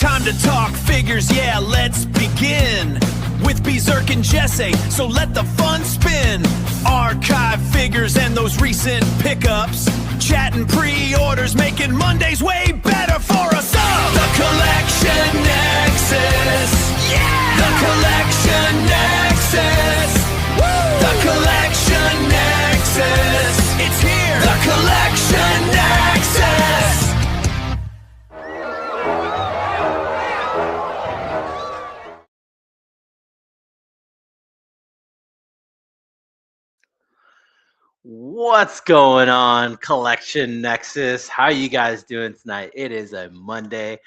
Time to talk figures, yeah, let's begin with Berserk and Jesse, so let the fun spin. Archive figures and those recent pickups, chatting pre-orders, making Mondays way better for us all. The Collection Nexus, yeah! The Collection Nexus, woo! The Collection Nexus, it's here! The Collection Nexus! What's going on, Collection Nexus? How are you guys doing tonight? It is a Monday.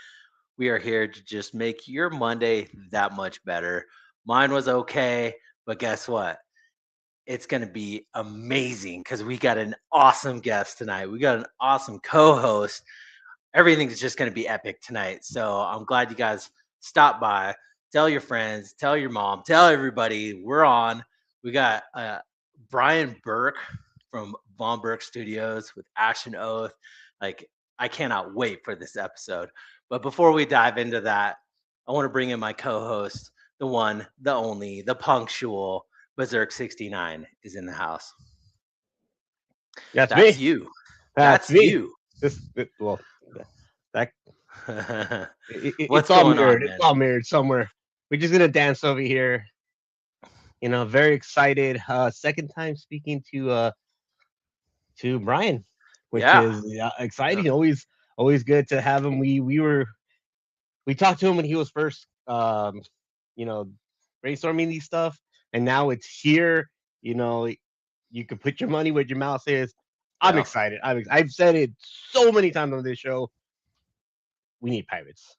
We are here to just make your Monday that much better. Mine was okay, but guess what? It's going to be amazing because we got an awesome guest tonight. We got an awesome co-host. Everything's just going to be epic tonight. So I'm glad you guys stopped by. Tell your friends, tell your mom, tell everybody we're on. We got Brian Burke from Von Burke Studios with Action Oath. Like, I cannot wait for this episode. But before we dive into that, I want to bring in my co-host, the one, the only, the punctual Berserk 69 is in the house. That's me. You. That's me. You. It's all going mirrored. on, It's all mirrored somewhere. We're just gonna dance over here. You know, very excited. Second time speaking to Brian, which is exciting. Yeah. Always good to have him. We talked to him when he was first brainstorming these stuff, and now it's here. You know, you can put your money where your mouth is. I'm excited. I've said it so many times on this show. We need pirates.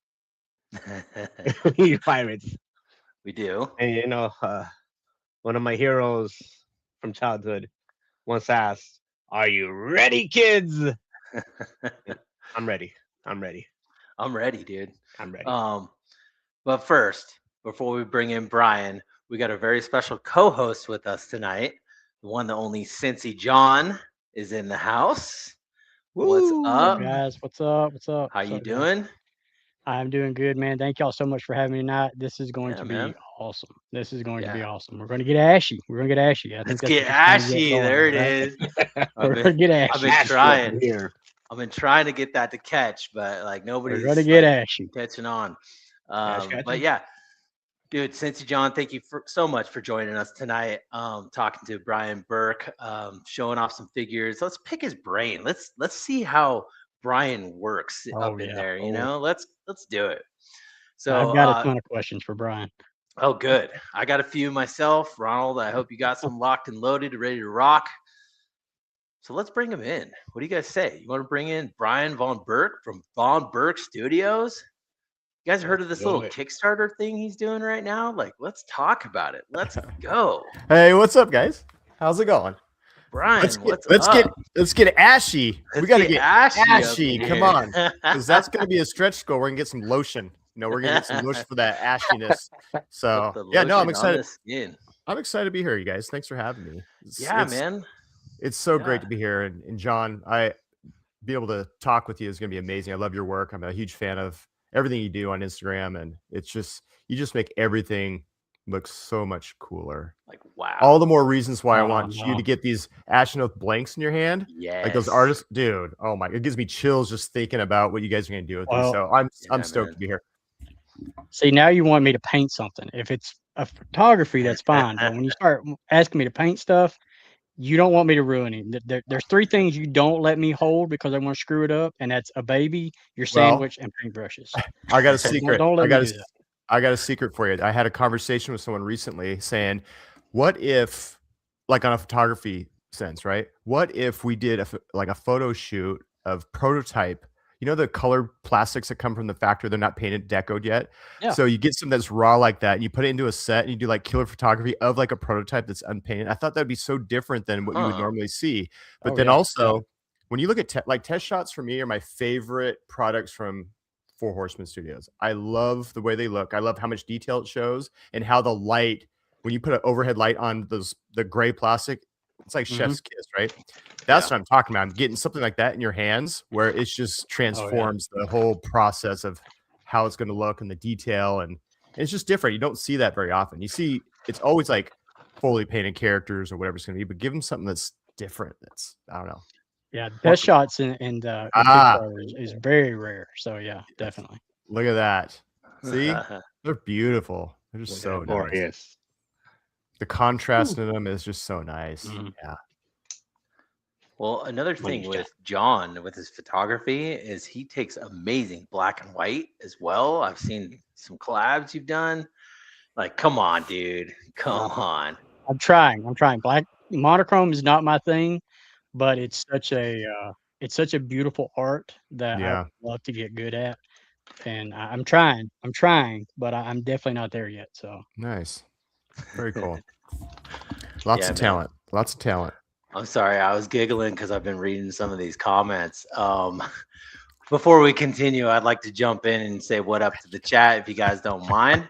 We need pirates. We do. And one of my heroes from childhood once asked, "Are you ready, kids?" I'm ready. I'm ready, dude. I'm ready. But first, before we bring in Brian, we got a very special co-host with us tonight. The one, the only Cincy John is in the house. What's up, guys? What's up? How you doing? I'm doing good, man. Thank y'all so much for having me tonight. This is going to be awesome. This is going to be awesome. We're going to get ashy. I think Let's get ashy. There it is. We're going to get ashy. I've been trying. I've been trying to get that to catch, but like nobody's going to get ashy. Catching on. But yeah, dude, Cincy John, thank you so much for joining us tonight. Talking to Brian Burke, showing off some figures. Let's pick his brain. Let's see how Brian works up in there. You know, let's do it. So I've got a ton of questions for Brian. Oh, good. I got a few myself. Ronald, I hope you got some locked and loaded, ready to rock. So let's bring him in. What do you guys say? You want to bring in Brian Von Burke from Von Burke Studios? You guys heard of this little Kickstarter thing he's doing right now? Like, let's talk about it. Let's go. Hey, what's up, guys? How's it going? Brian, let's get ashy. We gotta get ashy. Come on, because that's gonna be a stretch goal. We're gonna get some lotion. We're gonna get some lotion for that ashiness. So no, I'm excited. I'm excited to be here, you guys. Thanks for having me. Man. It's so great to be here, and John, be able to talk with you is gonna be amazing. I love your work. I'm a huge fan of everything you do on Instagram, and it's just you just make everything look so much cooler. Like, wow. All the more reasons why I want you to get these Ashen Oath blanks in your hand. Yeah. Like those artists, dude. Oh my, it gives me chills just thinking about what you guys are gonna do with these. So I'm stoked to be here. See, now you want me to paint something. If it's a photography, that's fine. But when you start asking me to paint stuff, you don't want me to ruin it. There's three things you don't let me hold because I want to screw it up, and that's a baby, your sandwich, and paintbrushes. I got a secret. Don't let me do that. I got a secret for you. I had a conversation with someone recently saying, what if, like on a photography sense, right? What if we did a photo shoot of prototype, the colored plastics that come from the factory, they're not painted, decoed yet. Yeah. So you get some that's raw like that, and you put it into a set and you do like killer photography of like a prototype that's unpainted. I thought that'd be so different than what you would normally see. But when you look at test shots, for me are my favorite products from Four Horsemen Studios. I love the way they look. I love how much detail it shows and how the light, when you put an overhead light on the gray plastic, it's like chef's kiss, right? That's what I'm talking about. I'm getting something like that in your hands where it just transforms the whole process of how it's going to look and the detail, and it's just different. You don't see that very often. You see, it's always like fully painted characters or whatever it's going to be, but give them something that's different. That's, I don't know. Yeah, best shots in Pixar is very rare. So yeah, definitely. Look at that. See, they're beautiful. They're just so nice. Glorious. The contrast in them is just so nice. Yeah. Well, another thing with John with his photography is he takes amazing black and white as well. I've seen some collabs you've done. Like, come on, dude. Come on. I'm trying. Black monochrome is not my thing, but it's such a beautiful art that I would love to get good at. And I'm trying, but I'm definitely not there yet. So nice. Very cool. Lots of talent. Lots of talent. I'm sorry, I was giggling because I've been reading some of these comments. Before we continue, I'd like to jump in and say what up to the chat if you guys don't mind.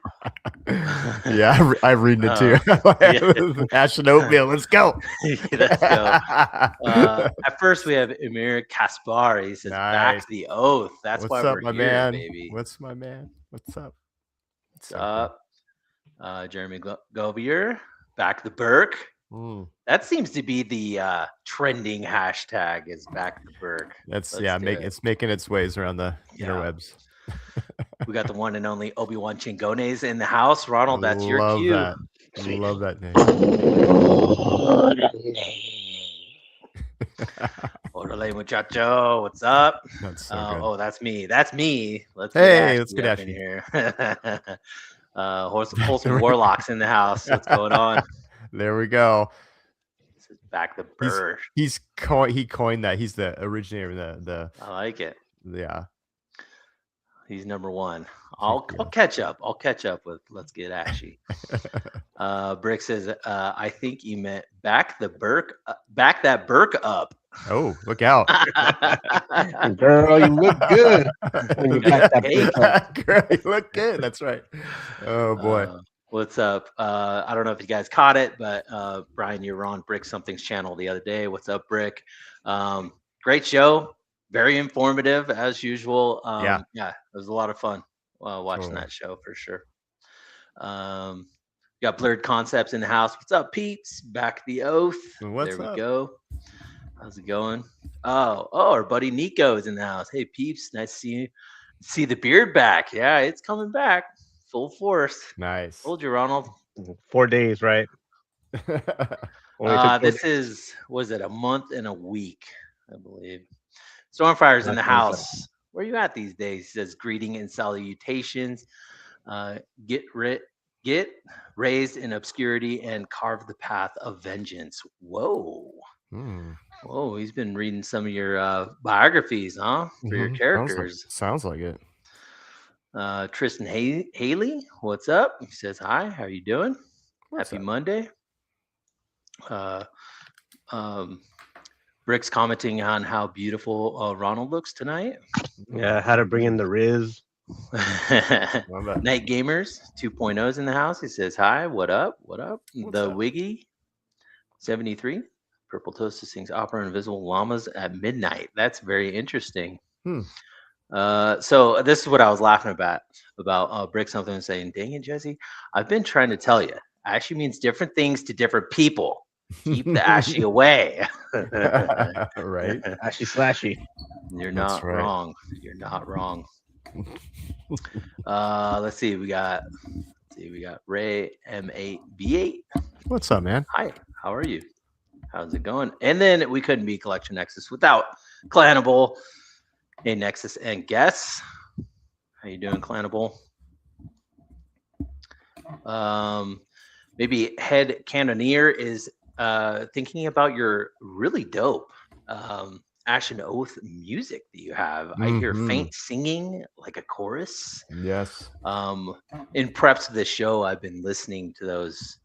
Yeah, I'm reading it too. Ash and oatmeal, let's go. Let's go. At first, we have Emir Kaspar. He says, "Back the oath." That's What's why up, we're my here, man? baby. What's my man? What's up? What's up? Jeremy Govier, back the Burke. That seems to be the trending hashtag is back the Burke. That's it's making its ways around the interwebs. We got the one and only Obi-Wan Chingones in the house. Ronald, that's your cue. I love that name. Orale muchacho, what's up? That's so good. Oh, that's me. That's me. Let's get Ashley in here. Wholesome Warlocks in the house. What's going on? There we go. This is back the Burke. He coined that. He's the originator of the. I like it. Yeah. He's number one. I'll catch up. I'll catch up with Let's Get Ashy. Brick says, I think you meant back that Burke up. Oh, look out. Girl, you look good. When you back that Burke up. Girl, you look good. That's right. Oh boy. What's up? I don't know if you guys caught it, but Brian, you were on Brick Something's channel the other day. What's up, Brick? Great show. Very informative as usual. Yeah, it was a lot of fun watching that show for sure. Got Blurred Concepts in the house. What's up, peeps? Back the oath. There we go. How's it going? Oh, our buddy Nico is in the house. Hey, peeps, nice to see you. See the beard back. Yeah, it's coming back full force. Nice. Told you, Ronald. 4 days, right? Was it a month and a week, I believe. Stormfire's in the house. Where you at these days? He says, greeting and salutations. Get raised in obscurity and carve the path of vengeance. Whoa. Whoa, he's been reading some of your biographies, huh? For your characters. Sounds like it. Tristan Haley, what's up? He says, hi, how are you doing? Happy Monday. Brick's commenting on how beautiful Ronald looks tonight. Yeah, how to bring in the Riz. Night Gamers 2.0's in the house. He says, hi, what up? What up? Wiggy 73. Purple Toaster sings opera Invisible Llamas at midnight. That's very interesting. So this is what I was laughing about Brick Something saying, dang it, Jesse, I've been trying to tell you. Ashy means different things to different people. Keep the ashy away. Right. Ashy slashy. You're not wrong. You're not wrong. Let's see. We got Ray M8B8. What's up, man? Hi. How are you? How's it going? And then we couldn't be Collection Nexus without Clanable. Hey, Nexus and Guess. How you doing, Clanable? Maybe Head Cannoneer is thinking about your really dope Ash and Oath music that you have. I hear faint singing like a chorus. Yes. In preps to this show, I've been listening to those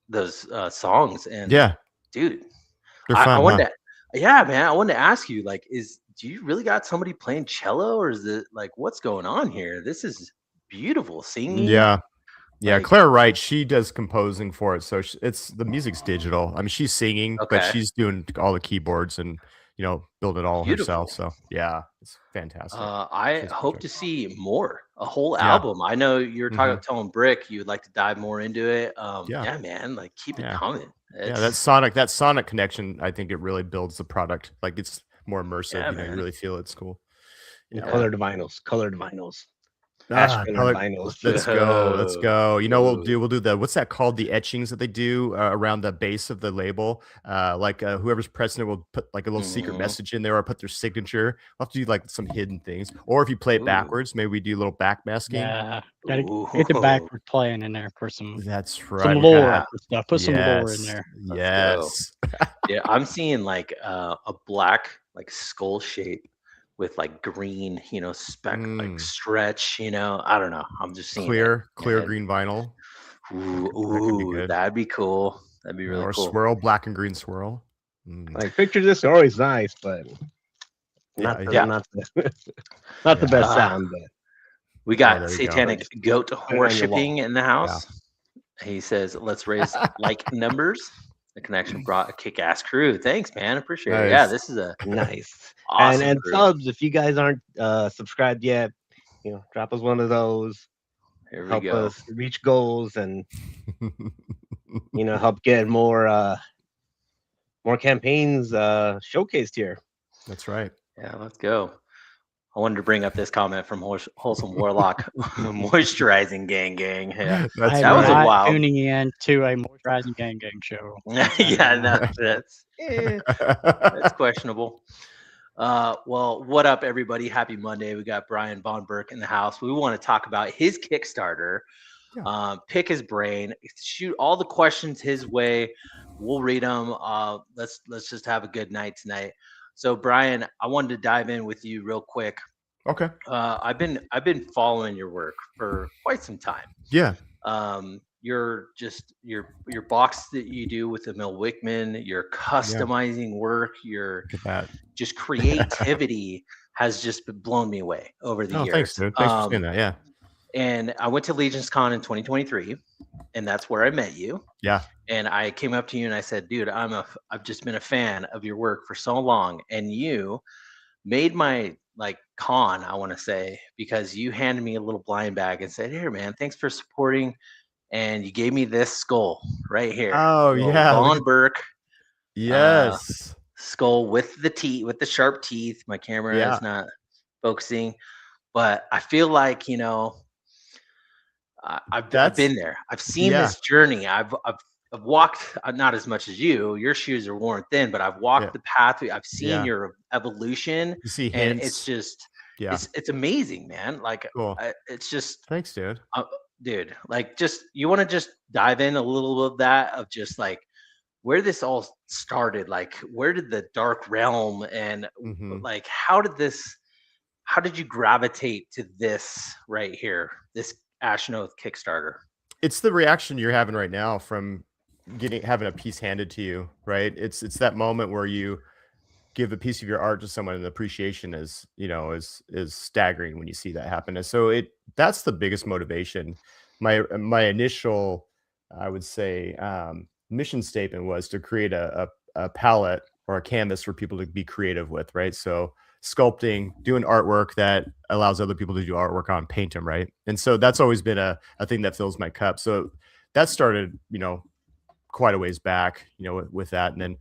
those songs, and dude, they're fun, I wanted to, man, I wanted to ask you, like, do you really got somebody playing cello, or is it like, what's going on here? This is beautiful singing. Yeah, Claire Wright, she does composing for it, so it's the music's digital. I mean, she's singing, but she's doing all the keyboards, and build it all Beautiful. herself. So yeah, it's fantastic. I She's hope perfect. to see a whole Yeah. album. I know you're telling Brick you would like to dive more into it. Yeah. Yeah, man, like keep it Yeah. coming. Yeah, It's, that sonic connection, I think it really builds the product. Like it's more immersive. yeah, You man. really feel it's cool. And Yeah. colored vinyls. Ash colored vinyls. Let's go. You know what we'll do? Ooh. We'll do what's that called? The etchings that they do around the base of the label. Whoever's pressing it will put like a little secret Mhm. message in there or put their signature. We'll have to do like some hidden things. Or if you play it Ooh. backwards, maybe we do a little back masking. Yeah, gotta Ooh. get the backward playing in there for some That's right. some we gotta lore have- and stuff. Put some lore in Yes. there. Yes. Yeah, I'm seeing like a black like skull shape with like green, speck like Mm. stretch. I don't know. I'm just seeing Clear it. green vinyl. Ooh, That could be good. that'd be cool. That'd be really or cool. swirl, black and green swirl. Mm. Like picture this are always nice, but not Yeah. not the best Ah. sound. But We got there you go. satanic goat on your worshipping in the house. He says, "Let's raise like numbers." The connection brought a kick-ass crew. Thanks, man. Appreciate it. Yeah, Nice. this is a nice. awesome and crew. subs, if you guys aren't subscribed yet, drop us one of those. Here we Help go. us reach goals and help get more campaigns showcased here. That's right. Yeah, let's go. I wanted to bring up this comment from Wholesome Warlock, moisturizing gang. Yeah, That's I that was a am not wild. tuning in to a moisturizing gang show. Yeah, no, that's questionable. Well, what up, everybody? Happy Monday. We got Brian Von Burke in the house. We want to talk about his Kickstarter. Yeah. Pick his brain, shoot all the questions his way. We'll read them. Let's just have a good night tonight. So, Brian, I wanted to dive in with you real quick. Okay. I've been following your work for quite some time. Yeah. Your box that you do with the Mil Wickman, your customizing work, your Look at that. just creativity has just blown me away over the years. Thanks, dude. Thanks for saying that. Yeah. And I went to Legion's Con in 2023, and that's where I met you. Yeah. And I came up to you and I said, dude, I've just been a fan of your work for so long. And you made my con, I want to say, because you handed me a little blind bag and said, here, man, thanks for supporting. And you gave me this skull right here. Oh, Little yeah. Von Burke Yes. skull with the sharp teeth. My camera is not focusing, but I feel like, I've been there. I've seen this journey. I've walked, not as much as you. Your shoes are worn thin, but I've walked the path. I've seen your evolution. You see and hints. it's just, Yeah. it's amazing, man. Cool. It's just, Thanks, dude. dude. Just you want to just dive in a little of that of just where this all started. Where did the dark realm and how did you gravitate to this right here? This Ashen Oath Kickstarter. It's the reaction you're having right now from having a piece handed to you, right? It's that moment where you give a piece of your art to someone and the appreciation is staggering when you see that happen. And so that's the biggest motivation. My initial, I would say, mission statement was to create a palette or a canvas for people to be creative with, right? So sculpting, doing artwork that allows other people to do artwork on, paint them, right? And so that's always been a thing that fills my cup. So that started, quite a ways back, with that. And then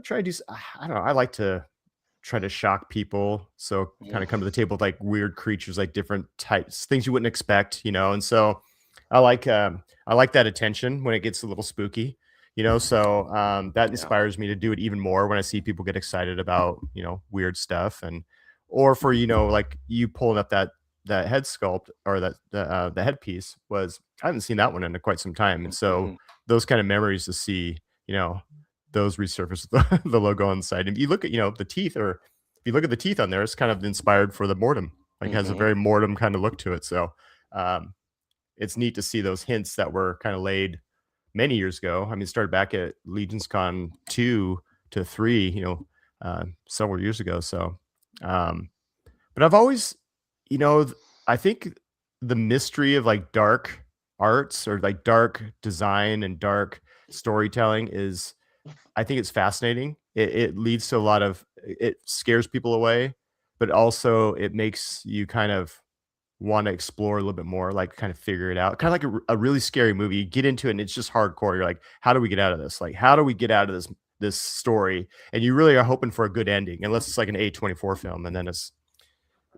try to do, I don't know, I like to try to shock people. So kind of come to the table with weird creatures, different types, things you wouldn't expect, and so I like that attention when it gets a little spooky. So that inspires me to do it even more when I see people get excited about, weird stuff or for, you pulling up that head sculpt or the headpiece was, I haven't seen that one in quite some time. And so those kind of memories to see, those resurface the logo on the side. And you look at, the teeth, or if you look at the teeth on there, it's kind of inspired for the mortem, has a very mortem kind of look to it. So it's neat to see those hints that were kind of laid many years ago. I mean, it started back at Legion's Con 2 to 3, several years ago. So, but I've always, I think the mystery of dark arts or dark design and dark storytelling I think it's fascinating. it leads to a lot of, it scares people away, but also it makes you kind of want to explore a little bit more, like kind of figure it out. Kind of like a really scary movie. You get into it and it's just hardcore. You're like, how do we get out of this? Like, how do we get out of this story? And you really are hoping for a good ending, unless it's like an A24 film, and then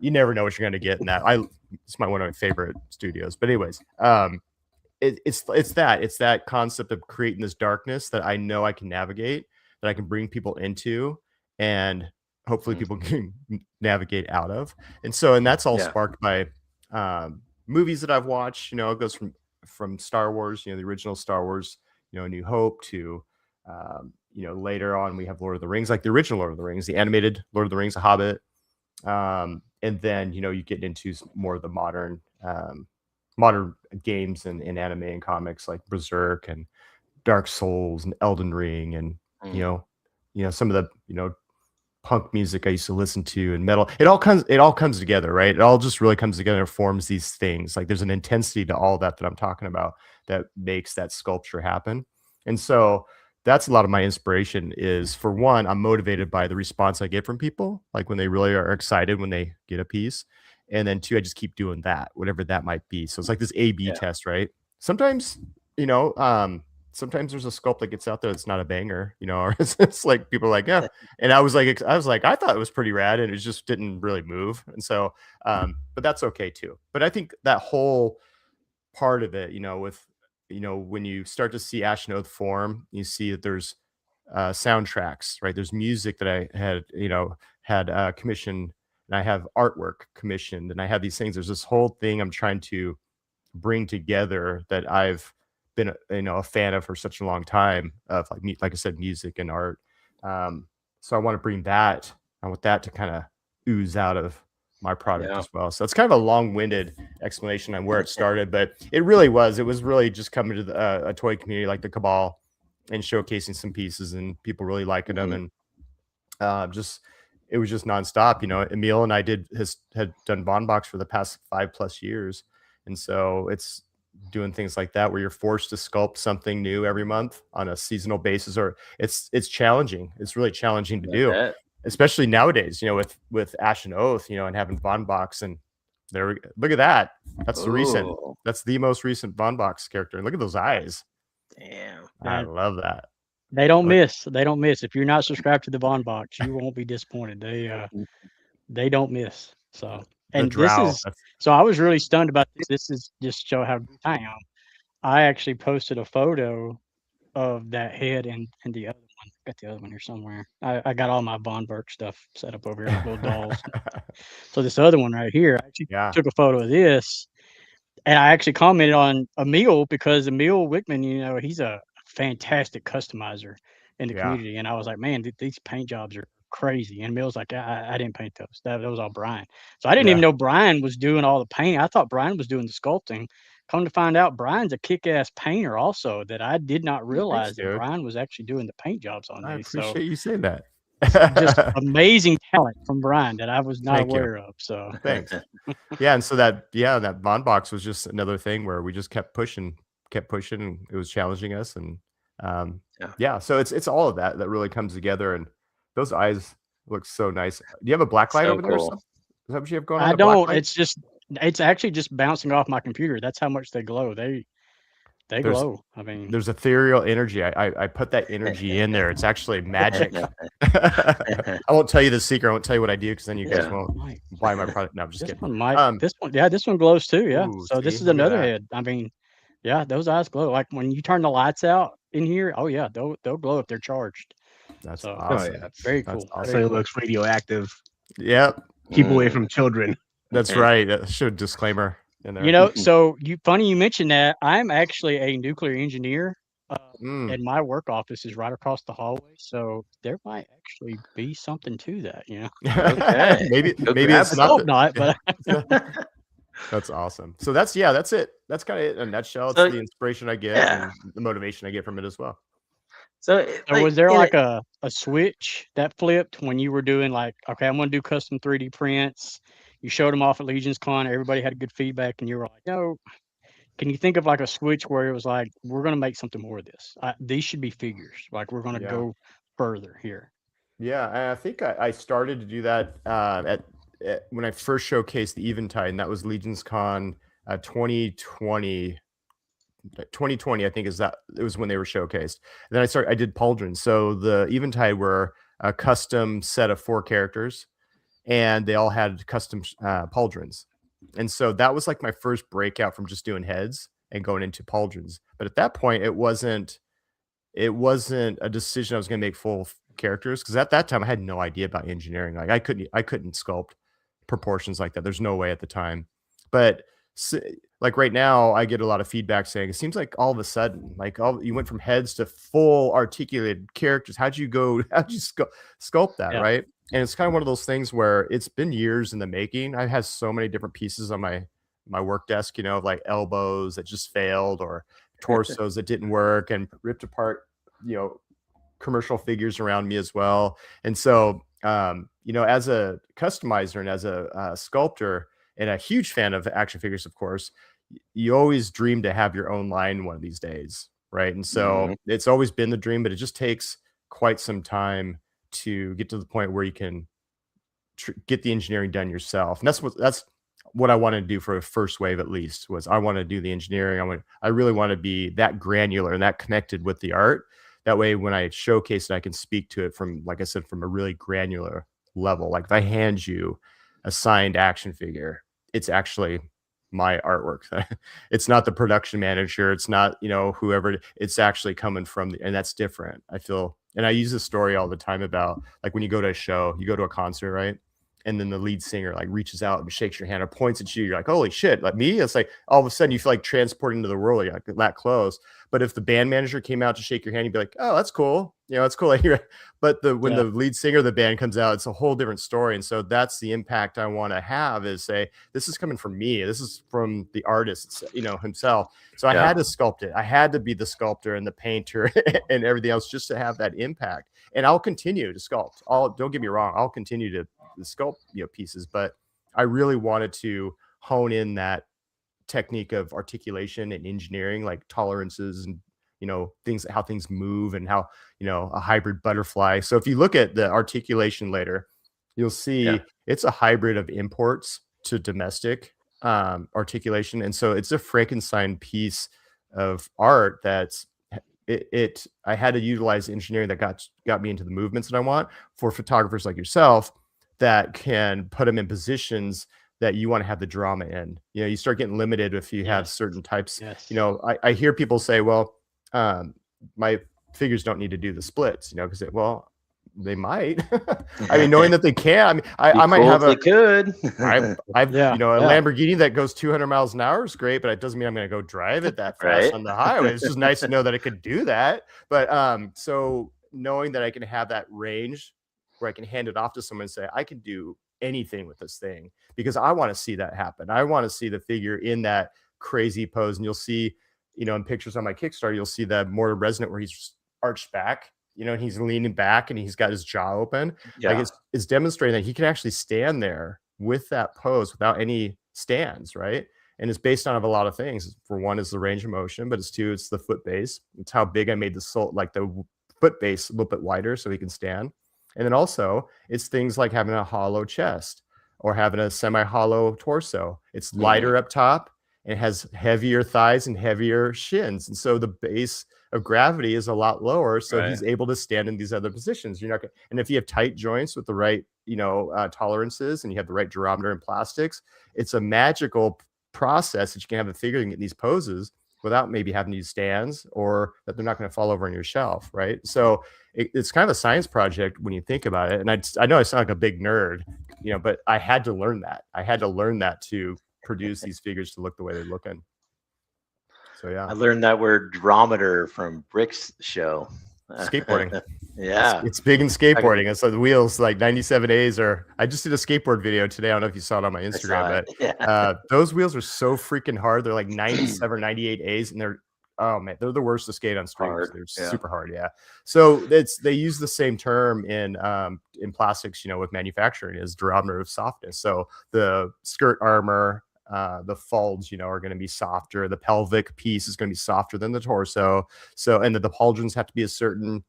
you never know what you're going to get in that. It's one of my favorite studios. But anyways, it's that concept of creating this darkness that I know I can navigate, that I can bring people into, and hopefully people can navigate out of. And that's all sparked by movies that I've watched. It goes from Star Wars, the original Star Wars, New Hope, to later on we have Lord of the Rings, like the original Lord of the Rings, the animated Lord of the Rings, The Hobbit. And then you get into more of the modern games and anime and comics, like Berserk and Dark Souls and Elden Ring, and some of the punk music I used to listen to, and metal. It all comes together, right? It all just really comes together and forms these things. Like there's an intensity to all that I'm talking about that makes that sculpture happen. And so that's a lot of my inspiration. Is, for one, I'm motivated by the response I get from people, like when they really are excited when they get a piece. And then two, I just keep doing that, whatever that might be. So it's like this A/B test, right? Sometimes, sometimes there's a sculpt that gets out there that's not a banger, or it's like people are like, yeah. And I was like, I thought it was pretty rad, and it just didn't really move. And so, but that's okay too. But I think that whole part of it, with, when you start to see Ashen Oath form, you see that there's soundtracks, right? There's music that I had commissioned, and I have artwork commissioned, and I have these things. There's this whole thing I'm trying to bring together that I've been a fan of for such a long time, of like I said, music and art. So I want to bring that. I want that to kind of ooze out of my product as well. So it's kind of a long-winded explanation on where it started, but it was really just coming to a toy community like the Cabal and showcasing some pieces and people really liking them, and it was just nonstop. Emil and I had done Von Box for the past 5+ years, and so it's doing things like that where you're forced to sculpt something new every month on a seasonal basis, or it's challenging. It's really challenging to do, especially nowadays, with Ashen Oath, and having Von Box. And look at that. That's the most recent Von Box character. And look at those eyes. Damn. I love that. They don't miss. If you're not subscribed to the Von Box, you won't be disappointed. They don't miss. So, and so I was really stunned about this. This is just to show how good I am. I actually posted a photo of that head and the other one. I got the other one here somewhere. I got all my Von Burke stuff set up over here, like little dolls. So this other one right here, I actually took a photo of this, and I actually commented on Emil, because Emil Wickman, he's a fantastic customizer in the community. And I was like, man, these paint jobs are crazy. And Emil's like, I didn't paint those. That was all Brian. So I didn't even know Brian was doing all the painting. I thought Brian was doing the sculpting. Come to find out, Brian's a kick-ass painter also, that I did not realize that Brian was actually doing the paint jobs on these. I appreciate you saying that. Just amazing talent from Brian that I was not aware of. So thanks. Yeah. And so that Von Box was just another thing where we just kept pushing, and it was challenging us. And so it's all of that really comes together, and those eyes look so nice. Do you have a black light over there or something? Is that what you have going on? I don't. It's actually just bouncing off my computer. That's how much they glow. They glow. I mean, there's ethereal energy. I put that energy in there. It's actually magic. I won't tell you the secret. I won't tell you what I do, because then you guys won't buy my product. No, I'm just kidding. This one glows too. Yeah. Ooh, so this is another head. I mean, yeah, those eyes glow. Like when you turn the lights out in here. Oh yeah, they'll glow if they're charged. That's awesome. Oh, yeah. Very cool. Also, it looks radioactive. Yep. Keep away from children. That's right. That should disclaimer in there. So funny you mentioned that. I'm actually a nuclear engineer, and my work office is right across the hallway. So there might actually be something to that. Okay. maybe it's not. But that's awesome. So that's it. That's kind of it in a nutshell. It's the inspiration I get and the motivation I get from it as well. So was there like a switch that flipped when you were doing like, okay, I'm going to do custom 3D prints? You showed them off at Legion's Con. Everybody had good feedback, and you were like, no. Can you think of like a switch where it was like, we're going to make something more of this? These should be figures. Like, we're going to go further here. Yeah, and I think I started to do that at when I first showcased the Eventide, and that was Legion's Con 2020. 2020, I think, is that it was when they were showcased. And then I did pauldrons. So the Eventide were a custom set of 4 characters, and they all had custom pauldrons. And so that was like my first breakout from just doing heads and going into pauldrons. But at that point, it wasn't a decision I was going to make full characters, because at that time I had no idea about engineering. Like I couldn't sculpt proportions like that. There's no way at the time. But like right now, I get a lot of feedback saying it seems like all of a sudden, like you went from heads to full articulated characters. How'd you sculpt that, Yeah. right? And it's kind of one of those things where it's been years in the making. I've had so many different pieces on my work desk, like elbows that just failed, or torsos that didn't work, and ripped apart, commercial figures around me as well. And so, as a customizer and as a sculptor and a huge fan of action figures, of course, you always dream to have your own line one of these days, right? And so it's always been the dream, but it just takes quite some time to get to the point where you can get the engineering done yourself. And that's what I wanted to do for a first wave, at least, was I want to do the engineering. I really want to be that granular and that connected with the art. That way, when I showcase it, I can speak to it from, like I said, from a really granular level. Like if I hand you a signed action figure, it's actually my artwork. It's not the production manager. It's not, whoever. It's actually coming from and that's different. I feel, and I use this story all the time about, like, when you go to a show, you go to a concert, right? And then the lead singer like reaches out and shakes your hand or points at you. You're like, holy shit, like me? It's like all of a sudden you feel like transported into the world. You're like that close. But if the band manager came out to shake your hand, you'd be like, oh, that's cool. That's cool. But when the lead singer of the band comes out, it's a whole different story. And so that's the impact I want to have, is say, this is coming from me. This is from the artist, himself. So I had to sculpt it. I had to be the sculptor and the painter and everything else just to have that impact. And I'll continue to sculpt. Don't get me wrong. I'll continue to sculpt pieces, but I really wanted to hone in that technique of articulation and engineering, like tolerances and how things move, and how a hybrid butterfly. So if you look at the articulation later, you'll see it's a hybrid of imports to domestic articulation. And so it's a Frankenstein piece of art that's I had to utilize engineering that got me into the movements that I want for photographers like yourself, that can put them in positions that you want to have the drama in. You start getting limited if you have certain types. I hear people say, well, my figures don't need to do the splits, because they might. I mean, knowing that they can. I might have a could. I've a Lamborghini that goes 200 miles an hour is great, but it doesn't mean I'm going to go drive it that fast on the highway. It's just nice to know that it could do that. But so knowing that I can have that range where I can hand it off to someone and say, I can do anything with this thing, because I want to see that happen. I want to see the figure in that crazy pose. And you'll see, in pictures on my Kickstarter, you'll see the Mortar Resonant where he's arched back, and he's leaning back and he's got his jaw open. Like it's demonstrating that he can actually stand there with that pose without any stands, right? And it's based on a lot of things. For one is the range of motion, but it's the foot base. It's how big I made the sole, like the foot base a little bit wider so he can stand. And then also it's things like having a hollow chest or having a semi-hollow torso. It's lighter up top and it has heavier thighs and heavier shins. And so the base of gravity is a lot lower. So he's able to stand in these other positions. And if you have tight joints with the right, tolerances, and you have the right geometry and plastics, it's a magical process that you can have a figure and get these poses without maybe having to use stands, or that they're not going to fall over on your shelf, right? So it's kind of a science project when you think about it. And I know I sound like a big nerd, but I had to learn that. I had to learn that to produce these figures to look the way they're looking. So yeah, I learned that word drometer from Brick's show. Skateboarding. It's big in skateboarding. It's like the wheels, like 97As, or I just did a skateboard video today. I don't know if you saw it on my Instagram, but those wheels are so freaking hard. They're like 97 or 98As, and they're the worst to skate on streets. They're super hard. Yeah. So they use the same term in plastics, with manufacturing, is durometer of softness. So the skirt armor, the folds, are going to be softer. The pelvic piece is going to be softer than the torso. So, and the pauldrons have to be a certain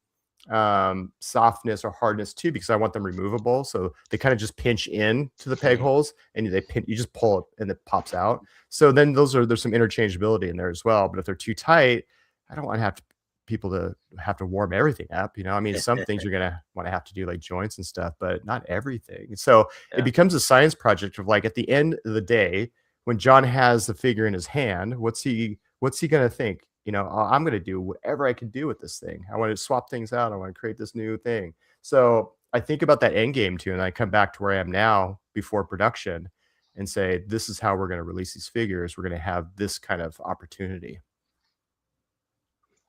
softness or hardness too, because I want them removable. So they kind of just pinch in to the peg holes, and you just pull it and it pops out. So then there's some interchangeability in there as well. But if they're too tight, I don't want to have people to have to warm everything up. You know, I mean, some things you're gonna want to have to do like joints and stuff, but not everything. So it becomes a science project of like, at the end of the day, when John has the figure in his hand, what's he gonna think? You know, I'm going to do whatever I can do with this thing. I want to swap things out. I want to create this new thing. So I think about that end game too. And I come back to where I am now before production and say, this is how we're going to release these figures. We're going to have this kind of opportunity.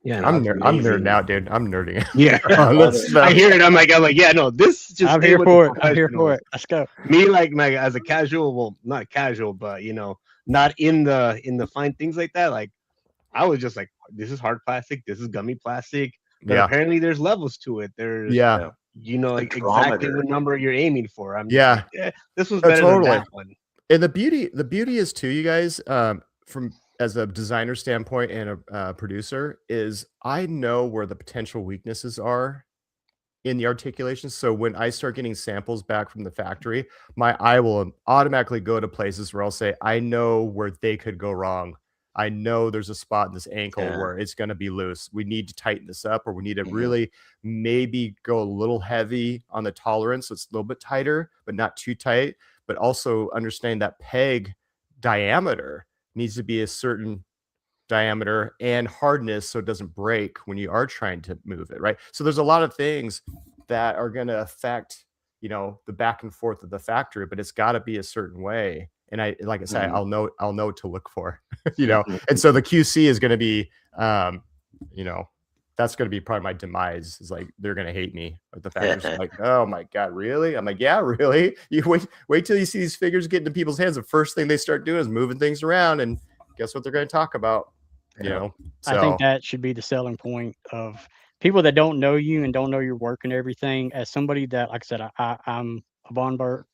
Yeah, I'm nerding out, dude. I'm nerding. Yeah, I hear it. I'm like, yeah, no, this is just. I'm here for it. I'm here for it. Let's go. Me, like as a casual, well, not casual, but you know, not in the fine things like that. Like, I was just like, this is hard plastic, this is gummy plastic. But apparently there's levels to it. There's you know, like exactly what number you're aiming for. I'm like, this was better than that one. And the beauty is too, you guys, from as a designer standpoint and a producer, is I know where the potential weaknesses are in the articulation. So when I start getting samples back from the factory, my eye will automatically go to places where I'll say, I know where they could go wrong. I know there's a spot in this ankle where it's going to be loose. We need to tighten this up, or we need to really maybe go a little heavy on the tolerance. So it's a little bit tighter, but not too tight. But also understand that peg diameter needs to be a certain diameter and hardness so it doesn't break when you are trying to move it, right? So there's a lot of things that are going to affect, you know, the back and forth of the factory, but it's got to be a certain way. And I, like I said, I'll know what to look for, you know? And so the QC is going to be, you know, that's going to be probably my demise, is like, they're going to hate me. But the factory's like, oh my God, really? I'm like, yeah, really? You wait till you see these figures get into people's hands. The first thing they start doing is moving things around, and guess what they're going to talk about, you know? So I think that should be the selling point of people that don't know you and don't know your work and everything. As somebody that, like I said, I'm a Von Burke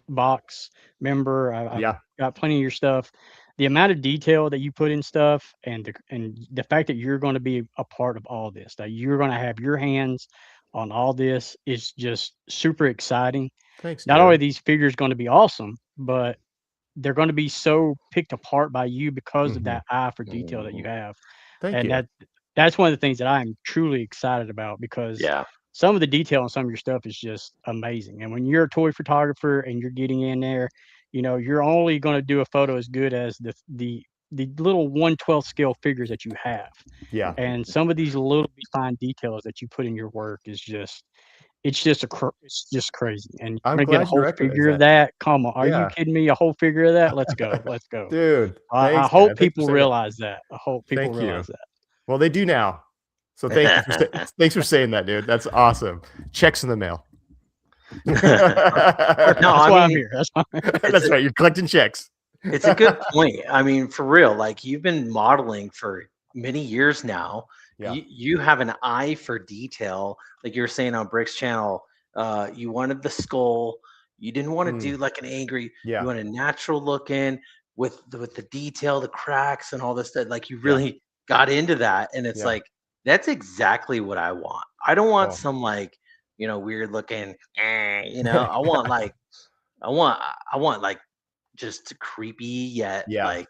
box member. I've got plenty of your stuff. The amount of detail that you put in stuff, and the fact that you're going to be a part of all this, that you're going to have your hands on all this, is just super exciting. Thanks. Not only are these figures going to be awesome, but they're going to be so picked apart by you because of that eye for detail that you have. Thank you. That's one of the things that I'm truly excited about, because some of the detail on some of your stuff is just amazing. And when you're a toy photographer and you're getting in there, you know, you're only going to do a photo as good as the little 1/12 scale figures that you have. Yeah. And some of these little fine details that you put in your work is just, it's just crazy. And I'm gonna get a glad you whole recognize figure of that. Come on, are you kidding me? A whole figure of that? Let's go. Let's go. Dude, I hope people realize that. I hope people realize that. Well, they do now. So thanks for saying that, dude. That's awesome. Checks in the mail. That's why I'm here. That's right. You're collecting checks. It's a good point. I mean, for real, like, you've been modeling for many years now. You have an eye for detail. Like you were saying on Brick's channel, you wanted the skull. You didn't want to do like an angry. You want a natural looking with the detail, the cracks and all this stuff. Like, you really got into that, and it's like, that's exactly what I want. I don't want some, like, you know, weird looking, you know, I want like just creepy yet like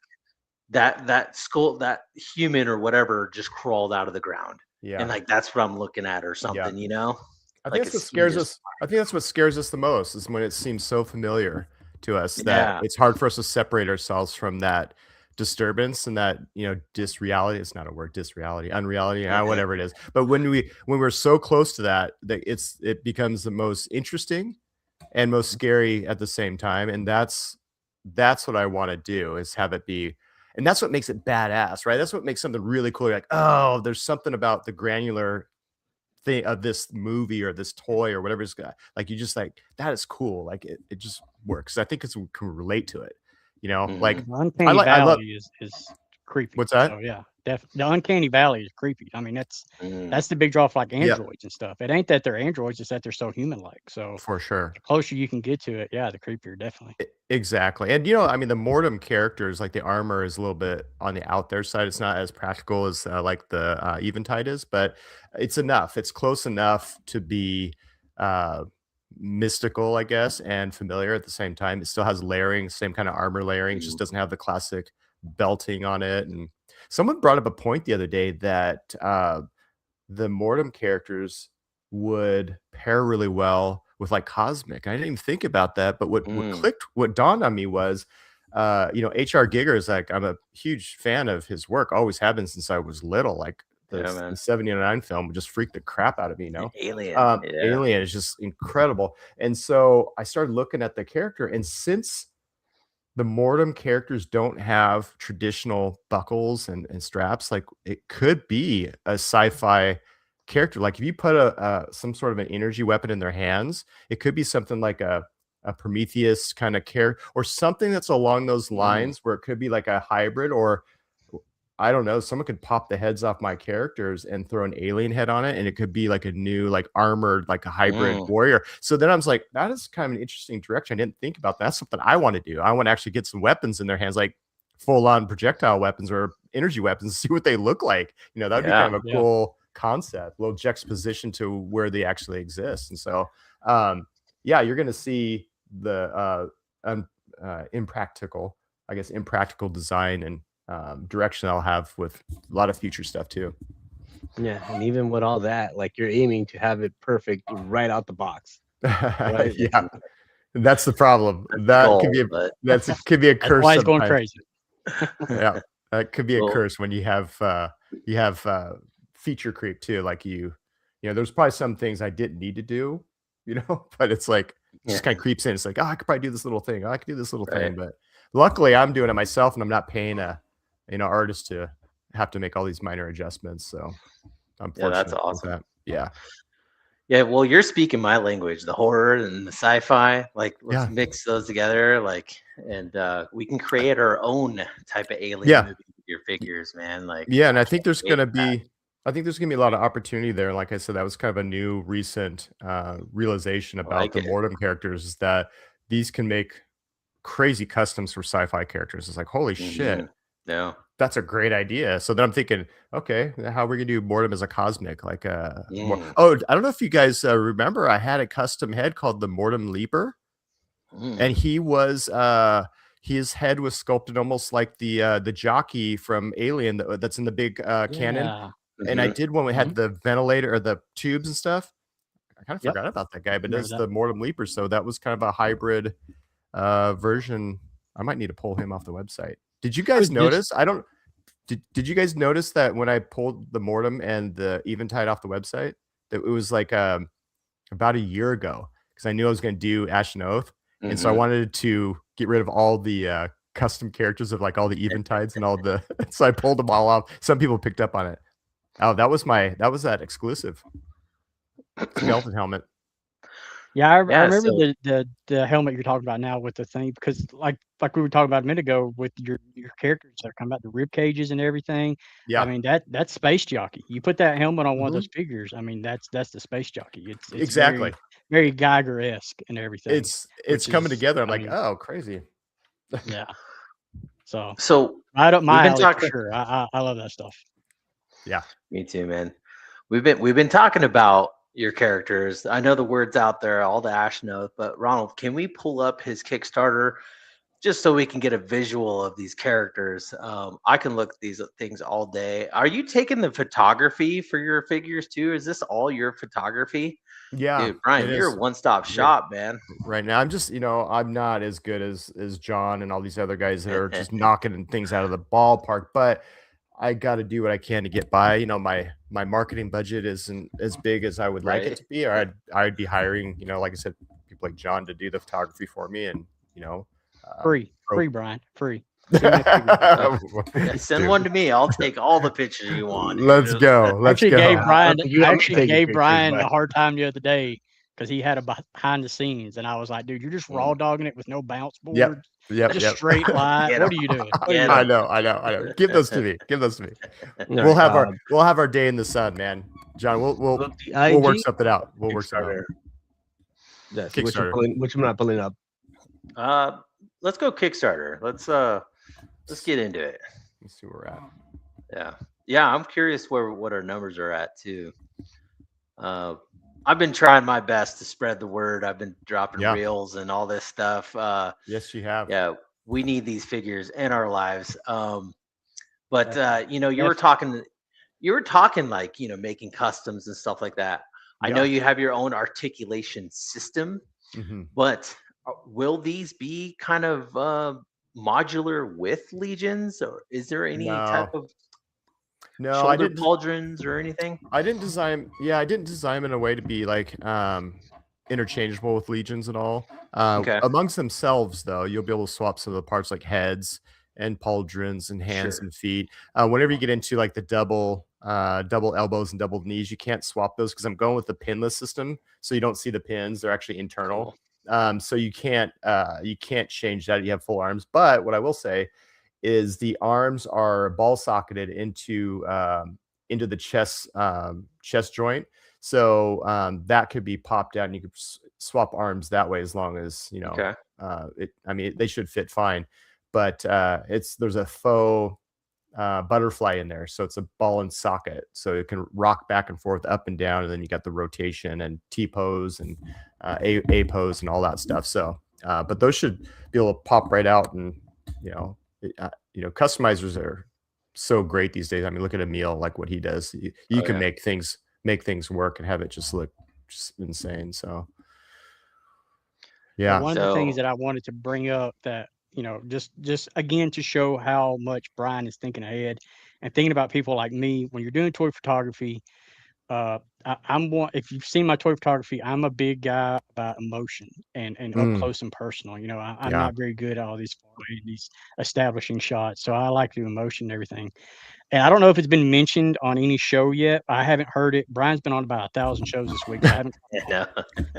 that skull, that human or whatever just crawled out of the ground. And like, that's what I'm looking at or something, you know? I think that's what scares us. I think that's what scares us the most, is when it seems so familiar to us that it's hard for us to separate ourselves from that disturbance and that, you know, disreality. It's not a word, disreality, unreality, whatever it is. But when we're so close to that it becomes the most interesting and most scary at the same time. And that's what I want to do, is have it be, and that's what makes it badass, right? That's what makes something really cool. You're like, oh, there's something about the granular thing of this movie or this toy or whatever it's got. Like, you just like, that is cool. Like, it just works. I think we can relate to it. You know, like, Uncanny Valley is creepy. What's that? So yeah, the uncanny valley is creepy. I mean, Mm. that's the big draw for like Yep. androids and stuff. It ain't that they're androids; it's that they're so human-like. So For sure. the closer you can get to it, yeah, the creepier, definitely. Exactly. And I mean, the Mortem characters, like the armor is a little bit on the out there side. It's not as practical as like the Eventide is, but it's enough. It's close enough to be mystical, I guess, and familiar at the same time. It still has layering, same kind of armor layering. It just doesn't have the classic belting on it. And someone brought up a point the other day that the Mortem characters would pair really well with like Cosmic. I didn't even think about that, but what clicked, what dawned on me was, HR Giger is like, I'm a huge fan of his work, always have been since I was little. Like the 79 film would just freak the crap out of me, Alien. Alien is just incredible. And so I started looking at the character, and since the Mortem characters don't have traditional buckles and straps, like it could be a sci-fi character. Like if you put some sort of an energy weapon in their hands, it could be something like a Prometheus kind of character, or something that's along those lines, where it could be like a hybrid, or I don't know, someone could pop the heads off my characters and throw an alien head on it, and it could be like a new, like armored, like a hybrid warrior. So then I was like, that is kind of an interesting direction. I didn't think about that. That's something I want to do. I want to actually get some weapons in their hands, like full-on projectile weapons or energy weapons, see what they look like. That'd be kind of a cool concept, a little juxtaposition to where they actually exist. And so you're going to see the impractical design and direction I'll have with a lot of future stuff too. Yeah, and even with all that, like you're aiming to have it perfect right out the box. Right? Yeah, that's the problem. That could be a curse. That's why it's going crazy. Yeah, that could be a curse when you have feature creep too. Like there's probably some things I didn't need to do, but it's like just kind of creeps in. It's like, oh, I could probably do this little thing. Oh, I could do this little thing, but luckily I'm doing it myself, and I'm not paying a artist to have to make all these minor adjustments. So I'm fortunate. That's awesome. That. Yeah. Yeah, well, you're speaking my language, the horror and the sci-fi. Like, let's mix those together, and we can create our own type of alien movie with your figures, man. Like, and I think there's gonna be a lot of opportunity there. Like I said, that was kind of a new, recent realization about the Mortem characters, is that these can make crazy customs for sci-fi characters. It's like, holy shit. Yeah. That's a great idea. So then I'm thinking, okay, how are we gonna do Mortem as a Cosmic? Like I don't know if you guys remember, I had a custom head called the Mortem Leaper, and he was his head was sculpted almost like the jockey from Alien that's in the big cannon. And I did one that had the ventilator or the tubes and stuff. I kind of forgot about that guy, but it's the Mortem Leaper. So that was kind of a hybrid version. I might need to pull him off the website. Did you guys notice? Did you guys notice that when I pulled the Mortem and the Eventide off the website, that it was like about a year ago, because I knew I was going to do Ashen Oath, and so I wanted to get rid of all the custom characters of like all the Eventides and all the. So I pulled them all off. Some people picked up on it. Oh, that was that exclusive skeleton helmet. Yeah, I remember the helmet you're talking about now with the thing, because like we were talking about a minute ago with your characters that are coming out, the rib cages and everything. Yeah, I mean that's space jockey. You put that helmet on one of those figures. I mean that's the space jockey. It's exactly very Geiger-esque and everything. It's coming together. I'm like, oh, crazy. Yeah. So I don't mind for sure. I love that stuff. Yeah, me too, man. We've been talking about your characters. I know the word's out there, all the Ashen Oath, but Ronald, can we pull up his Kickstarter just so we can get a visual of these characters? I can look at these things all day. Are you taking the photography for your figures too? Is this all your photography? Yeah, dude, Brian, you're a one-stop shop, man. Right now, I'm just, I'm not as good as John and all these other guys that are just knocking things out of the ballpark, but I got to do what I can to get by. My marketing budget isn't as big as I would like it to be, or I'd be hiring, like I said, people like John to do the photography for me, and free, Brian, free. Send one to me. I'll take all the pictures you want. Let's go. I actually gave Brian a hard time the other day because he had a behind the scenes, and I was like, dude, you're just raw dogging it with no bounce boards. Yep, Just yep. straight line. Get What are you doing? What are you Get doing? I know, I know, I know. Give those to me. Give those to me. No, We'll have our day in the sun, man. John, we'll look, the we'll work IG something out. We'll work something out. Kickstarter. Yes, which Kickstarter. I'm not pulling up. Let's go Kickstarter. Let's get into it. Let's see where we're at. Yeah. I'm curious what our numbers are at too. I've been trying my best to spread the word. I've been dropping reels and all this stuff. Yes, you have. Yeah, we need these figures in our lives. But you know, you were talking like, you know, making customs and stuff like that. I know you have your own articulation system, but will these be kind of modular with legions, or is there any type of shoulder pauldrons or anything? I didn't design them in a way to be like interchangeable with legions and all. Amongst themselves, though, you'll be able to swap some of the parts like heads and pauldrons and hands and feet. Whenever you get into like the double elbows and double knees, you can't swap those because I'm going with the pinless system, so you don't see the pins; they're actually internal. So you can't change that. You have full arms. But what I will say is the arms are ball socketed into the chest joint, so that could be popped out, and you could swap arms that way as long as you know. I mean, they should fit fine, but there's a faux butterfly in there, so it's a ball and socket, so it can rock back and forth, up and down, and then you got the rotation and T pose and A pose and all that stuff. So, but those should be able to pop right out, and customizers are so great these days. I mean, look at Emil, like what he does. You can make things work and have it just look just insane. So, yeah. One of the things that I wanted to bring up that, you know, just again to show how much Brian is thinking ahead and thinking about people like me. When you're doing toy photography, if you've seen my toy photography, I'm a big guy about emotion and up close and personal. You know, I'm not very good at all these establishing shots, so I like to do emotion and everything. And I don't know if it's been mentioned on any show yet. I haven't heard it. Brian's been on about 1,000 shows this week. I haven't.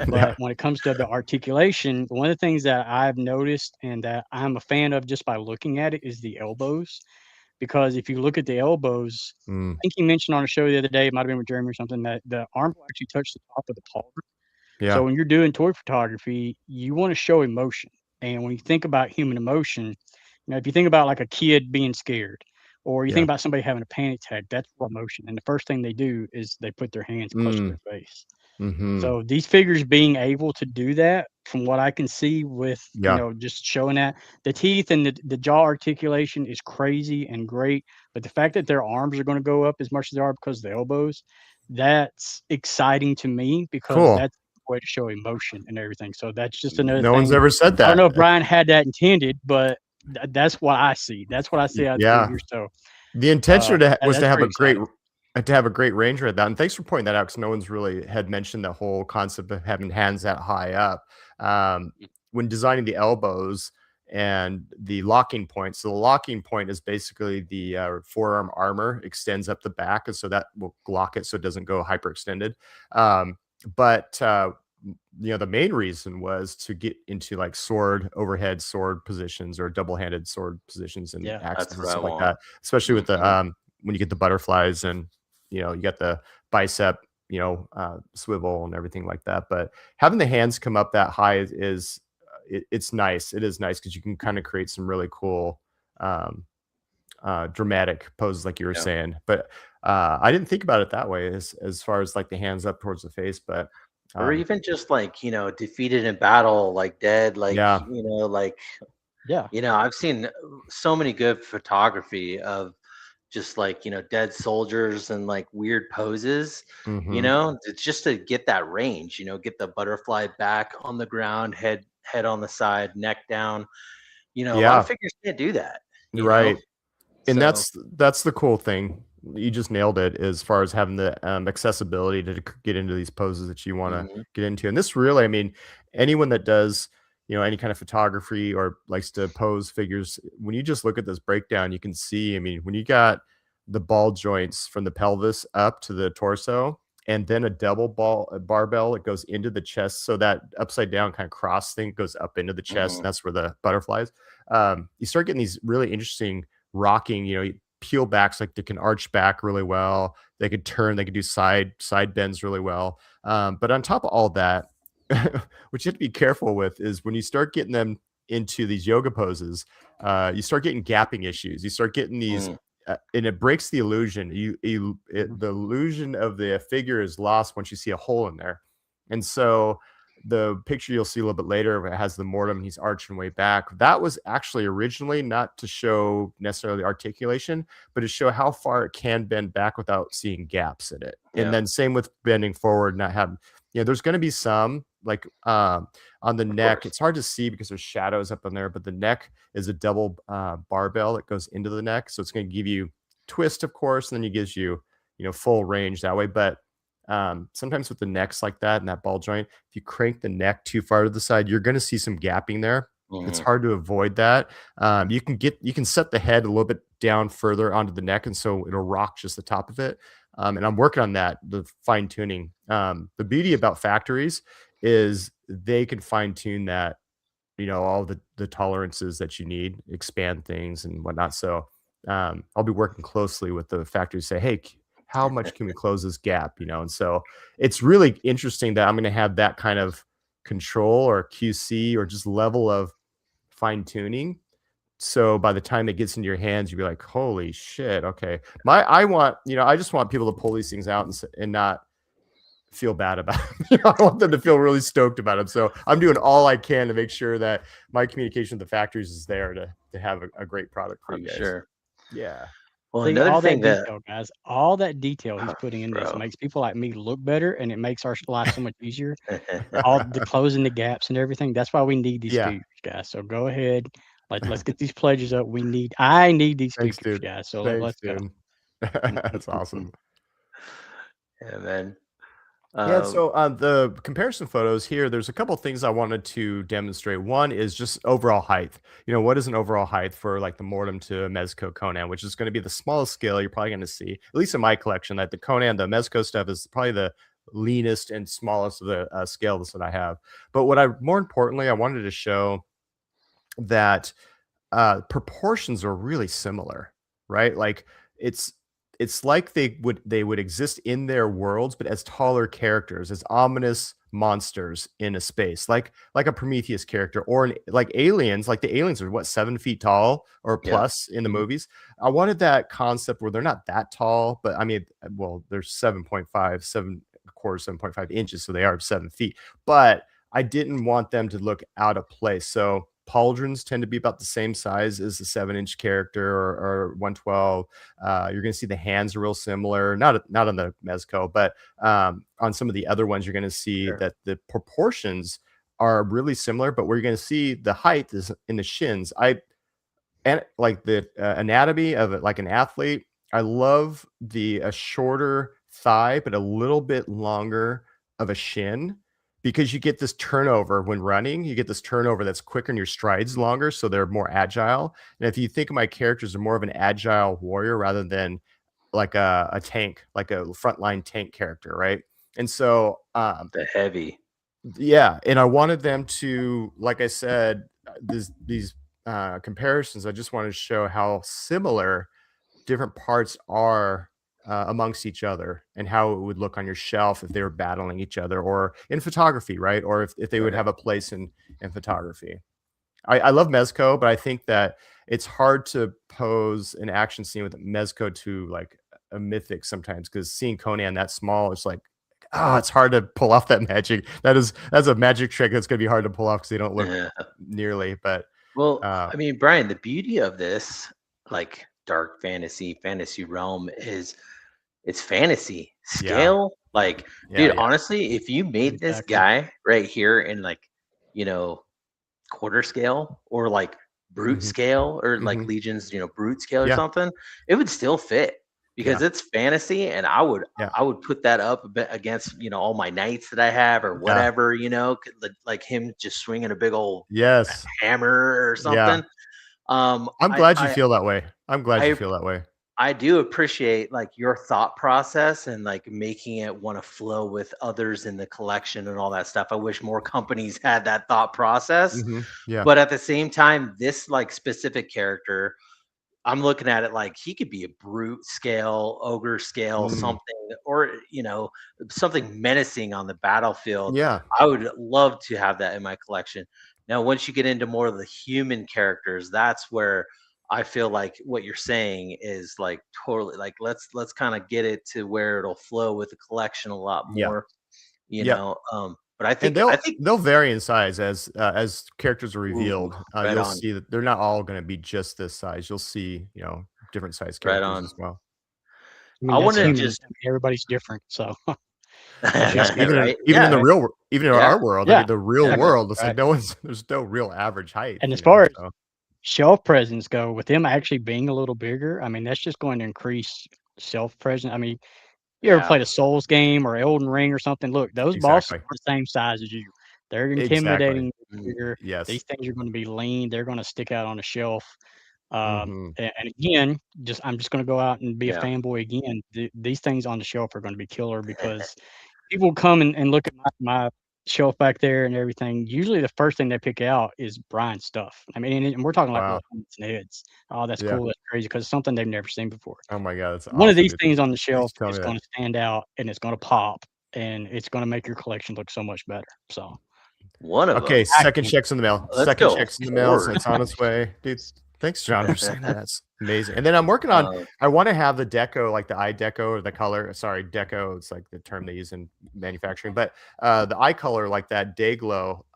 But when it comes to the articulation, one of the things that I've noticed and that I'm a fan of just by looking at it is the elbows. Because if you look at the elbows, I think you mentioned on a show the other day, it might have been with Jeremy or something, that the arm will actually touch the top of the pauldron. So when you're doing toy photography, you want to show emotion. And when you think about human emotion, you know, if you think about like a kid being scared, or you think about somebody having a panic attack, that's emotion. And the first thing they do is they put their hands close to their face. So these figures being able to do that, from what I can see with, you know, just showing that the teeth and the jaw articulation is crazy and great. But the fact that their arms are going to go up as much as they are because of the elbows, that's exciting to me, because that's a way to show emotion and everything. So that's just another thing. No one's ever said that. I don't know if Brian had that intended, but that's what I see. That's what I see out the figures. So the intention was to have a great exciting. To have a great ranger at that. And thanks for pointing that out, because no one's really had mentioned the whole concept of having hands that high up. When designing the elbows and the locking point. So the locking point is basically the forearm armor extends up the back, and so that will lock it so it doesn't go hyperextended. But you know, the main reason was to get into like overhead sword positions or double-handed sword positions and axes and stuff like that, especially with the when you get the butterflies and, you know, you got the bicep, you know, swivel and everything like that. But having the hands come up that high it's nice. It is nice because you can kind of create some really cool dramatic poses, like you were saying. But I didn't think about it that way as far as like the hands up towards the face, but or even just like, you know, defeated in battle, like dead, like, you know, like, you know, I've seen so many good photography of just like, you know, dead soldiers and like weird poses, you know, it's just to get that range, you know, get the butterfly back on the ground, head on the side, neck down, you know, a lot of figures can't do that. Right. And that's the cool thing. You just nailed it as far as having the accessibility to get into these poses that you want to get into. And this really, I mean, anyone that does, you know, any kind of photography or likes to pose figures, when you just look at this breakdown, you can see, I mean, when you got the ball joints from the pelvis up to the torso, and then a double barbell that goes into the chest, so that upside down kind of cross thing goes up into the chest, and that's where the butterflies. you start getting these really interesting rocking, peel backs, like they can arch back really well. They could turn, they could do side bends really well. But on top of all that, what you have to be careful with is when you start getting them into these yoga poses, you start getting gapping issues. You start getting these, and it breaks the illusion. The illusion of the figure is lost once you see a hole in there. And so the picture you'll see a little bit later, it has the mortem, he's arching way back. That was actually originally not to show necessarily articulation, but to show how far it can bend back without seeing gaps in it. And then same with bending forward, not having, there's going to be some like on the neck. It's hard to see because there's shadows up on there, but the neck is a double barbell that goes into the neck. So it's going to give you twist, of course, and then it gives you, full range that way. But sometimes with the necks like that and that ball joint, if you crank the neck too far to the side, you're going to see some gapping there. It's hard to avoid that. You can set the head a little bit down further onto the neck, and so it'll rock just the top of it. And I'm working on that, the fine tuning. The beauty about factories is they can fine tune that, all the tolerances that you need, expand things and whatnot. So I'll be working closely with the factory to say, hey, how much can we close this gap? And so it's really interesting that I'm going to have that kind of control or QC or just level of fine tuning. So by the time it gets into your hands, you'll be like, holy shit. Okay. I just want people to pull these things out and not feel bad about them. I want them to feel really stoked about them. So I'm doing all I can to make sure that my communication with the factories is there to have a great product for you guys. Sure. Yeah. Well, See, another all thing that detail, guys, all that detail he's Oh, putting in this bro. makes people like me look better, and it makes our life so much easier. All the closing the gaps and everything. That's why we need these figures, guys. So go ahead, let's get these pledges up. I need these Thanks, figures, dude. guys. So Thanks, let's go. dude. That's awesome. Yeah, man. So on the comparison photos here, there's a couple things I wanted to demonstrate. One is just overall height. What is an overall height for like the Mortem to Mezco Conan, which is going to be the smallest scale you're probably going to see, at least in my collection. That the Conan, the Mezco stuff is probably the leanest and smallest of the scales that I have. But more importantly, I wanted to show that proportions are really similar, right? Like it's like they would exist in their worlds, but as taller characters, as ominous monsters in a space, like a Prometheus character, or like aliens. Like the aliens are 7 feet tall or plus in the movies. I wanted that concept where they're not that tall, but I mean, well, they're 7.5 inches, so they are 7 feet. But I didn't want them to look out of place. So pauldrons tend to be about the same size as the 7-inch character or 112. You're going to see the hands are real similar, not on the Mezco, but on some of the other ones, you're going to see that the proportions are really similar. But where you're going to see the height is in the shins. And like the anatomy of it, like an athlete. I love a shorter thigh, but a little bit longer of a shin, because you get this turnover when running. You get this turnover that's quicker and your strides longer, so they're more agile. And if you think of my characters are more of an agile warrior rather than like a tank, like a frontline tank character, right? And so the heavy. Yeah, and I wanted them to, like I said, these comparisons, I just wanted to show how similar different parts are amongst each other, and how it would look on your shelf if they were battling each other, or in photography, right? Or if they would have a place in photography. I love Mezco, but I think that it's hard to pose an action scene with Mezco to like a mythic sometimes, because seeing Conan that small, it's like, it's hard to pull off that magic. That's a magic trick that's going to be hard to pull off because they don't look nearly. But well, I mean, Brian, the beauty of this, like dark fantasy realm, is it's fantasy scale. Like, dude, honestly, if you made this guy right here in like, quarter scale, or like brute scale, or like Legion's, brute scale or something, it would still fit, because it's fantasy. And I would put that up a bit against, all my knights that I have, or whatever, like him just swinging a big old hammer or something. I'm glad you feel that way. I'm glad you feel that way. I do appreciate like your thought process and like making it want to flow with others in the collection and all that stuff. I wish more companies had that thought process. Yeah. But at the same time, this like specific character, I'm looking at it like he could be a brute scale, ogre scale, something, or something menacing on the battlefield. Yeah. I would love to have that in my collection. Now, once you get into more of the human characters, that's where I feel like what you're saying is like totally like let's kind of get it to where it'll flow with the collection a lot Yeah. more, you Yeah. know. But I And think they'll vary in size as characters are revealed. right You'll on. see that they're not all going to be just this size. You'll see, different size Right characters on. as well. I mean, I that's want to human. just I mean, everybody's different. So Yeah, even right? in Yeah, the real, even in yeah, our world, I yeah, mean, the real yeah. world, it's like right. there's no real average height. And as far as So shelf presence go, with them actually being a little bigger, I mean, that's just going to increase shelf presence. I mean, you ever Yeah. played a Souls game or Elden Ring or something? Look, those bosses exactly, are the same size as you. They're exactly. intimidating. Bigger. Yes. These things are going to be lean. They're going to stick out on the shelf. Hmm. And again, I'm just going to go out and be a Yeah. fanboy again. These things on the shelf are going to be killer because people come and look at my shelf back there and everything. Usually, the first thing they pick out is Brian's stuff. I mean, and we're talking like Wow. little helmets and heads. Oh, that's Yeah. cool. That's crazy because it's something they've never seen before. Oh my God, that's One of awesome, these dude. things on the Thanks shelf for telling is me going that. to stand out and it's going to pop and it's going to make your collection look so much better. So, One of Okay, them. second acting. check's in the mail. Let's Second go check's in the mail, so forward. it's on its way, dude. Thanks, John, for saying that. That's amazing. And then I'm working on. I want to have the deco, like the eye deco or the color. Sorry, deco. It's like the term they use in manufacturing, but the eye color, like that day glow,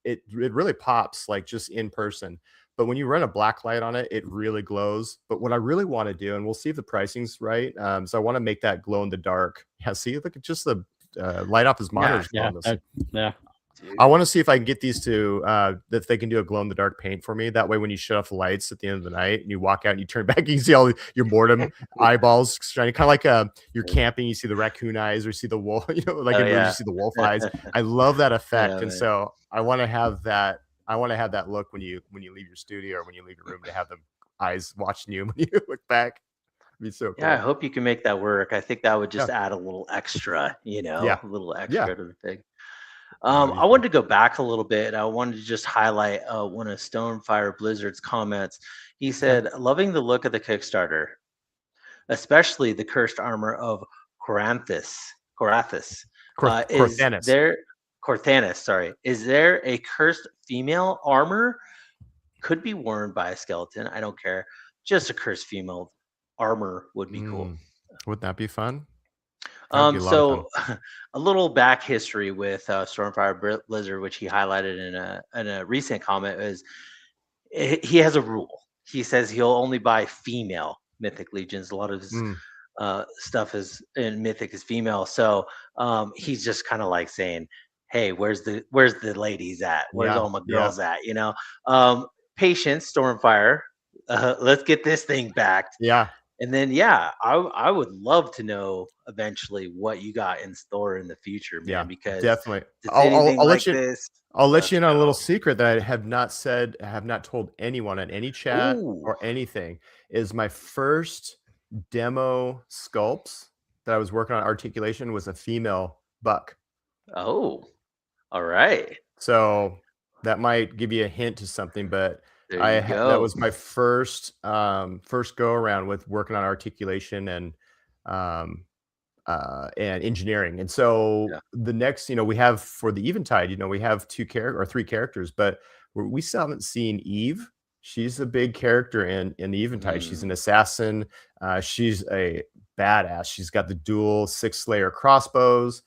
it really pops like just in person. But when you run a black light on it, it really glows. But what I really want to do, and we'll see if the pricing's right. So I want to make that glow in the dark. Yeah, see, look at just the light off his monitors. Yeah. Yeah. I want to see if I can get these to that they can do a glow in the dark paint for me. That way, when you shut off the lights at the end of the night and you walk out and you turn back, you can see all your boredom eyeballs shining, kind of like you're camping. You see the raccoon eyes, or you see the wolf. Like in movies, you see the wolf eyes. I love that effect, and so I want to have that. I want to have that look when you leave your studio or when you leave your room, to have the eyes watching you when you look back. It'd be so cool. Yeah, I hope you can make that work. I think that would just add a little extra, Yeah. a little extra to the thing. What do you I wanted to go back a little bit. I wanted to just highlight one of Stonefire Blizzard's comments. He said, loving the look of the Kickstarter, especially the cursed armor of Coranthus. Is Corthanis. there Corthanis, sorry. Is there a cursed female armor? Could be worn by a skeleton. I don't care. Just a cursed female armor would be cool. Wouldn't that be fun? That'd be a lot of So a little back history with Stormfire Blizzard, which he highlighted in a recent comment, is he has a rule. He says he'll only buy female Mythic Legions. A lot of his stuff is in Mythic is female, so he's just kind of like saying, "Hey, where's the ladies at? Where's all my girls at?" Patience, Stormfire. Let's get this thing backed. Yeah. And then, I would love to know eventually what you got in store in the future, man. Yeah, because definitely. I'll let you. I'll let you in on a little secret that I have not told anyone in any chat or anything. Is my first demo sculpts that I was working on articulation was a female buck. Oh, all right. So that might give you a hint to something, but that was my first go around with working on articulation and engineering. And so the next, we have for the Eventide, we have 3 characters, but we still haven't seen Eve. She's a big character in the Eventide. She's an assassin. She's a badass. She's got the dual 6-layer crossbows.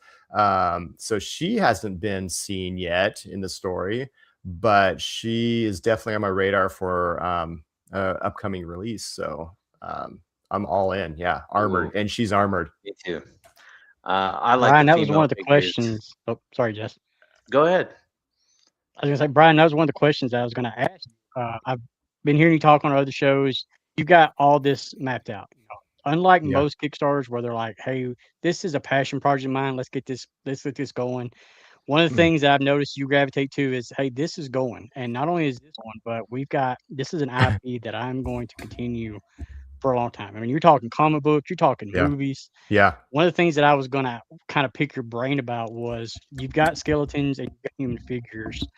So she hasn't been seen yet in the story, but she is definitely on my radar for upcoming release. So I'm all in. Yeah, armored. And she's armored. Me too. I like Brian, that was one of the questions. Oh, sorry, Jess. Go ahead. I was gonna say, Brian, that was one of the questions I was gonna ask. I've been hearing you talk on other shows. You got all this mapped out. Unlike most Kickstarters where they're like, "Hey, this is a passion project of mine. Let's get this going." One of the things that I've noticed you gravitate to is, "Hey, this is going." And not only is this one, but this is an IP that I'm going to continue for a long time. I mean, you're talking comic books, you're talking Yeah. movies. Yeah. One of the things that I was gonna kind of pick your brain about was you've got skeletons and you've got human figures. Is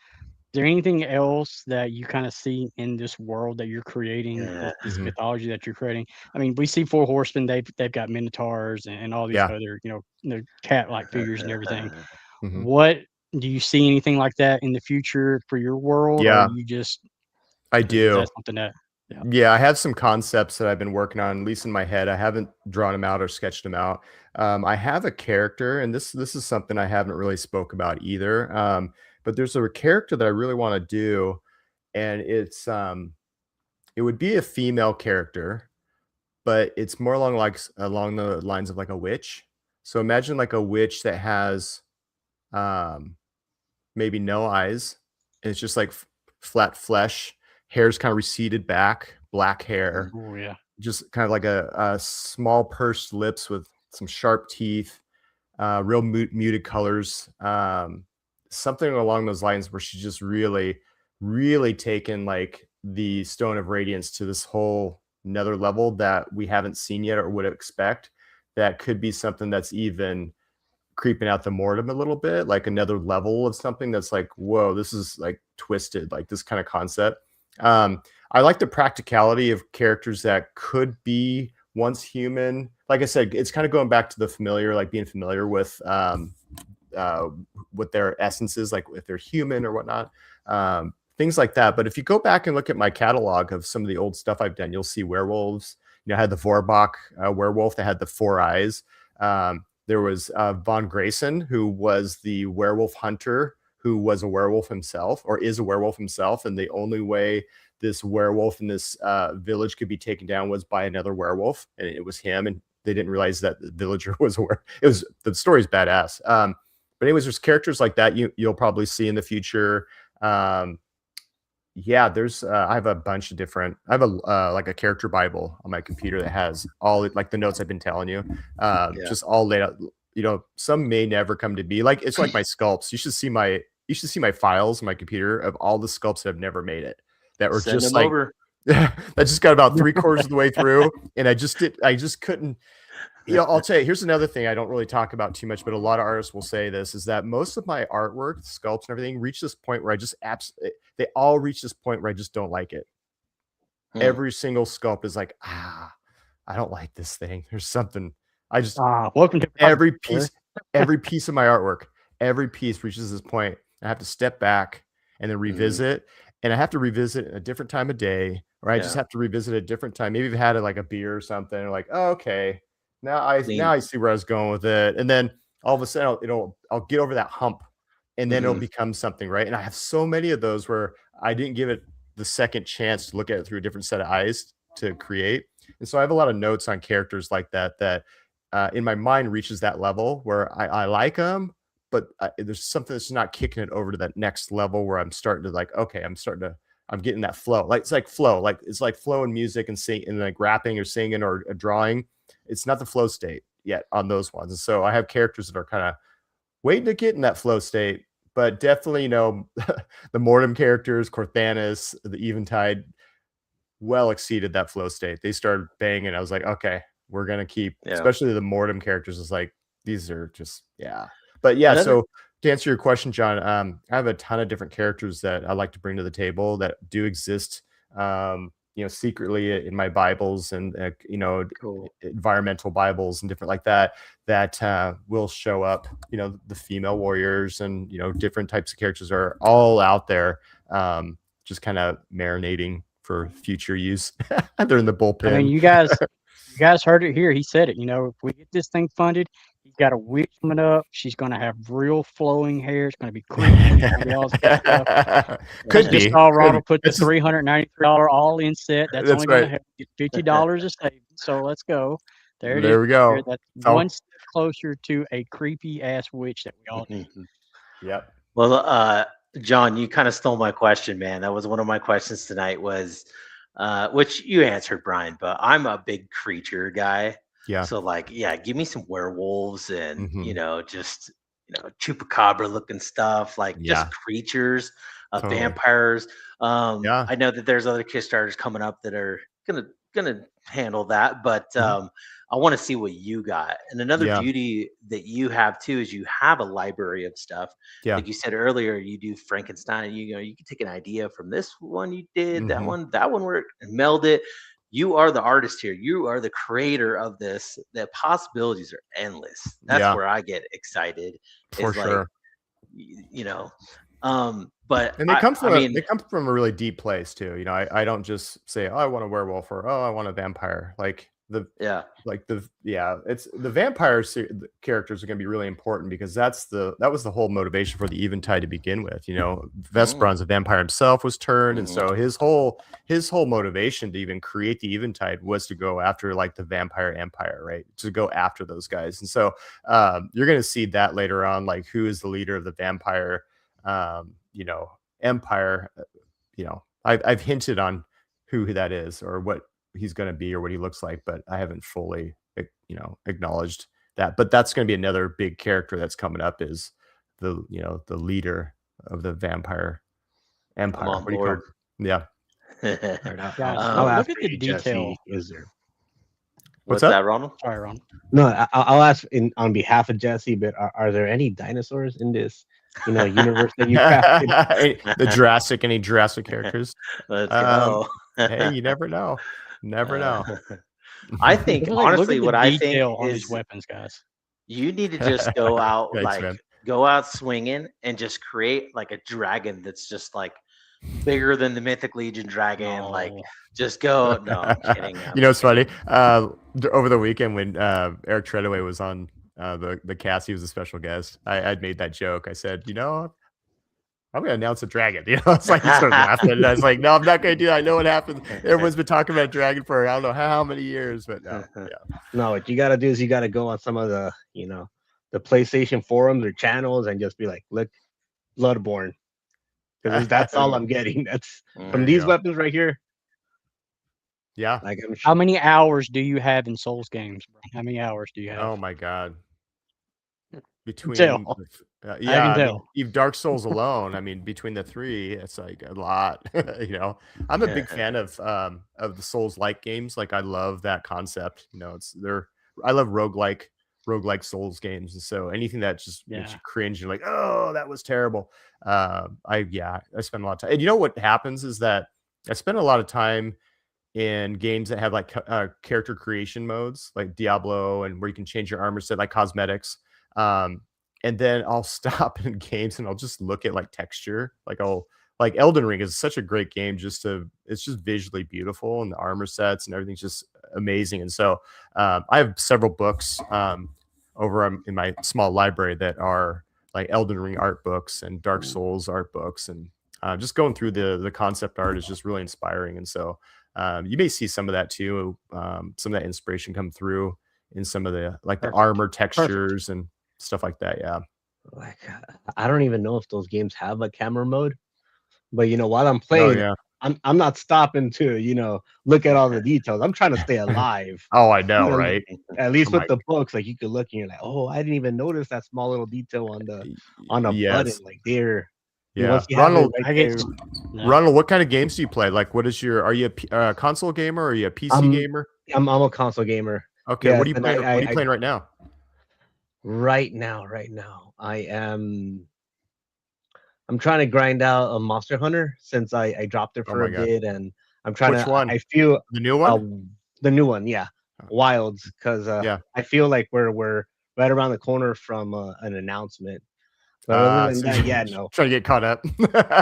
there anything else that you kind of see in this world that you're creating, Yeah. this Mhm. mythology that you're creating? I mean, we see Four Horsemen, they've got minotaurs and all these Yeah. other, cat-like figures and everything. Mhm. What do you see anything like that in the future for your world, or Yeah. you just I is do. that something that Yeah, I have some concepts that I've been working on, at least in my head. I haven't drawn them out or sketched them out. I have a character, and this is something I haven't really spoke about either. But there's a character that I really want to do, and it would be a female character, but it's more along the lines of like a witch. So imagine like a witch that has um, maybe no eyes, and it's just like flat flesh, hair's kind of receded back, black hair, oh yeah. just kind of like a small pursed lips with some sharp teeth, real muted colors, something along those lines where she's just really, really taken like the Stone of Radiance to this whole another level that we haven't seen yet or would expect. That could be something that's even creeping out the mortem a little bit, like another level of something that's like, whoa, this is like twisted, like this kind of concept. I like the practicality of characters that could be once human. Like I said, it's kind of going back to the familiar, like being familiar with what their essence is, like if they're human or whatnot, things like that. But if you go back and look at my catalog of some of the old stuff I've done, you'll see werewolves. I had the Vorbach werewolf that had the 4 eyes. There was Von Grayson, who was the werewolf hunter, who was a werewolf himself, or is a werewolf himself. And the only way this werewolf in this village could be taken down was by another werewolf. And it was him. And they didn't realize that the villager was a werewolf. The story's badass. But anyways, there's characters like that you'll probably see in the future. Yeah, there's I have a bunch of different. I have a like a character Bible on my computer that has all like the notes I've been telling you, just all laid out. Some may never come to be. Like it's like my sculpts. You should see my files on my computer of all the sculpts that have never made it. That were Send just them like over. that just got about 3/4 of the way through, and I just couldn't. I'll tell you, here's another thing I don't really talk about too much, but a lot of artists will say this, is that most of my artwork, sculpts and everything, reach this point where they all reach this point where I just don't like it. Every single sculpt is like, I don't like this thing. There's something. Welcome to every piece of my artwork, every piece reaches this point. I have to step back and then revisit, and I have to revisit at a different time of day, or I just have to revisit a different time. Maybe I've had like a beer or something, or like, oh, okay. Now I see where I was going with it, and then all of a sudden I'll get over that hump, and then it'll become something, right? And I have so many of those where I didn't give it the second chance to look at it through a different set of eyes to create. And so I have a lot of notes on characters like that in my mind reaches that level where I like them, but there's something that's not kicking it over to that next level where I'm starting to like, okay, I'm getting that flow. Like it's like flow, like it's like flow in music and sing and like rapping or singing or drawing. It's not the flow state yet on those ones. And so I have characters that are kind of waiting to get in that flow state, but definitely, the Mortem characters, Corthanis, the Eventide, well exceeded that flow state. They started banging. I was like, okay, we're going to keep, especially the Mortem characters is like, these are just, But yeah, so to answer your question, John, I have a ton of different characters that I like to bring to the table that do exist, secretly in my Bibles and, Cool. environmental Bibles and different like that will show up. The female warriors and, different types of characters are all out there, just kind of marinating for future use. They're in the bullpen. I mean, you guys heard it here. He said it. If we get this thing funded, he's got a witch coming up. She's going to have real flowing hair. It's going to be creepy. It's gonna be all this good stuff. Could be. Just saw Ronald put the $393 all-in set. That's only going to help get $50 a savings. So let's go. There it is. There we go. That's one step closer to a creepy ass witch that we all need. Yep. Well, John, you kind of stole my question, man. That was one of my questions tonight was, which you answered, Brian, but I'm a big creature guy. Yeah. So give me some werewolves and, just, chupacabra looking stuff, like just creatures, vampires. I know that there's other Kickstarters coming up that are going to gonna handle that, but I want to see what you got. And another Yeah. beauty that you have too is you have a library of stuff. Yeah. Like you said earlier, you do Frankenstein. You know, you can take an idea from this one you did, that Mhm. one worked, and meld it. You are the artist here. You are the creator of this. The possibilities are endless. That's Yeah, where I get excited. for Is like, sure. you know, but And I mean, they come from a really deep place too. You know, I don't just say, oh, I want a werewolf or oh, I want a vampire. yeah, It's the the characters are going to be really important because that was the whole motivation for the Eventide to begin with. You know, Vesperon's a vampire himself, was turned, and so his whole motivation to even create the Eventide was to go after like the vampire empire, right? To go after those guys. And so you're going to see that later on, like who is the leader of the vampire empire. I've hinted on who that is or what he's going to be or what he looks like, but I haven't fully acknowledged that. But that's going to be another big character that's coming up, is the leader of the vampire empire. I'm on What do you call it? board. Yeah. Guys, I'll look ask at for the you, detail. Jesse. Is there? What's that? that, Ronald? Sorry, Ron. No, I'll ask on behalf of Jesse. But are there any dinosaurs in this universe that you crafted? Any Jurassic characters? Let's go. Hey, you never know. Never know. I think Look at honestly, the what I think detail on is these weapons, guys. you need to just go out Thanks, man. go out swinging and just create like a dragon that's just like bigger than the Mythic Legion dragon. Like No. just go. No, I'm kidding. You know, it's funny. Over the weekend when Eric Treadaway was on the cast, he was a special guest. I'd made that joke. I said, I'm going to announce a dragon. It's like he started laughing. And I was like, no, I'm not going to do that. I know what happened. Everyone's been talking about dragon for I don't know how many years, but no. Yeah. No, what you got to do is you got to go on some of the the PlayStation forums or channels and just be like, look, Bloodborne, because that's all I'm getting. That's from these weapons right here. Yeah. Like, I'm How many hours do you have in Souls games, bro? How many hours do you have? Oh my God. Between tell. I can tell. even Dark Souls alone, I mean, between the three, it's like a lot. I'm a big fan of the Souls-like games. Like I love that concept. I love roguelike Souls games, and so anything that just makes you cringe, you're like, oh, that was terrible. I spend a lot of time. And you know what happens is that I spend a lot of time in games that have like character creation modes, like Diablo, and where you can change your armor set, like cosmetics. And then I'll stop in games and I'll just look at like texture. Like Elden Ring is such a great game. It's just visually beautiful, and the armor sets and everything's just amazing. And so I have several books over in my small library that are like Elden Ring art books and Dark Souls art books, and just going through the concept art is just really inspiring. And so you may see some of that too, some of that inspiration come through in some of the like the armor textures and stuff like that. Yeah. Like, I don't even know if those games have a camera mode, but while I'm playing, I'm not stopping to look at all the details. I'm trying to stay alive. Oh, I know, right? At least with the books, like you could look and you're like, oh, I didn't even notice that small little detail on the button. Like there. Yeah. Ronald, Ronald, what kind of games do you play? Like, are you a console gamer or are you a PC gamer? I'm a console gamer. Okay. What are you playing? What are you playing right now? Right now, I'm trying to grind out a Monster Hunter since I dropped it for a bit, and I'm trying Which one? I feel the new one. The new one, yeah, Wilds, because I feel like we're right around the corner from an announcement. But other than that, yeah, no. Trying to get caught up.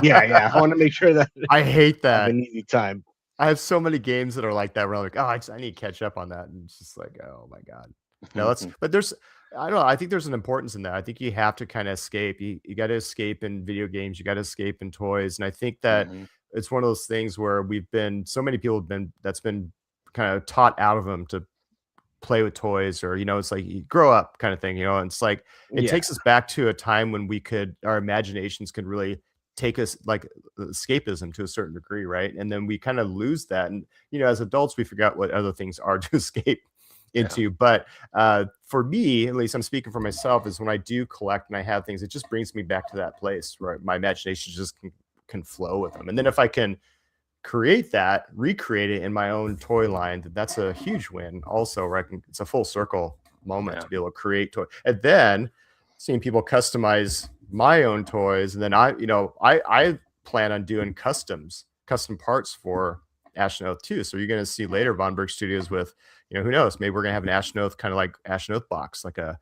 yeah. I want to make sure that I hate that. I have an easy time. I have so many games that are like that where I'm like, oh, I need to catch up on that, and it's just like, oh my God. No, but I don't know. I think there's an importance in that. I think you have to kind of escape. You got to escape in video games. You got to escape in toys. And I think that it's one of those things where so many people that's been kind of taught out of them to play with toys, or, it's like you grow up kind of thing, and it's like, it takes us back to a time when our imaginations could really take us like escapism to a certain degree. Right. And then we kind of lose that. And, as adults, we forgot what other things are to escape into. But for me, at least I'm speaking for myself, is when I do collect and I have things, it just brings me back to that place where my imagination just can flow with them. And then if I can create that, recreate it in my own toy line, that's a huge win. Also, right? It's a full circle moment to be able to create toy, and then seeing people customize my own toys, and then I plan on doing custom parts for Astronaut too. So you're going to see later Von Burke Studios with, who knows, maybe we're going to have an Astronaut kind of like Astronaut box, like a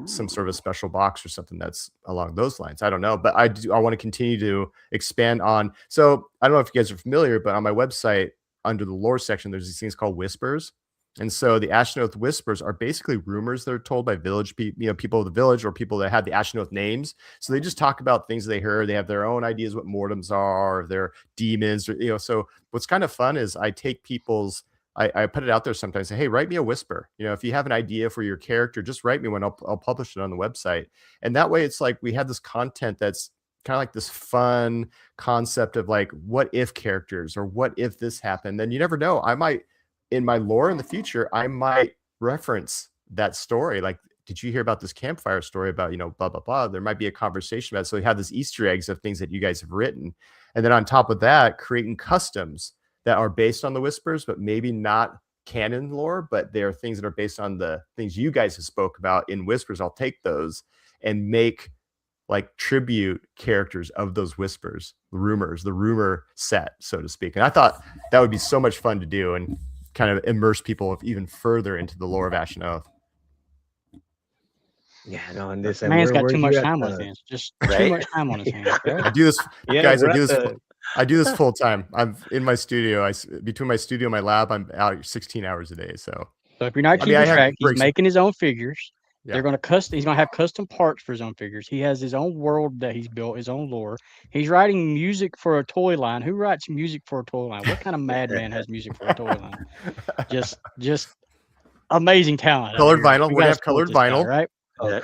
some sort of special box or something that's along those lines. I don't know, but I want to continue to expand on. So I don't know if you guys are familiar, but on my website under the lore section, there's these things called whispers. And so the Astronaut whispers are basically rumors that are told by village people, people of the village or people that have the Astronaut names. So they just talk about things they heard. They have their own ideas what mortems are, or they're demons, or, so what's kind of fun is I take people's, I put it out there sometimes, say, hey, write me a whisper. If you have an idea for your character, just write me one. I'll publish it on the website. And that way it's like we have this content that's kind of like this fun concept of like, what if characters, or what if this happened? Then you never know. I might, in my lore in the future, I might reference that story. Like, did you hear about this campfire story about, blah, blah, blah. There might be a conversation about it. So we have this Easter eggs of things that you guys have written. And then on top of that, creating customs that are based on the whispers, but maybe not canon lore, but they're things that are based on the things you guys have spoke about in whispers. I'll take those and make like tribute characters of those whispers, the rumor set, so to speak. And I thought that would be so much fun to do and kind of immerse people even further into the lore of Ashen. Yeah, no, and this man's got too much time on his hands. Just too much time on his hands. I do this, guys. I do this full time. I'm in my studio. Between my studio and my lab, I'm out 16 hours a day. So if you're not keeping track, he's making his own figures. Yeah. They're going to he's going to have custom parts for his own figures. He has his own world that he's built, his own lore. He's writing music for a toy line. Who writes music for a toy line? What kind of madman has music for a toy line? Just amazing talent. Colored vinyl. We have colored vinyl, guy, right?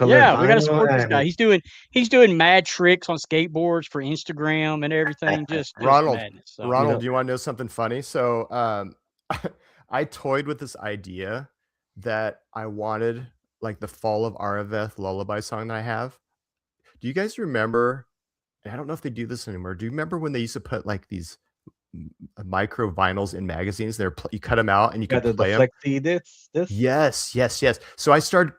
Yeah, we got to support this guy. He's doing mad tricks on skateboards for Instagram and everything. Just Ronald. madness, so. Ronald, do you want to know something funny? So I toyed with this idea that I wanted like the Fall of Araveth lullaby song that I have. Do you guys remember? I don't know if they do this anymore. Do you remember when they used to put like these micro vinyls in magazines? You cut them out and you could play them. This? Yes. So I started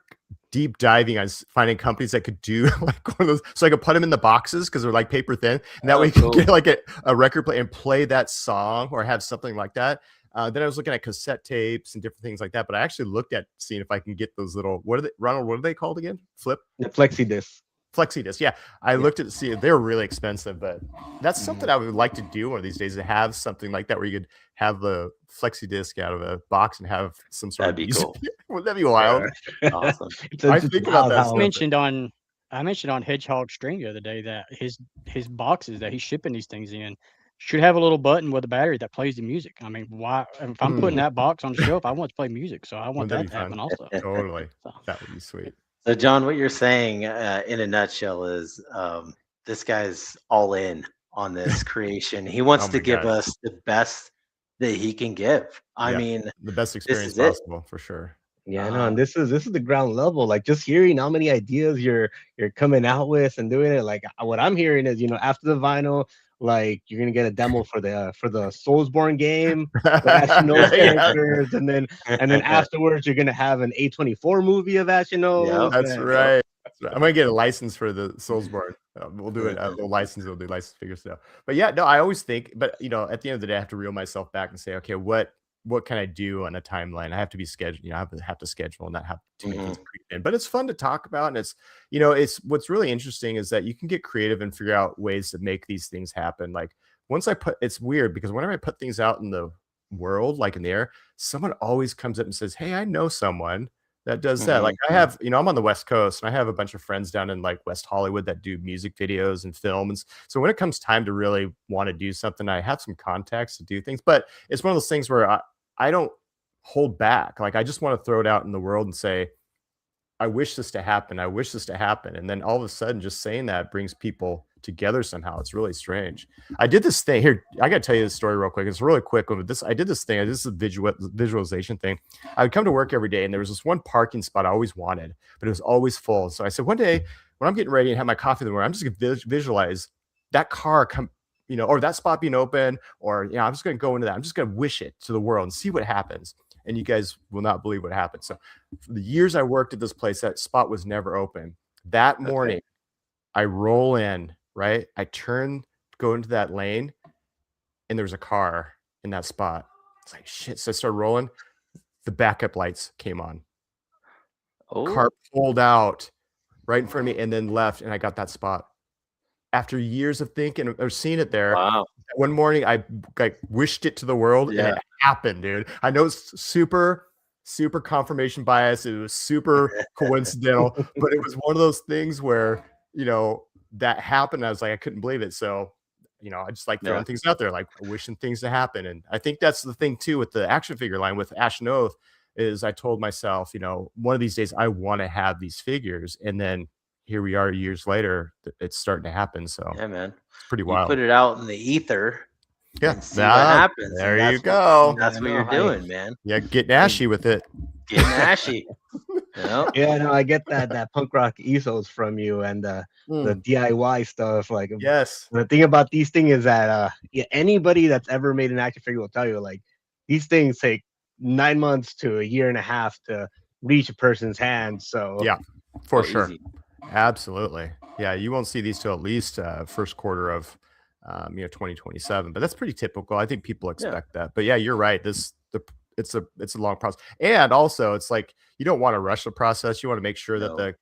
deep diving on finding companies that could do like one of those, so I could put them in the boxes because they're like paper thin, and that way you could get like a record player and play that song or have something like that. Then I was looking at cassette tapes and different things like that, but I actually looked at seeing if I can get those little, Ronald, what are they called again? Flexi disc. Yeah, I looked at see they're really expensive, but that's something I would like to do one of these days, to have something like that where you could have the flexi disc out of a box and have some sort of music. Cool. Wouldn't that be wild? Awesome. I think about that. I mentioned on Hedgehog Stream the other day that his boxes that he's shipping these things in should have a little button with a battery that plays the music. I mean, why? If I'm putting that box on the shelf, I want to play music, so I want that to happen also. Totally, that would be sweet. So, John, what you're saying in a nutshell is this guy's all in on this creation. He wants to give us the best that he can give. I mean, the best experience possible for sure. Yeah, no, and this is the ground level. Like, just hearing how many ideas you're coming out with and doing it. Like, what I'm hearing is, after the vinyl, like, you're gonna get a demo for the Soulsborne game, characters, and then afterwards you're gonna have an A24 movie of Ashinos. Yeah, that's right. I'm gonna get a license for the Soulsborne. We'll do it. We'll do license figure stuff. But yeah, no, I always think. But at the end of the day, I have to reel myself back and say, okay, what can I do on a timeline? I have to be scheduled. I have to schedule and not have too many things creep in. But it's fun to talk about, and it's it's what's really interesting is that you can get creative and figure out ways to make these things happen. Like it's weird because whenever I put things out in the world, like in the air, someone always comes up and says, "Hey, I know someone that does that." Like I have, I'm on the West Coast and I have a bunch of friends down in like West Hollywood that do music videos and films. So when it comes time to really want to do something, I have some contacts to do things. But it's one of those things where I don't hold back. Like I just want to throw it out in the world and say, I wish this to happen. I wish this to happen. And then all of a sudden just saying that brings people together somehow. It's really strange. I did this thing here. I got to tell you this story real quick. It's really quick. I did this thing. This is a visualization thing. I would come to work every day and there was this one parking spot I always wanted, but it was always full. So I said, one day when I'm getting ready and have my coffee in the morning, I'm just going to visualize that car you know, or that spot being open, or, you know, I'm just going to go into that. I'm just going to wish it to the world and see what happens. And you guys will not believe what happened. So for the years I worked at this place, that spot was never open. That morning, I roll in, right? I go into that lane, and there's a car in that spot. It's like, shit. So I started rolling. The backup lights came on. Car pulled out right in front of me and then left, and I got that spot. After years of thinking or seeing it there, one morning I like wished it to the world, and it happened, dude. I know it's super confirmation bias. It was super coincidental, but it was one of those things where, you know, that happened. I was like, I couldn't believe it. So, you know, I just like throwing things out there, like wishing things to happen. And I think that's the thing too with the action figure line with Ashen Oath is I told myself, you know, one of these days I want to have these figures, and then here we are years later, it's starting to happen. So yeah, man, it's pretty wild. Put it out in the ether. Yeah, and see what happens. There you go. That's what you're doing, man. Yeah, getting ashy with it. Getting ashy. Yeah, no, I get that punk rock ethos from you and the DIY stuff. Like, yes. The thing about these things is that anybody that's ever made an action figure will tell you, like, these things take 9 months to a year and a half to reach a person's hand. So yeah, for sure. Easy. Absolutely. Yeah, you won't see these till at least first quarter of 2027, but that's pretty typical. I think people expect that. But yeah, you're right. It's a long process, and also it's like you don't want to rush the process. You want to make sure that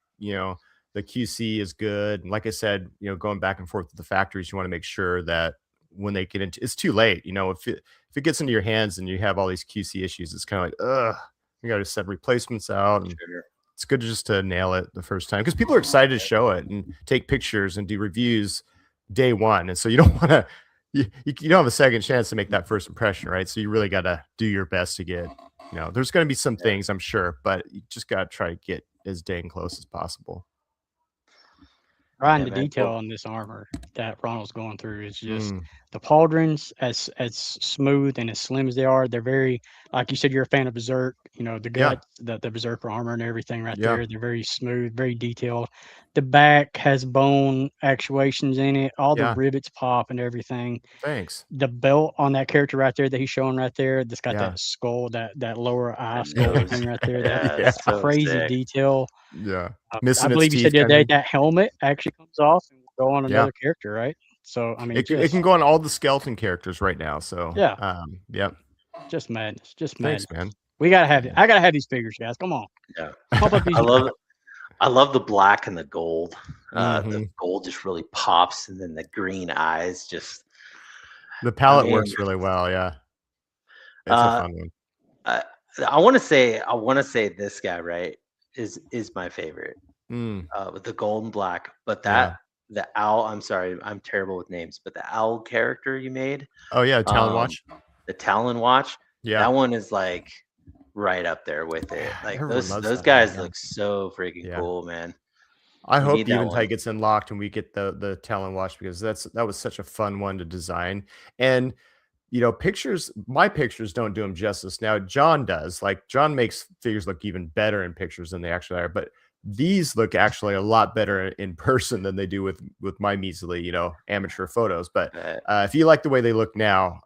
the QC is good. And like I said, you know, going back and forth with the factories, you want to make sure that when they get into, it's too late. You know, if it gets into your hands and you have all these QC issues, it's kind of like, you got to send replacements out. And it's good just to nail it the first time because people are excited to show it and take pictures and do reviews day one. And so you don't want to, you don't have a second chance to make that first impression, right? So you really got to do your best to get, you know, there's going to be some things I'm sure, but you just got to try to get as dang close as possible. Ryan, the detail on this armor that Ronald's going through is just the pauldrons, as smooth and as slim as they are. They're very, like you said, you're a fan of Berserk. You know, the guts, the Berserker armor and everything right there. They're very smooth, very detailed. The back has bone actuations in it. All the rivets pop and everything. Thanks. The belt on that character right there that he's showing right there, that's got that skull, that lower eye skull thing right there. That's so crazy sick. Detail. Yeah. I believe you said the other day that helmet actually comes off and will go on another character, right? So I mean, it can go on all the skeleton characters right now. So just madness, just madness. Thanks, man. We gotta have it. I gotta have these figures, guys. Come on. Yeah, I love the black and the gold. The gold just really pops, and then the green eyes just. The palette works really well. Yeah, it's a fun one. I want to say this guy right is my favorite with the gold and black, but the owl. I'm sorry, I'm terrible with names, but the owl character you made. Oh yeah, Talon Watch. The Talon Watch. Yeah, that one is like right up there with it. Like those guys look so freaking cool, man. I hope Eventide gets unlocked and we get the Talon Watch because that was such a fun one to design. And you know, my pictures don't do them justice. Now John does. Like John makes figures look even better in pictures than they actually are, but these look actually a lot better in person than they do with my measly, you know, amateur photos. But if you like the way they look now,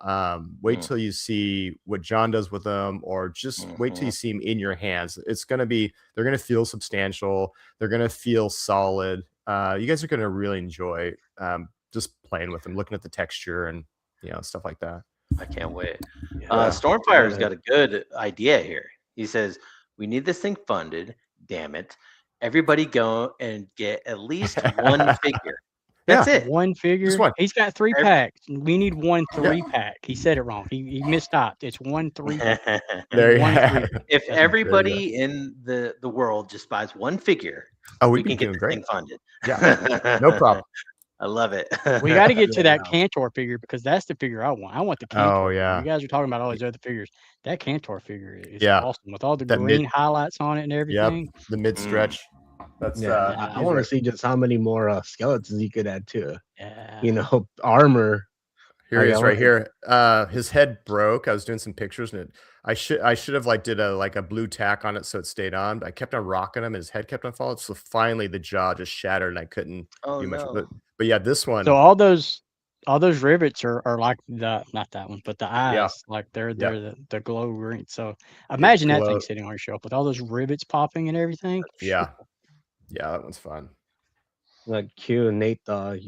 wait till you see what John does with them, or just wait till you see them in your hands. They're going to feel substantial. They're going to feel solid. You guys are going to really enjoy just playing with them, looking at the texture and, you know, stuff like that. I can't wait. Stormfire's got a good idea here. He says, we need this thing funded. Damn it. Everybody go and get at least one figure. That's it. One figure. Just one. He's got 3 packs. We need 1 3-pack. He said it wrong. He misstopped. It's 1 3-pack. If everybody in the world just buys one figure, we can get this thing funded. Yeah, no problem. I love it. We got to get to that Cantor figure because that's the figure I want. I want the Cantor. Oh yeah. You guys are talking about all these other figures. That Cantor figure is awesome with all the green highlights on it and everything. Yep. The mid stretch. That's I want to see just how many more skeletons he could add to you know, armor. Here he is right here. His head broke. I was doing some pictures and I should have like did a blue tack on it so it stayed on, but I kept on rocking him. His head kept on falling. So finally the jaw just shattered and I couldn't do much with it. But yeah, this one. So all those all those rivets are like not that one, but the eyes, Yeah. like they're Yeah. the glow green. So imagine that glow- thing sitting on your shelf with all those rivets popping and everything. Yeah. Yeah, that one's fun. Like Q and Nate Dogg,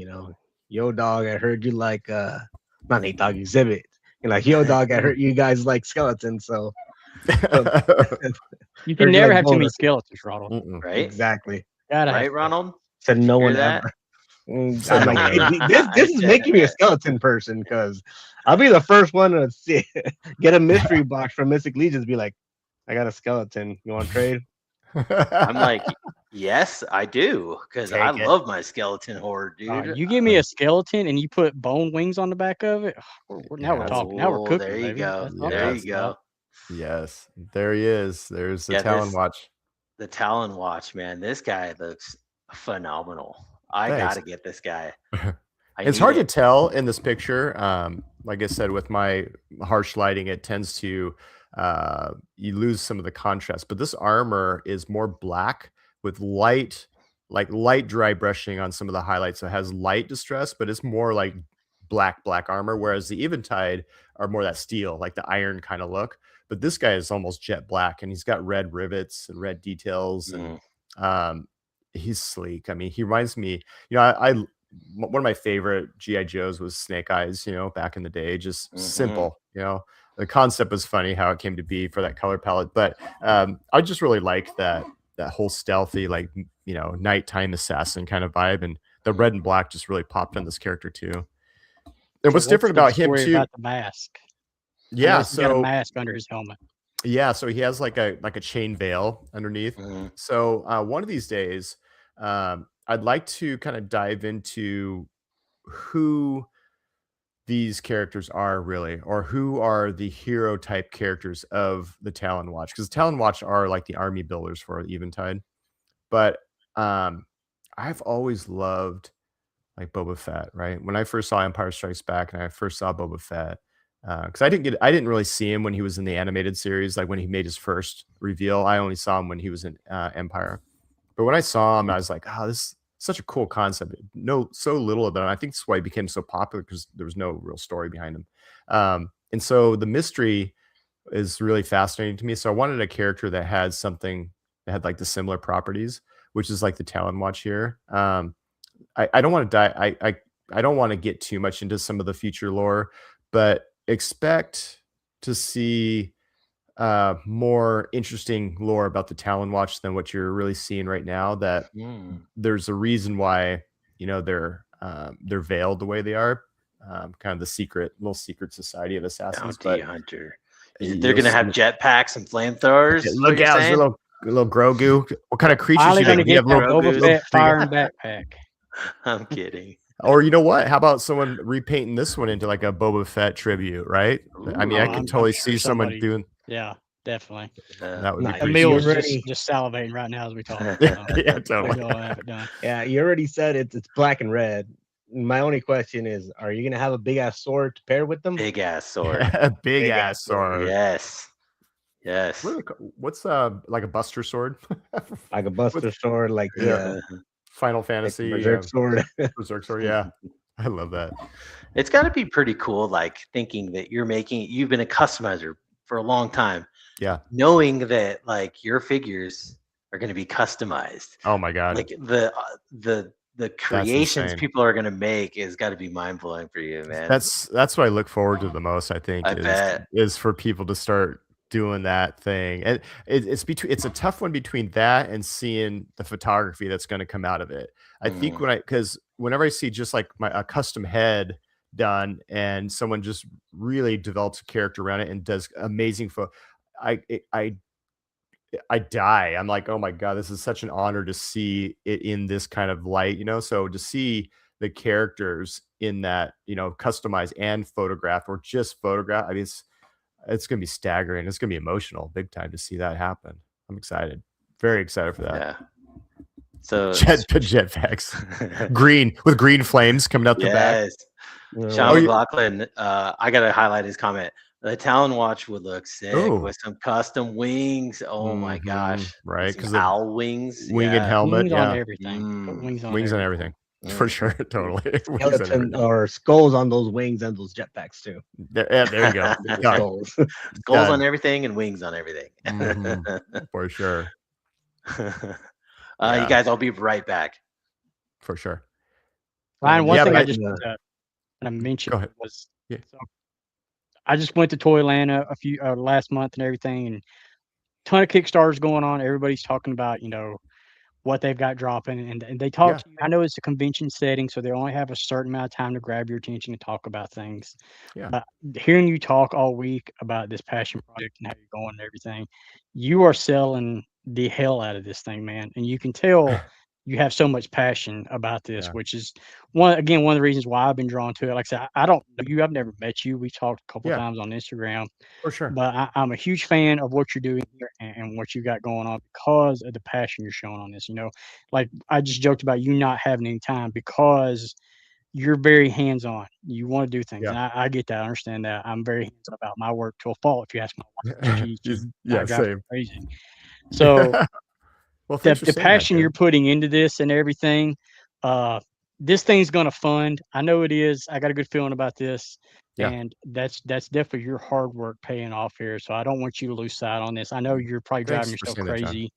yo dog, I heard you like not Nate Dogg Exhibit. You're like, yo dog, I heard you guys like skeletons, so You Heard can you never like have too many bonus. skeletons, Ronald. Mm-mm. Right? exactly. Gotta Right, have Ronald? Said no Hear one that? ever. Said I'm no like, one hey, this is making me a skeleton person because I'll be the first one to see get a mystery box from Mystic Legions. Be like, I got a skeleton. You want to trade? I'm like, yes, I do, because I Take it. love my skeleton horror, dude. you give me a skeleton and you put bone wings on the back of it. Now we're Yeah. talking. Now we're Oh, cooking, there you baby. go. That's what I'm There talking you go. about. Yes, there he is. There's the Yeah, Talon this- watch. The Talon watch, man. This guy looks phenomenal. I Thanks. gotta get this guy. It's hard to tell in this picture. Like I said, with my harsh lighting, it tends to you lose some of the contrast. But this armor is more black with light dry brushing on some of the highlights. So it has light distress, but it's more like black armor. Whereas the Eventide are more that steel, like the iron kind of look. But this guy is almost jet black, and he's got red rivets and red details, and he's sleek. I mean, he reminds me, I one of my favorite GI Joes was Snake Eyes, back in the day. Just simple, the concept was funny how it came to be for that color palette, but I just really like that whole stealthy, like, nighttime assassin kind of vibe, and the red and black just really popped on this character too. And what's different about him too? About the mask. Yeah, he's got a mask under his helmet. Yeah, so he has like a chain veil underneath. So one of these days, I'd like to kind of dive into who these characters are really, or who are the hero type characters of the Talon Watch, because Talon Watch are like the army builders for Eventide. But I've always loved like Boba Fett, right? When I first saw Empire Strikes Back and I first saw Boba Fett, because I didn't really see him when he was in the animated series, like when he made his first reveal. I only saw him when he was in Empire. But when I saw him, I was like, oh, this is such a cool concept. So little of it. And I think that's why he became so popular, because there was no real story behind him. And so the mystery is really fascinating to me. So I wanted a character that had something that had like the similar properties, which is like the Talon Watch here. I don't want to die. I don't want to get too much into some of the future lore, but expect to see more interesting lore about the Talon Watch than what you're really seeing right now. That there's a reason why they're veiled the way they are, kind of the little secret society of assassins. Bounty hunter. They're gonna have jetpacks and flamethrowers. Look out, there's a little Grogu. What kind of creatures Finally you gonna think? You get have that little Boba Fett fire and backpack. I'm kidding. Or you know what? How about someone repainting this one into like a Boba Fett tribute, right? I mean, I can totally see someone doing. Yeah, definitely. That would be pretty Emil's cool. just salivating right now as we talk. Yeah, totally. Have it done. Yeah, you already said it's black and red. My only question is, are you gonna have a big ass sword to pair with them? Big ass sword. Big ass sword. Yes. What's like a Buster sword? Like a Buster sword, like Final Fantasy Berserk sword. Berserk sword. Yeah, I love that. It's got to be pretty cool, like thinking that you've been a customizer for a long time. Yeah. Knowing that like your figures are going to be customized. Oh my god. Like the creations people are going to make is got to be mind blowing for you, man. That's what I look forward to the most. I think is for people to start doing that thing, and it's a tough one between that and seeing the photography that's going to come out of it. I think because whenever I see just like a custom head done and someone just really develops a character around it and does amazing I die. I'm like, oh my god, this is such an honor to see it in this kind of light, so to see the characters in that, customized and photographed, or just photographed, I mean, it's going to be staggering. It's going to be emotional big time to see that happen. I'm excited. Very excited for that. Yeah. So jetpacks, green flames coming out the back. Sean McLaughlin, I got to highlight his comment. The Talon Watch would look sick with some custom wings. Oh my gosh. Right. Because owl wings. Wing and helmet. Wings on everything. Wings on everything. For sure, totally. Wings and Skeleton everything. or skulls on those wings and those jetpacks too. Yeah, there you go. The Done. skulls. Skulls Done. on everything and wings on everything. Mhm. For sure. You Yeah. guys, I'll be right back. For sure. Ryan, one Yeah, thing but I I- just want to mention ahead. was Yeah. so I just went to Toylanta a few last month and everything, and ton of Kickstarters going on. Everybody's talking about what they've got dropping, and they talk Yeah. to you. I know it's a convention setting, so they only have a certain amount of time to grab your attention and talk about things. Yeah. But hearing you talk all week about this passion project and how you're going and everything, you are selling the hell out of this thing, man. And you can tell you have so much passion about this, Yeah. which is one of the reasons why I've been drawn to it. Like I said, I don't know you. I've never met you. We talked a couple Yeah. times on Instagram. For sure. But I'm a huge fan of what you're doing here and what you got going on because of the passion you're showing on this. Like I just joked about you not having any time because you're very hands on. You want to do things. Yeah. And I get that. I understand that. I'm very hands on about my work to a fault. If you ask my wife, she Yeah, drives me same. crazy. So Well, the thanks for saying that, passion dude. you're putting into this and everything, this thing's gonna fund. I know it is. I got a good feeling about this. Yeah. And that's definitely your hard work paying off here. So I don't want you to lose sight on this. I know you're probably Thanks driving for yourself saying that, John. crazy,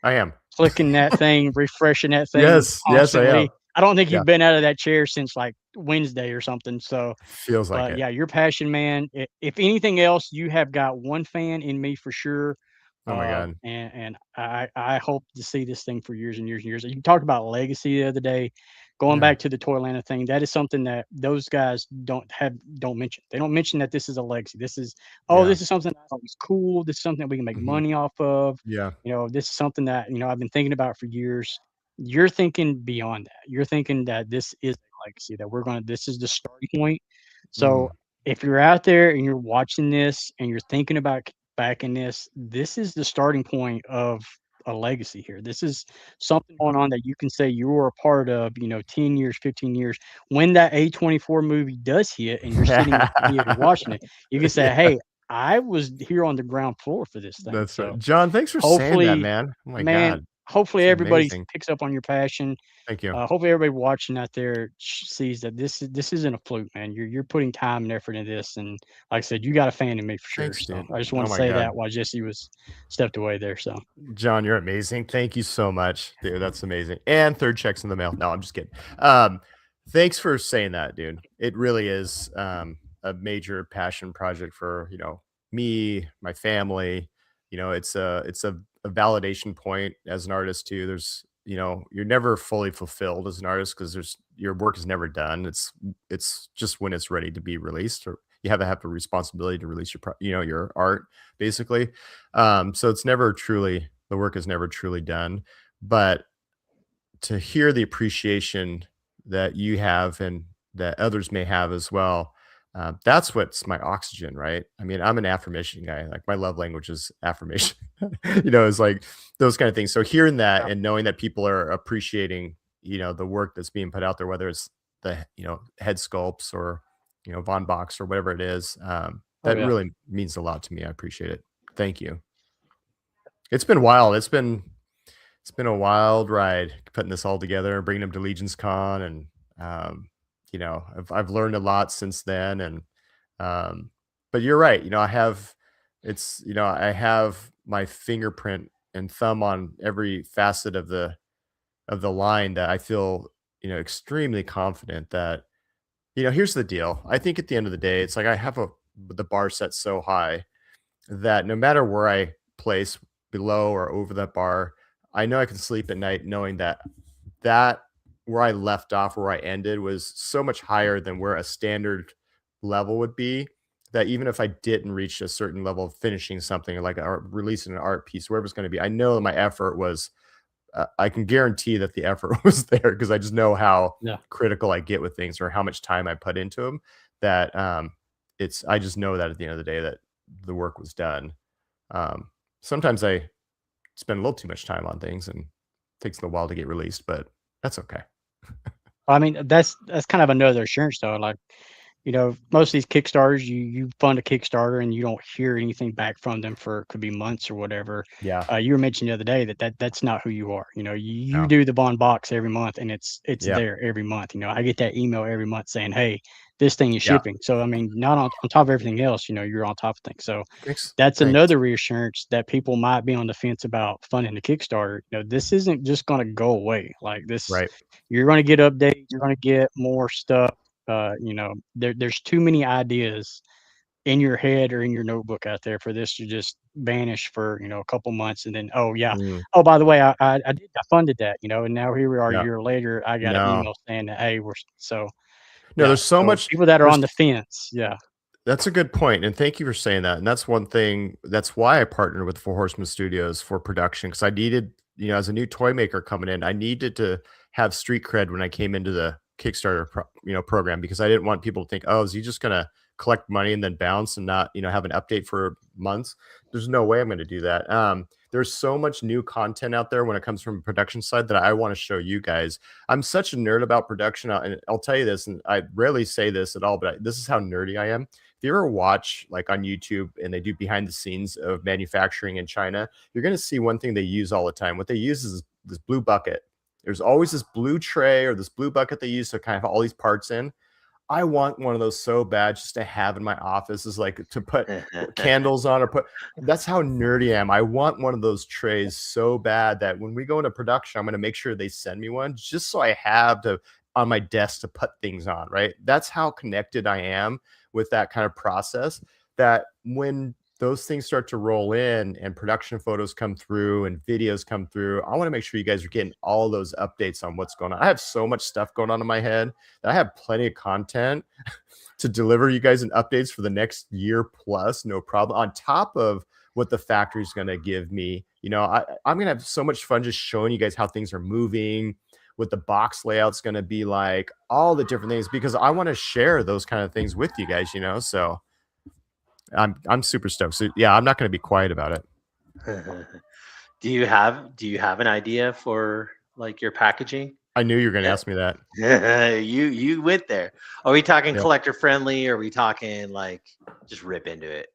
I am. clicking that thing, refreshing that thing Yes, I am. constantly. I don't think Yeah. you've been out of that chair since like Wednesday or something. So, Feels like but it. yeah, your passion, man. If anything else, you have got one fan in me for sure. Oh my God. And I hope to see this thing for years and years and years. You talked about legacy the other day. Going Yeah. back to the Toylanta thing, that is something that those guys don't mention. They don't mention that this is a legacy. This is Yeah. this is something that is cool. This is something that we can make Mhm. money off of. Yeah. This is something that I've been thinking about for years. You're thinking beyond that. You're thinking that this is a legacy, that this is the starting point. So if you're out there and you're watching this and you're thinking about backing this is the starting point of a legacy here. This is something going on that you can say you were a part of, 10 years, 15 years. When that A24 movie does hit and you're sitting in the theater watching it, you can say, Yeah. hey, I was here on the ground floor for this thing. That's So right. John, thanks for saying that, hopefully, man. Oh my man, God. hopefully It's everybody amazing. picks up on your passion. Thank you. Hopefully everybody watching out there sees that this isn't a fluke, man. You're putting time and effort into this, and like I said, you got a fan in me for sure. Thanks, So dude. I just want Oh to my say God. that while Jesse was stepped away there. So John, you're amazing. Thank you so much, dude. That's amazing. And third check's in the mail. No, I'm just kidding. Thanks for saying that, dude. It really is a major passion project for me, my family. It's a validation point as an artist too. There's you're never fully fulfilled as an artist because your work is never done. It's just when it's ready to be released, or you have the responsibility to release your art basically. So it's never truly, the work is never truly done. But to hear the appreciation that you have and that others may have as well, that's what's my oxygen, right? I mean, I'm an affirmation guy. Like my love language is affirmation. It's like those kind of things. So hearing that and knowing that people are appreciating, the work that's being put out there, whether it's the head sculpts or Von Box or whatever it is, that really means a lot to me. I appreciate it. Thank you. It's been wild. It's been a wild ride putting this all together, bringing them to Legion's Con, and I've learned a lot since then. And but you're right. I have my fingerprint and thumb on every facet of the line that I feel extremely confident that here's the deal. I think at the end of the day, it's like I have the bar set so high that no matter where I place below or over that bar, I know I can sleep at night knowing that where I left off, where I ended, was so much higher than where a standard level would be, that even if I didn't reach a certain level of finishing something like releasing an art piece, wherever it's going to be, I know my effort was, I can guarantee that the effort was there because I just know how critical I get with things or how much time I put into them, that I just know that at the end of the day that the work was done. Sometimes I spend a little too much time on things and it takes a while to get released, but that's okay. I mean, that's kind of another assurance though. Like, you know, most of these Kickstarters, you fund a Kickstarter and you don't hear anything back from them for could be months or whatever. Yeah. You were mentioning the other day that's not who you are. You know, you No. do the Von box every month, and it's Yep. there every month. You know, I get that email every month saying, "Hey, this thing is Yeah. shipping." So I mean, not on top of everything else, you know, you're on top of things. So Thanks. that's Thanks. another reassurance that people might be on the fence about funding the Kickstarter. You know, this isn't just going to go away like this. Right. You're going to get updates. You're going to get more stuff. You know, there's too many ideas in your head or in your notebook out there for this to just vanish for, you know, a couple months and then, oh yeah, Mm, oh by the way, I funded that, you know, and now here we are Yeah. a year later. I got an No. email saying that, hey, we're so No, yeah. there's so much. people that are there's- on the fence. Yeah. That's a good point, and thank you for saying that. And that's one thing. That's why I partnered with Four Horsemen Studios for production, because I needed, you know, as a new toy maker coming in, I needed to have street cred when I came into the Kickstarter, program, because I didn't want people to think, oh, is he just gonna collect money and then bounce and not, you know, have an update for months? There's no way I'm going to do that. There's so much new content out there when it comes from a production side that I want to show you guys. I'm such a nerd about production, and I'll tell you this, and I rarely say this at all, but this is how nerdy I am. If you ever watch like on YouTube and they do behind the scenes of manufacturing in China, you're going to see one thing they use all the time. What they use is this blue bucket. There's always this blue tray or this blue bucket they use to kind of have all these parts in. I want one of those so bad just to have in my office, is like to put candles on, or that's how nerdy I am. I want one of those trays so bad that when we go into production, I'm going to make sure they send me one just so I have on my desk to put things on, right? That's how connected I am with that kind of process, that when those things start to roll in and production photos come through and videos come through, I want to make sure you guys are getting all those updates on what's going on. I have so much stuff going on in my head that I have plenty of content to deliver you guys in updates for the next year plus, no problem, on top of what the factory's going to give me. You know, I'm going to have so much fun just showing you guys how things are moving, what the box layout's going to be like, all the different things, because I want to share those kind of things with you guys, you know. So I'm super stoked. So yeah, I'm not going to be quiet about it. Do you have an idea for like your packaging? I knew you were going to ask me that. You went there. Are we talking Yep. collector friendly, or are we talking like just rip into it?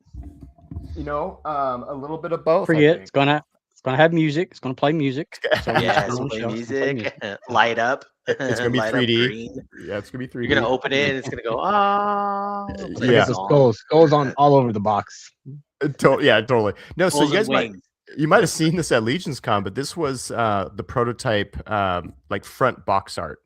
You know, a little bit of both. Forget it's gonna have music. It's gonna play music. So Yes, it's on the play shelf, it's gonna play music, light up. It's gonna be Light up 3D. green. Yeah, it's gonna be 3D. You're gonna open it and it's gonna go, ah. Yeah. The skulls on all over the box. Yeah, totally. No, so you guys wings. might have seen this at Legions Con, but this was the prototype like front box art,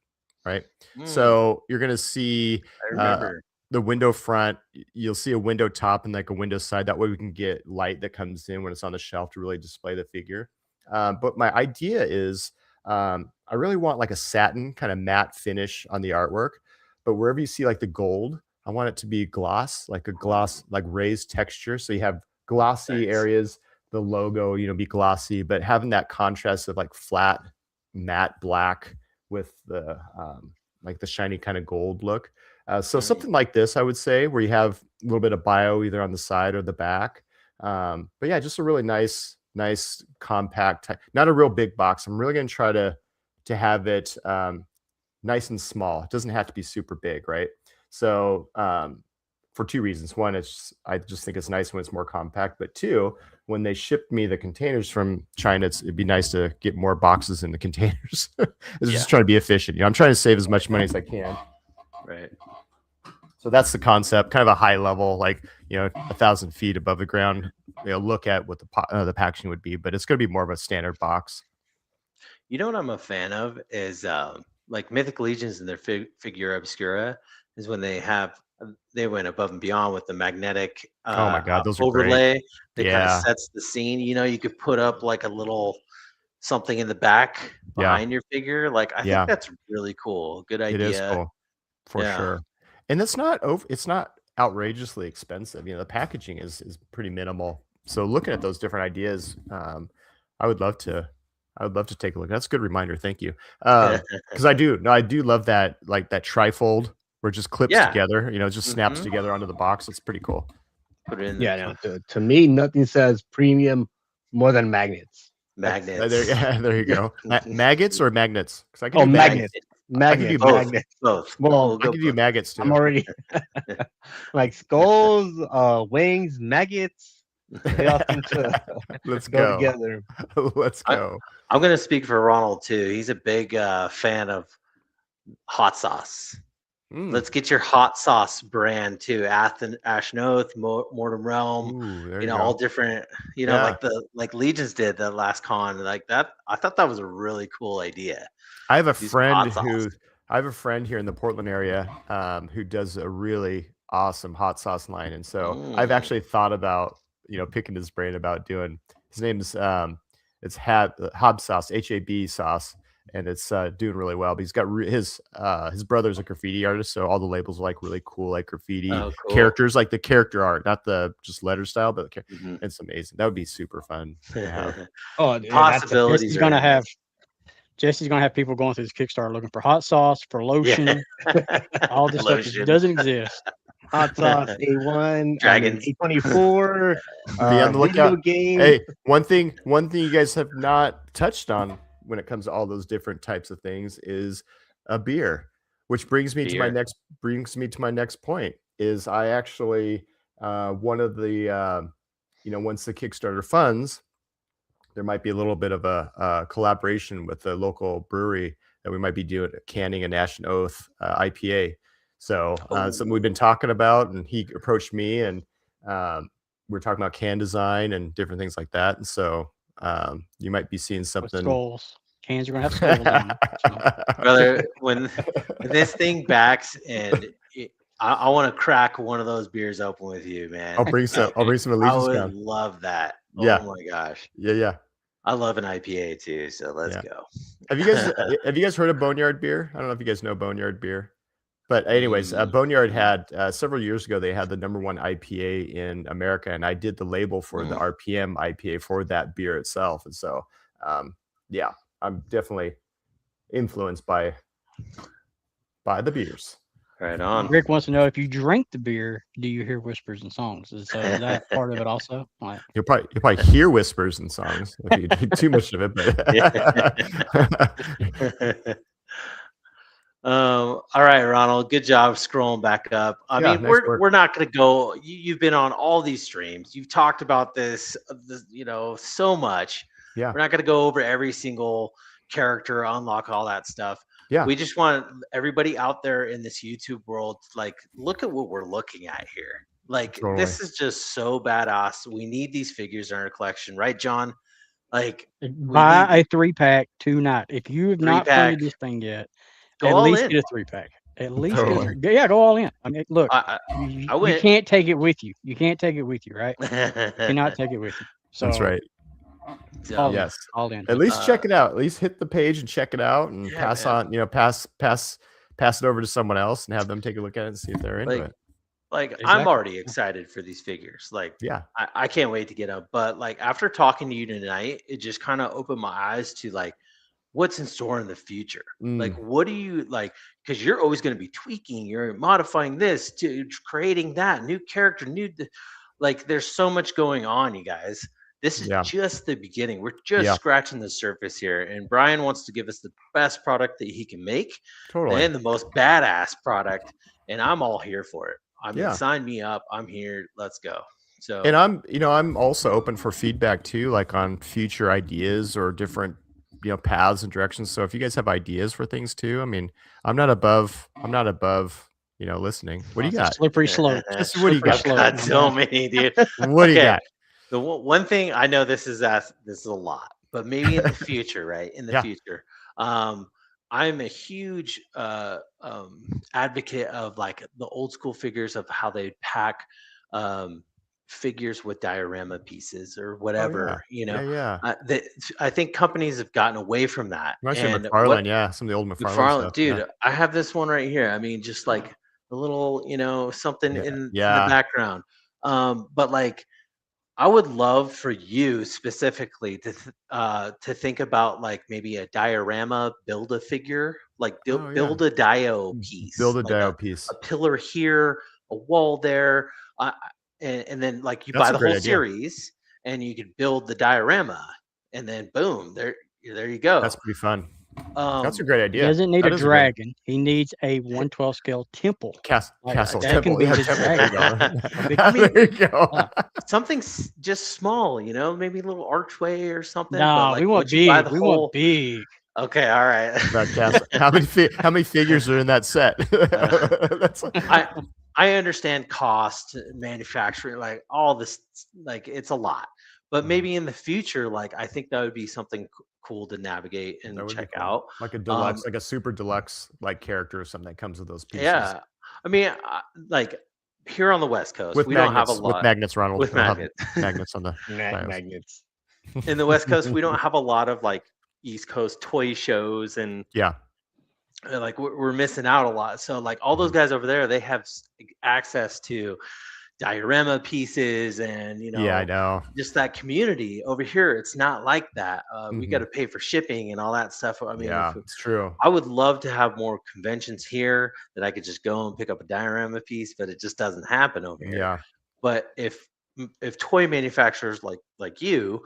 right? So you're gonna see I remember. the window front. You'll see a window top and like a window side. That way we can get light that comes in when it's on the shelf to really display the figure. But my idea is I really want like a satin kind of matte finish on the artwork, but wherever you see like the gold, I want it to be gloss, like raised texture. So you have glossy Nice. areas, the logo, you know, be glossy, but having that contrast of like flat matte black with the like the shiny kind of gold look. So something like this, I would say, where you have a little bit of bio either on the side or the back. But yeah, just a really nice compact, not a real big box. I'm really going to try to have it nice and small. It doesn't have to be super big, right? So for two reasons. One, I just think it's nice when it's more compact. But two, when they shipped me the containers from China, it'd be nice to get more boxes in the containers. It's just trying to be efficient. You know, I'm trying to save as much money as I can. Right. So that's the concept, kind of a high level, like, you know, 1,000 feet above the ground, you know, look at what the packaging would be, but it's going to be more of a standard box. You know what I'm a fan of is like Mythic Legions and their figure obscura is when they went above and beyond with the magnetic Oh my God, those are overlay great. that kind of sets the scene. You know, you could put up like a little something in the back behind your figure. Like I think that's really cool. Good idea. It is cool for sure. And it's not outrageously expensive. You know, the packaging is pretty minimal. So looking at those different ideas, I would love to take a look. That's a good reminder. Thank you. Because I do love that, like that trifold where it just clips together, you know, it just snaps together onto the box. It's pretty cool. Put it in. Yeah, no, to me, nothing says premium more than magnets. Magnets. There you go. Maggots or magnets? Magnets. Magnet. both. Magnet. Both. Well, We'll I go can do both. maggots too. I'm already like skulls, wings, maggots. They all seem to Let's go go. together. Let's go. I'm gonna speak for Ronald too. He's a big fan of hot sauce. Mm. Let's get your hot sauce brand too. Ashen Oath, Mortem Realm. Ooh, there You you know, go. all different. You know, Yeah. like Legions did the last con. Like that, I thought that was a really cool idea. I have a Use some hot friend sauce. I have a friend here in the Portland area who does a really awesome hot sauce line, and so I've Mm. actually thought about picking his brain about doing. His name's it's Hob sauce, HAB sauce, and it's doing really well. But he's got his brother's a graffiti artist, so all the labels are like really cool, like graffiti Oh, cool. characters, like the character art, not the just letter style, but Mhm. it's amazing. That would be super fun to have. Oh, dude, Possibilities. Jesse's are gonna endless. have people going through this Kickstarter looking for hot sauce, for lotion, all this stuff that Lotion. doesn't exist. hot sauce, A1, Dragons. A24, Be on the video lookout. game. Hey, one thing you guys have not touched on when it comes to all those different types of things is a beer, which brings me to my next point. Is I actually one of the once the Kickstarter funds, there might be a little bit of a collaboration with a local brewery that we might be doing canning a Ashen Oath IPA. So something we've been talking about, and he approached me, and we're talking about can design and different things like that. And so you might be seeing With something. skulls. Cans are gonna have skulls on them. So. Brother, when this thing backs and I want to crack one of those beers open with you, man. I'll bring some I Allegiance would down. love that. Yeah. Oh my gosh. Yeah. I love an IPA too, so let's go. Have you guys heard of Boneyard beer? I don't know if you guys know Boneyard beer. But anyways, Boneyard had several years ago, they had the #1 IPA in America, and I did the label for the RPM IPA for that beer itself. And so, yeah, I'm definitely influenced by the beers. Right on. Rick wants to know, if you drink the beer, do you hear whispers and songs? Is that part of it also? Like, You'll probably hear whispers and songs if you do too much of it. But all right, Ronald. Good job scrolling back up. I mean, nice work. we're not going to go. You've been on all these streams. You've talked about this, so much. Yeah. We're not going to go over every single character, unlock all that stuff. Yeah. We just want everybody out there in this YouTube world to, like, look at what we're looking at here. Like, Totally. this is just so badass. We need these figures in our collection, right, John? Like, buy a 3-pack tonight. If you have not 3-pack. funded this thing yet, Go at all least in. get a 3-pack. At least Totally. go all in. I mean, look, I you went. can't take it with you. You can't take it with you, right? You cannot take it with you. So that's right. So, Yes. all in. At least check it out. At least hit the page and check it out, and pass it over to someone else and have them take a look at it and see if they're into it. Like, Exactly. I'm already excited for these figures. Like, Yeah. I can't wait to get them. But, like, after talking to you tonight, it just kind of opened my eyes to, like, what's in store in the future. Like, what do you like? Because you're always going to be tweaking, you're modifying this to creating that new character, like, there's so much going on, you guys. This is just the beginning. We're just scratching the surface here. And Brian wants to give us the best product that he can make, and the most badass product. And I'm all here for it. I mean, sign me up. I'm here. Let's go. So, and I'm also open for feedback too, like on future ideas or different, paths and directions. So if you guys have ideas for things too, I mean, I'm not above, listening. What do you got? Slippery slope. Just what do you got? I've got so many, dude. What do you got? The one thing I know, this is a lot, but maybe in the future, right? In the future, I'm a huge advocate of, like, the old school figures, of how they pack figures with diorama pieces or whatever. I think companies have gotten away from that. And McFarlane, some of the old McFarlane stuff. Dude, I have this one right here. I mean, just like a little, something in the background. But, like, I would love for you specifically to think about, like, maybe a diorama, build a figure, like build a dio piece, piece, a pillar here, a wall there, and then, like, you buy the whole series, and you could build the diorama, and then boom, there you go. That's pretty fun. That's a great He idea. doesn't need That a is a good- dragon. He needs a 1/12 scale temple. Castle that can temple. be Yeah, his temple. There you go. big- I mean, there you go. something just small, maybe a little archway or something. No, but like, we want once you buy big. the We whole, want big. okay, all right. That castle. How many figures are in that set? That's I understand cost, manufacturing, like all this, like it's a lot. But maybe in the future, like I think that would be something cool to navigate and That would be check cool. out. like a deluxe, like a super deluxe like character or something that comes with those pieces. Yeah, I mean, like here on the West Coast, With we magnets, don't have a lot. with magnets, Ronald. With We'll have magnets. magnets on the dials. Magnets. In the West Coast, we don't have a lot of like East Coast toy shows, and Yeah. like we're missing out a lot. So like all those guys over there, they have access to diorama pieces and Yeah, I know. just that community. Over here it's not like that. We Mhm. got to pay for shipping and all that stuff. I mean, Yeah, it's true. I would love to have more conventions here that I could just go and pick up a diorama piece, but it just doesn't happen over here. Yeah. But if toy manufacturers like you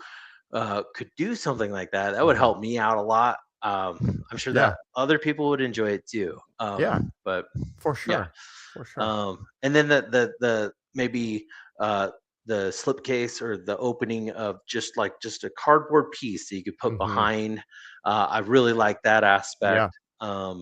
could do something like that, that would help me out a lot. I'm sure that other people would enjoy it too. Yeah. But For sure. yeah. For sure. And then the maybe the slipcase or the opening of just a cardboard piece that you could put Mhm. behind. I really like that aspect. Yeah.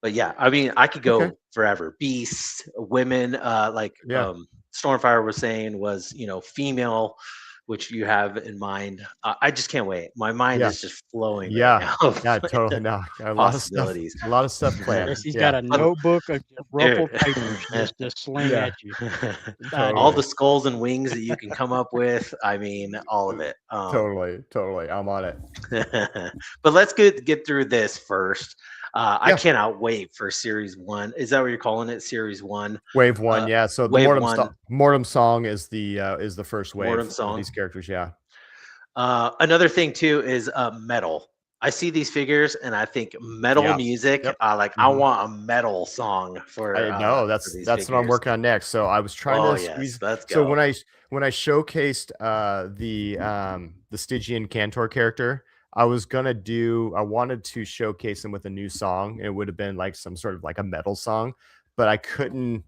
But yeah, I mean, I could go Okay. forever. Beasts, women, like Yeah. Stormfire was saying was, female, which you have in mind. I just can't wait. My mind Yeah. is just flowing Yeah. right now. Yeah, totally. No, a lot of stuff. Possibilities. A lot of stuff planned. Yes, he's Yeah. got a notebook of ruffled papers just sling Yeah. at you. All the skulls and wings that you can come up with. I mean, all of it. Totally. I'm on it. But let's get through this first. I Yeah. cannot wait for Series 1. Is that what you're calling it? Series 1? Wave 1, yeah. So the Wave Mortem song is the first wave Mortem of song. these characters, yeah. Another thing too is metal. I see these figures and I think metal Yeah. music. Yep. I Mhm. want a metal song for. I know for that's these what I'm figures. working on next. So I was trying Oh to yes, squeeze. let's go. So when I showcased the Stygian Cantor character, I wanted to showcase him with a new song. It would have been like some sort of like a metal song, but I couldn't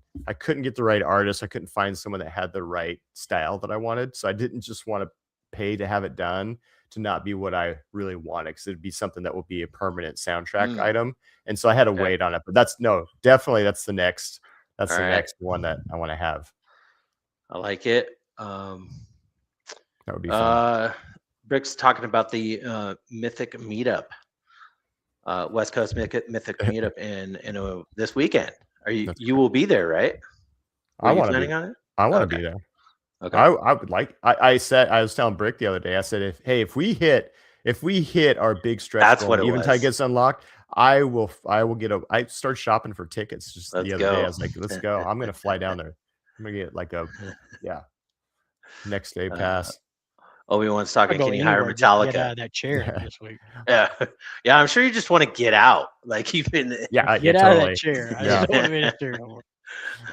get the right artist. I couldn't find someone that had the right style that I wanted. So I didn't just want to pay to have it done to not be what I really wanted, because it'd be something that will be a permanent soundtrack item. And so I had to wait on it. But that's the next next one that I want to have. I like it. That would be fun. Brick's talking about the Mythic Meetup, West Coast Mythic Meetup in this weekend. You will be there, right? I want want to be on it. I want to be there. Okay. I would like. I was telling Brick the other day. I said, if we hit our big stretch, That's goal, what it Eventide was. gets unlocked, I will I start shopping for tickets just Let's the other day. go. I was like, let's go. I'm gonna fly down there. I'm gonna get like a next day pass. Obi-Wan's talking. I'll go Can you hire anywhere just to Metallica? get out of that chair this week. Yeah, yeah. I'm sure you just want to get out. Like you've been. Yeah, Get out of that chair. I Yeah. just don't want to be in that chair no more.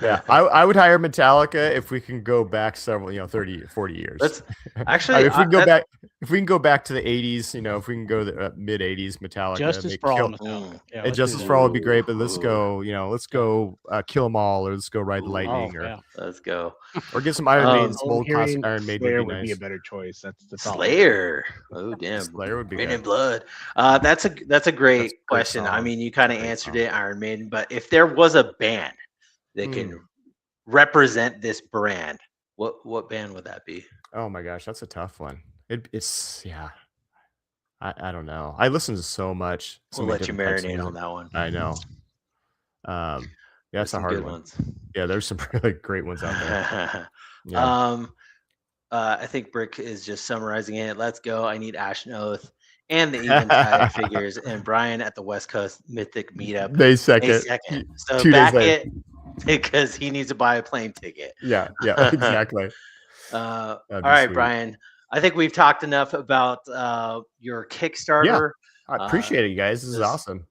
Yeah, I would hire Metallica if we can go back several, 30, 40 years. Let's actually. if we can go back to the 80s, if we can go the mid 80s, Metallica. Justice for all. Yeah, And Justice for All would be great, but let's go, Kill Them All, or let's go Ride the Lightning, let's go. or get some Iron Maiden, some I'm old classic hearing Iron Maiden Slayer would be would be nice. a better choice. That's the thought. Slayer. Oh damn. Slayer would be Rain good. and Blood. That's a great That's a great question. I song. mean, you kind of Great answered song. it, Iron Maiden. But if there was a band that can represent this brand, what band would that be? Oh my gosh, that's a tough one. It's I don't know. I listen to so much. We'll let you marinate on that one. I know. That's a some hard good one. ones. Yeah, there's some really great ones out there. Yeah. I think Brick is just summarizing it. Let's go. I need Ashen Oath and the Eventide figures, and Brian at the West Coast Mythic Meetup. May 2nd. So 2 days back later. it because he needs to buy a plane ticket. Yeah, exactly. All That'd be right, sweet. Brian. I think we've talked enough about your Kickstarter. I appreciate it, you guys. This is awesome.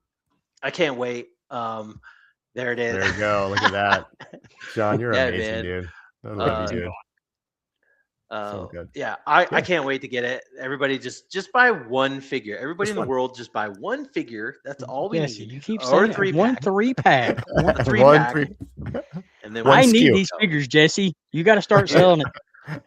I can't wait. There it is. There you go. Look at that. John, you're Yeah, amazing, man. dude. I love you, dude. So good. Yeah, I Yeah. can't wait to get it. Everybody just buy one figure. Everybody Just in the one. world just buy one figure. That's all we Jesse, need. you keep Or saying it. 3-pack. 3-pack. One three One, pack. three. And then One I need SKU. these figures, Jesse. You got to start selling it.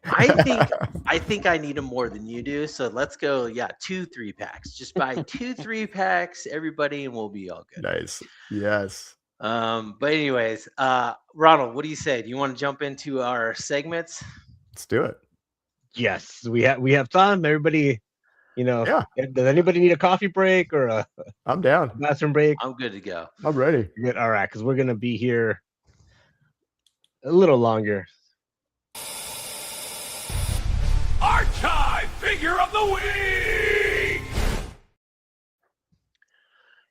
I think I need them more than you do. So let's go. Yeah, 2 3-packs. Just buy 2 3-packs, everybody, and we'll be all good. Nice. Yes. But anyways, Ronald, what do you say? Do you want to jump into our segments? Let's do it. Yes, we have time. Everybody, Yeah. Does anybody need a coffee break or a I'm down. bathroom break? I'm good to go. I'm ready. Good. All right, because we're gonna be here a little longer. Archive figure of the week.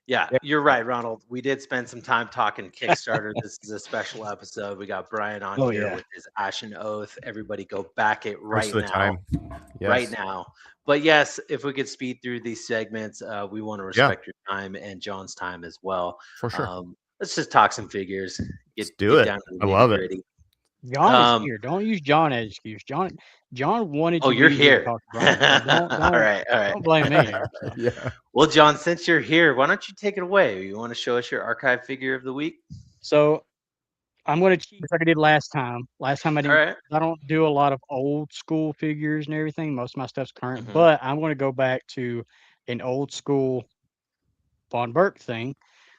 Yeah, you're right, Ronald. We did spend some time talking Kickstarter. This is a special episode. We got Brian on Oh, here yeah. with his Ashen Oath. Everybody go back it Most right of the now. time. Yes. Right now. But yes, if we could speed through these segments, we want to respect your time and John's time as well. For sure. Let's just talk some figures. Let's do it. Down to the I love it. nitty-gritty. John is here. Don't use John as excuse. John wanted to Oh, you're be here. to talk to Brian, so don't all right. don't blame me there. So. Yeah. Well, John, since you're here, why don't you take it away? You want to show us your archive figure of the week? So I'm going to cheat like I did last time. Last time I didn't. All right. I don't do a lot of old school figures and everything. Most of my stuff's current, Mhm. but I'm going to go back to an old school Von Burke thing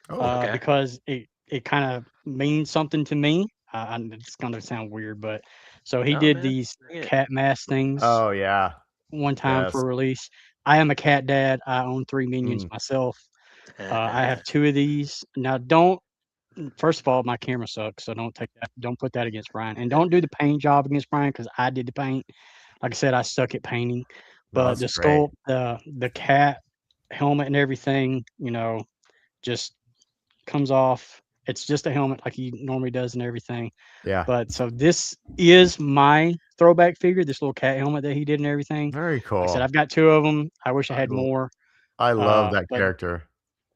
okay. because it kind of means something to me. It's going to sound weird, but so he No, did man. these Bring it. cat mask things Oh yeah. one time Yes. for release. I am a cat dad. I own 3 minions myself. I have 2 of these. Now, first of all, my camera sucks, so don't put that against Brian. And don't do the paint job against Brian because I did the paint. Like I said, I suck at painting. But That's the great. sculpt, the cat helmet and everything, just comes off. It's just a helmet like he normally does and everything. Yeah. But so this is my throwback figure, this little cat helmet that he did and everything. Very cool. Like I said, I've got 2 of them. I wish I had Cool. more. I love that but- character.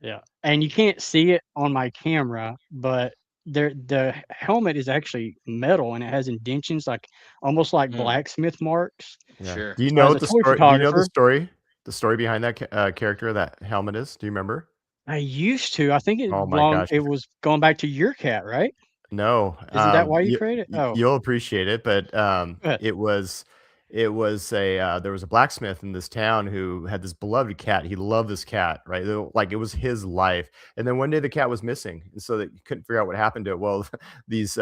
Yeah, and you can't see it on my camera, but the helmet is actually metal and it has indentions, like almost like blacksmith marks. Yeah. Sure. Do you So know as a the toy story? Do you know the photographer- story? The story behind that character, that helmet is? Do you remember? I used to. I think Oh my gosh. it was going back to your cat, right? No. Isn't that why you created it? Oh. You'll appreciate it, but ahead. it was there was a blacksmith in this town who had this beloved cat. He loved this cat, right? Like it was his life. And then one day the cat was missing, and so that you couldn't figure out what happened to it. Well, this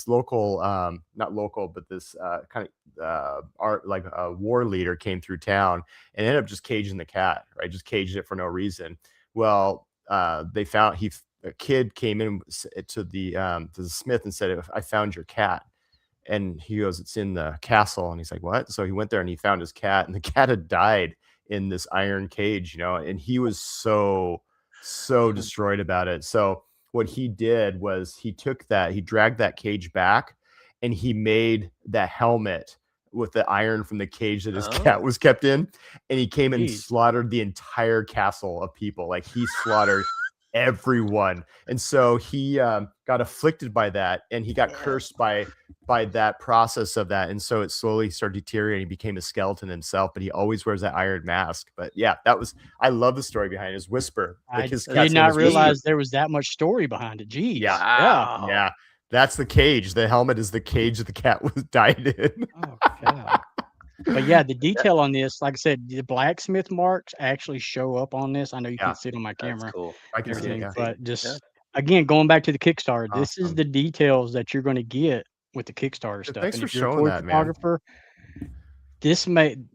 local, not local, but this kind of war leader came through town and ended up just caging the cat, right? Just caged it for no reason. Well, they found a kid came in to the smith and said, "I found your cat." And he goes, "It's in the castle." And he's like, "What?" So he went there and he found his cat, and the cat had died in this iron cage, and he was so destroyed about it. So what he did was he dragged that cage back, and he made that helmet with the iron from the cage that his cat was kept in. And he came and Jeez. slaughtered the entire castle of people. Like he slaughtered everyone. And so he got afflicted by that, and he got cursed by that process of that. And so it slowly started deteriorating. He became a skeleton himself, but he always wears that iron mask. But yeah, I love the story behind it. His Whisper. I his cat's did name not is Whisper. realize there was that much story behind it. Jeez. Yeah. Wow. Yeah. That's the cage. The helmet is the cage that the cat was died in. Oh, God. But yeah, the detail on this, like I said, the blacksmith marks actually show up on this. I know you Yeah, can't see it on my camera. That's cool. I can and see it. everything, Yeah. but just again, going back to the Kickstarter, this is Awesome. the details that you're going to get with the Kickstarter stuff. Thanks And for if you're a showing toy that, man. photographer,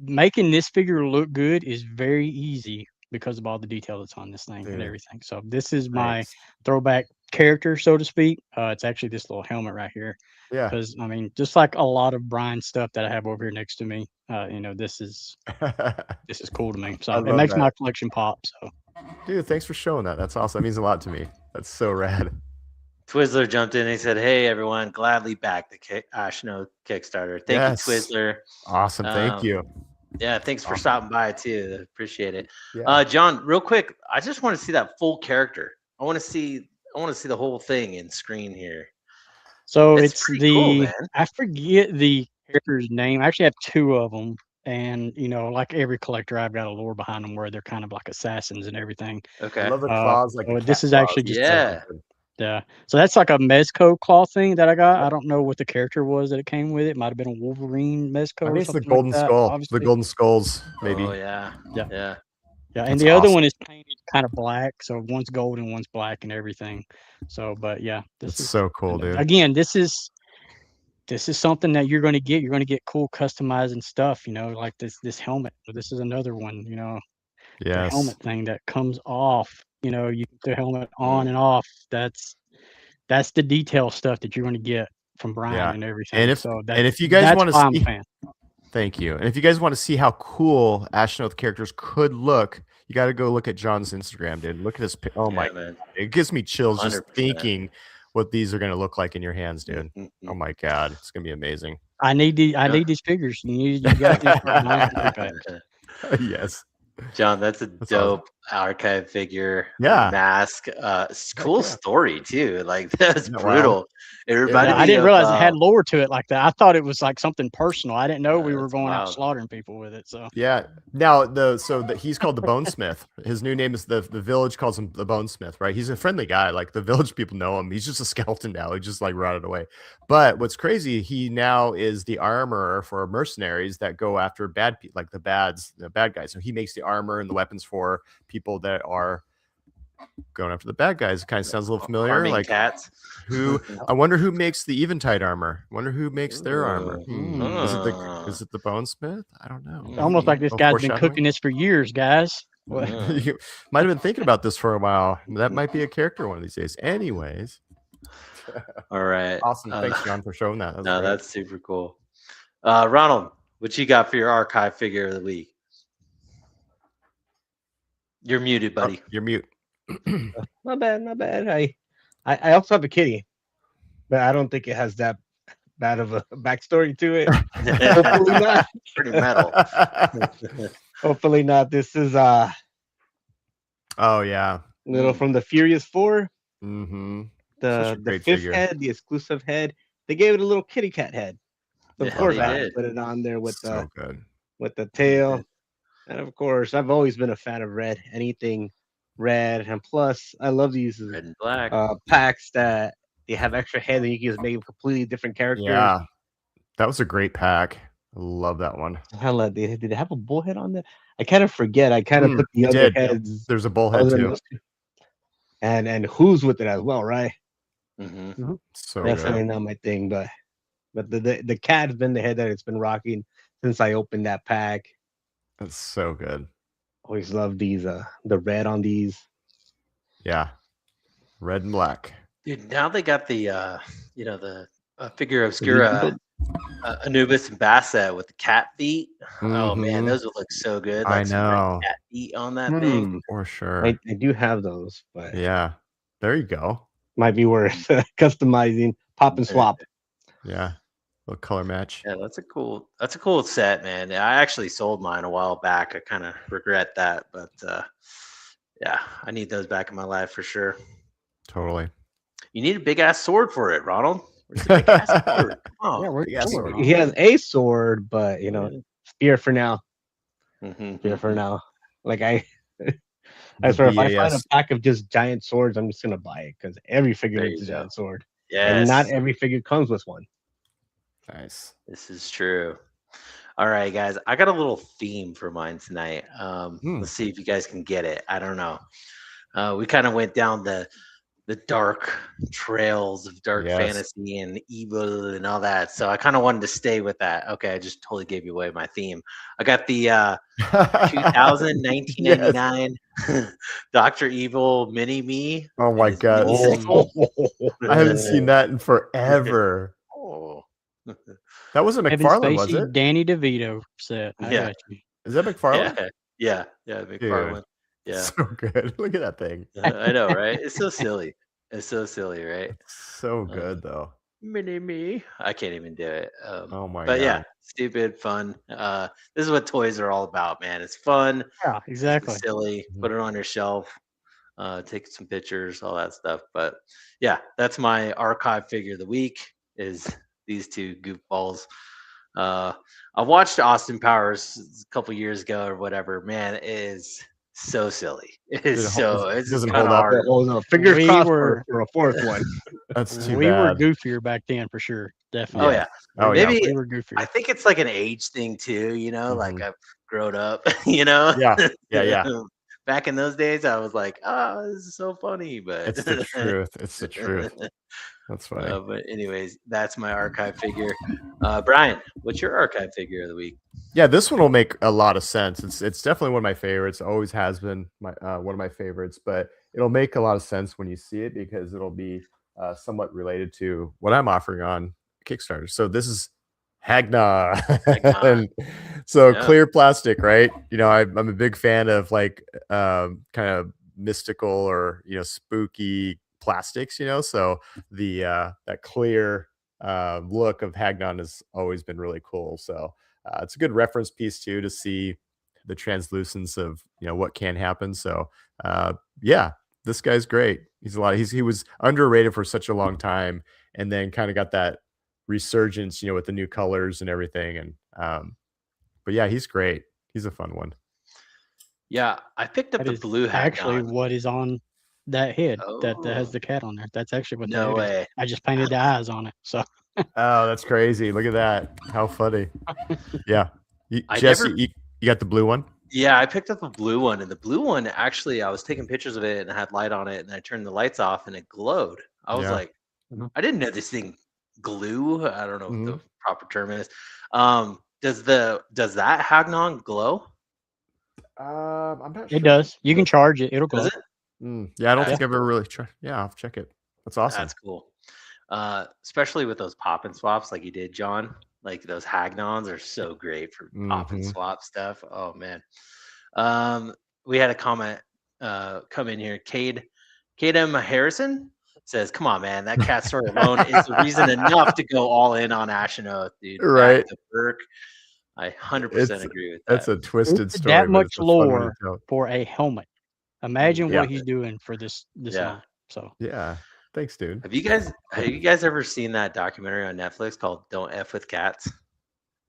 making this figure look good is very easy because of all the detail that's on this thing and Dude. everything. So this is my Thanks. throwback character, so to speak. It's actually this little helmet right here. Yeah. Because I mean, just like a lot of Brian's stuff that I have over here next to me, this is cool to me. So I it love makes that. my collection pop. So Dude, thanks for showing that. That's awesome. That means a lot to me. That's so rad. Twizzler jumped in and he said, "Hey everyone, gladly back the Ashno Kickstarter. Thank Yes. you, Twizzler. Awesome. Thank you. Yeah, thanks for Awesome. stopping by too. Appreciate it. Yeah. John, real quick, I just want to see that full character. I want to see the whole thing in screen here. So It's it's pretty cool, the man. I forget the character's name. I actually have 2 of them, and like every collector, I've got a lore behind them where they're kind of like assassins and everything. I Okay. love the claws, like the So this cat is claws. actually just Yeah. yeah. So that's like a Mezco claw thing that I got. I don't know what the character was that it came with. It might have been a Wolverine Mezco I or think it's the something golden like that. skull. The Obviously. golden skulls, maybe. Oh yeah. Yeah. Yeah. Yeah, and That's the other awesome. one is painted kind of black, so one's gold and one's black and everything. So, but yeah, this That's is so cool, dude. again, this is something that you're going to get. You're going to get cool customizing stuff, like this helmet. This is another one, the Yes. helmet thing that comes off. You can put the helmet on Mm. and off. That's the detail stuff that you're going to get from Brian Yeah. and everything. And if so and if you guys that's want to why I'm a see, fan. thank you. And if you guys want to see how cool Ashnode characters could look, you got to go look at John's Instagram, dude. Look at his. Oh Yeah, my! man. It gives me chills just 100%. thinking what these are going to look like in your hands, dude. Mhm. Oh my god, it's going to be amazing. I need these figures. You guys need to start buying some packs. Yes. John, that's a That's awesome. dope archive figure. Yeah. Mask. Cool yeah. story too. Like that's Isn't that brutal. wild? It reminded Yeah, me I didn't of, realize it had lore to it like that. I thought it was like something personal. I didn't know we were that's going out wild. slaughtering people with it. So Yeah. Now he's called the Bonesmith. His new name is the village calls him the Bonesmith, right? He's a friendly guy. Like the village people know him. He's just a skeleton now. He just like rotted away. But what's crazy, he now is the armorer for mercenaries that go after bad people, like the bad guys. So he makes the armor and the weapons for people that are going after the bad guys. It kind of sounds a little familiar. Harming Like cats. I wonder who makes the Eventide armor. I wonder who makes their armor. Ooh. Is it the Bonesmith? I don't know. it's almost like this Oh, guy's been foreshadowing? cooking this for years, guys. What? You might have been thinking about this for a while. That might be a character one of these days. Anyways, All right. awesome. Thanks, John, for showing that. That was great. That's super cool. Ronald, what you got for your archive figure of the week? You're muted, buddy. Oh, you're mute. Not bad. I also have a kitty, but I don't think it has that bad of a backstory to it. Hopefully not. Pretty metal. Hopefully not. This is Oh yeah. little from the Furious 4. Mm-hmm. The Such a great fifth figure. head, the exclusive head. They gave it a little kitty cat head. So of Yeah, course they I had to did. put it on there with So good. the tail. And of course, I've always been a fan of red. Anything red, and plus I love these Red and black. packs that they have extra head and you can just make completely different characters. Yeah, that was a great pack. I love that one. Hell, did they have a bullhead on there? I kind of forget. I kind of put the they other did. heads. There's a bullhead other than too. those two. And who's with it as well, right? Mm-hmm. So Definitely good. not my thing, but the cat's been the head that it's been rocking since I opened that pack. That's so good. Always love these the red on these. Yeah, red and black. Dude, now they got the the figure obscura Anubis and Basset with the cat feet. Oh man, Mhm. those would look so good. I Like some red know. cat feet on that thing. For sure. I do have those, but Yeah. There you go. might be worth customizing, pop and swap. Yeah. Little color match. Yeah, that's a cool set, man. I actually sold mine a while back. I kind of regret that, but yeah, I need those back in my life for sure. Totally. You need a big ass sword for it, Ronald. Where's the big ass sword? Come on. Yeah, we're yeah, sword. He has a sword, but spear for now. Mhm. Spear for now. Like I swear, if I find a BAS. pack of just giant swords, I'm just gonna buy it because every figure There needs a you go. giant sword, Yes, and not every figure comes with one. Nice. this is true. All right, guys, I got a little theme for mine tonight. Let's see if you guys can get it. I don't know. We kind of went down the dark trails of dark Yes. fantasy and evil and all that. So I kind of wanted to stay with that. Okay, I just totally gave you away my theme. I got the 2000, 1999 Dr. Evil Mini Me. Oh my His god. mini I haven't seen that in forever. Oh. That wasn't Kevin McFarlane, was Spacey, it? Danny DeVito set. I Yeah. got you. Is that McFarlane? Yeah, McFarlane. Yeah, So good. Look at that thing. I know, right? It's so silly. It's so silly, right? So good though. Mini me. I can't even do it. Oh my But god. yeah, stupid, fun. This is what toys are all about, man. It's fun, Yeah, it's exactly. silly. Put it on your shelf, take some pictures, all that stuff. But yeah, that's my archive figure of the week. Is these two goofballs. I watched Austin Powers a couple years ago or whatever. Man, it is so silly. It is it's doesn't kind hold of up. hard. Oh no, fingers We crossed were for a fourth one. That's too we were bad. goofier back then for sure. Definitely. Oh yeah. Oh yeah. Maybe We were I goofier. think it's like an age thing too, like Mhm. I've grown up, you know. Yeah. Yeah. Back in those days, I was like, "Oh, this is so funny," but It's the truth. It's the truth. That's funny. but anyways, that's my archive figure. Brian, what's your archive figure of the week? Yeah, this one will make a lot of sense. It's definitely one of my favorites. Always has been my one of my favorites, but it'll make a lot of sense when you see it because it'll be somewhat related to what I'm offering on Kickstarter. So this is Hagna. Hagna. And so Yeah. clear plastic, right? I'm a big fan of like kind of mystical or spooky plastics. So the that clear look of Hagnon has always been really cool. So it's a good reference piece too to see the translucence of what can happen. So yeah, this guy's great. He was underrated for such a long time, and then kind of got that resurgence, with the new colors and everything. And but yeah, he's great. He's a fun one. Yeah, I picked up That the is blue actually Hagnon. what is on that head that has Oh, the cat on there. That's actually what no that is. way. I just painted the eyes on it. So Oh, that's crazy. Look at that. How funny. Yeah. I Jesse, never. you got the blue one? Yeah, I picked up a blue one, and the blue one actually, I was taking pictures of it and I had light on it, and I turned the lights off, and it glowed. I was Yeah. like, I didn't know this thing glue. I don't know what the Mhm. proper term is. Does that Hagnon glow? I'm not it sure. does. You can charge it. It'll Does glow. it? Yeah, I don't That's think I've ever cool. really tried. Yeah, I'll have to check it. That's awesome. That's cool. Especially with those pop and swaps like you did, John. Like those Hagnons are so great for pop and Mhm. swap stuff. Oh man. We had a comment come in here. Cade M. Harrison says, "Come on, man, that cat story alone is the reason enough to go all in on Ash and Oath, dude. Back Right. to Burke. I 100% It's agree with That's that. a twisted It's that story, but much it's a fun one to lore tell. for a helmet. Imagine Yeah. what he's doing for this Yeah. helmet. So Yeah. Thanks, dude. Have you guys ever seen that documentary on Netflix called "Don't F with Cats"?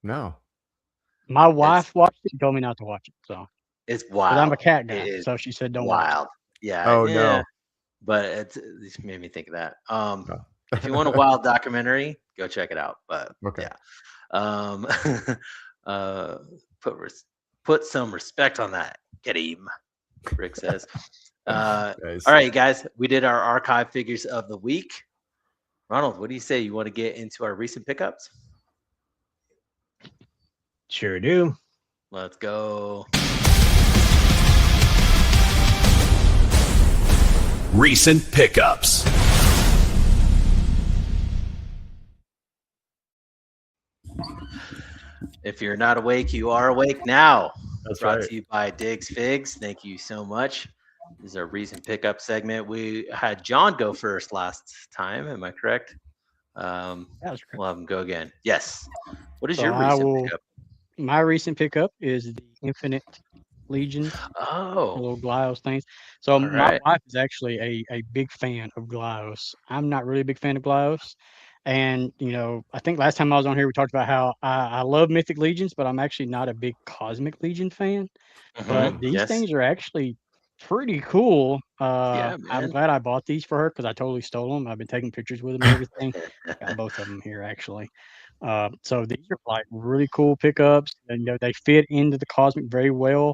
No. my It's wife watched it. She told me not to watch it. So it's because I'm wild. a cat It guy, is so she said don't watch it. wild. Yeah, Oh yeah. no. But it just made me think of that. Oh. If you want a wild documentary, go check it out. But Okay. yeah, um, uh, put put some respect on that. Get him, Rick says. Nice. All right, guys, we did our archive figures of the week. Ronald, what do you say? You want to get into our recent pickups? Sure do. Let's go. Recent pickups. If you're not awake, you are awake now. That's Brought right. to you by Diggs Figs. Thank you so much. This is our recent pickup segment. We had John go first last time. Am I correct? That was great. We'll have him go again. Yes. What is So your I recent will. pickup? My recent pickup is the Infinite Legions, the Oh, little Glyos things. So all my right. wife is actually a big fan of Glyos. I'm not really a big fan of Glyos. And, I think last time I was on here, we talked about how I love Mythic Legions, but I'm actually not a big Cosmic Legion fan. But these Yes. things are actually pretty cool. Yeah, I'm man. glad I bought these for her because I totally stole them. I've been taking pictures with them and everything. Got both of them here actually. So these are like really cool pickups, and they fit into the Cosmic very well.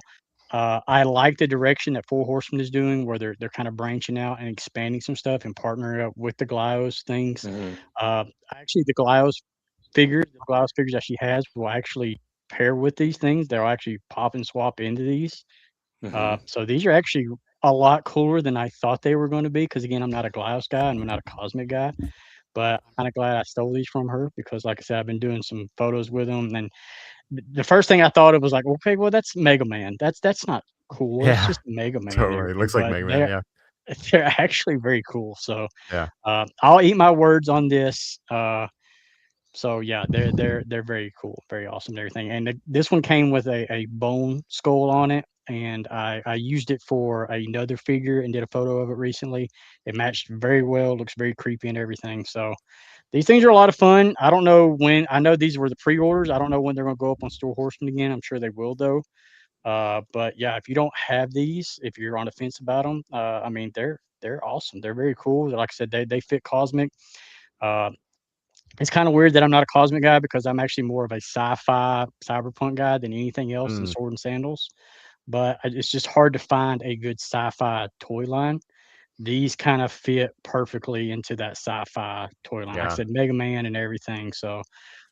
I like the direction that Four Horsemen is doing, where they're kind of branching out and expanding some stuff and partnering up with the Glyos things. Mhm. Actually, the Glyos figures that she has will actually pair with these things. They'll actually pop and swap into these. Mhm. So these are actually a lot cooler than I thought they were going to be. Because again, I'm not a Glyos guy and I'm not a Cosmic guy. But I'm kind of glad I stole these from her because, like I said, I've been doing some photos with them. And the first thing I thought of was like, okay, well, that's Mega Man. That's not cool. It's Yeah. just Mega Man and Totally. It everything. looks like But Mega Man. Yeah. they're actually very cool. So Yeah. I'll eat my words on this. So yeah, they're very cool, very awesome and everything. And this one came with a bone skull on it, and I used it for another figure and did a photo of it recently. It matched very well, looks very creepy and everything. So these things are a lot of fun. I don't know when. I know these were the pre-orders. I don't know when they're going to go up on Store Horseman again. I'm sure they will though. But yeah, if you don't have these, if you're on the fence about them, I mean they're awesome. They're very cool. Like I said, they fit Cosmic. Uh, it's kind of weird that I'm not a Cosmic guy because I'm actually more of a sci-fi cyberpunk guy than anything else in Sword and Sandals. But it's just hard to find a good sci-fi toy line. These kind of fit perfectly into that sci-fi toy line. Like I Yeah. said, Mega Man and everything. So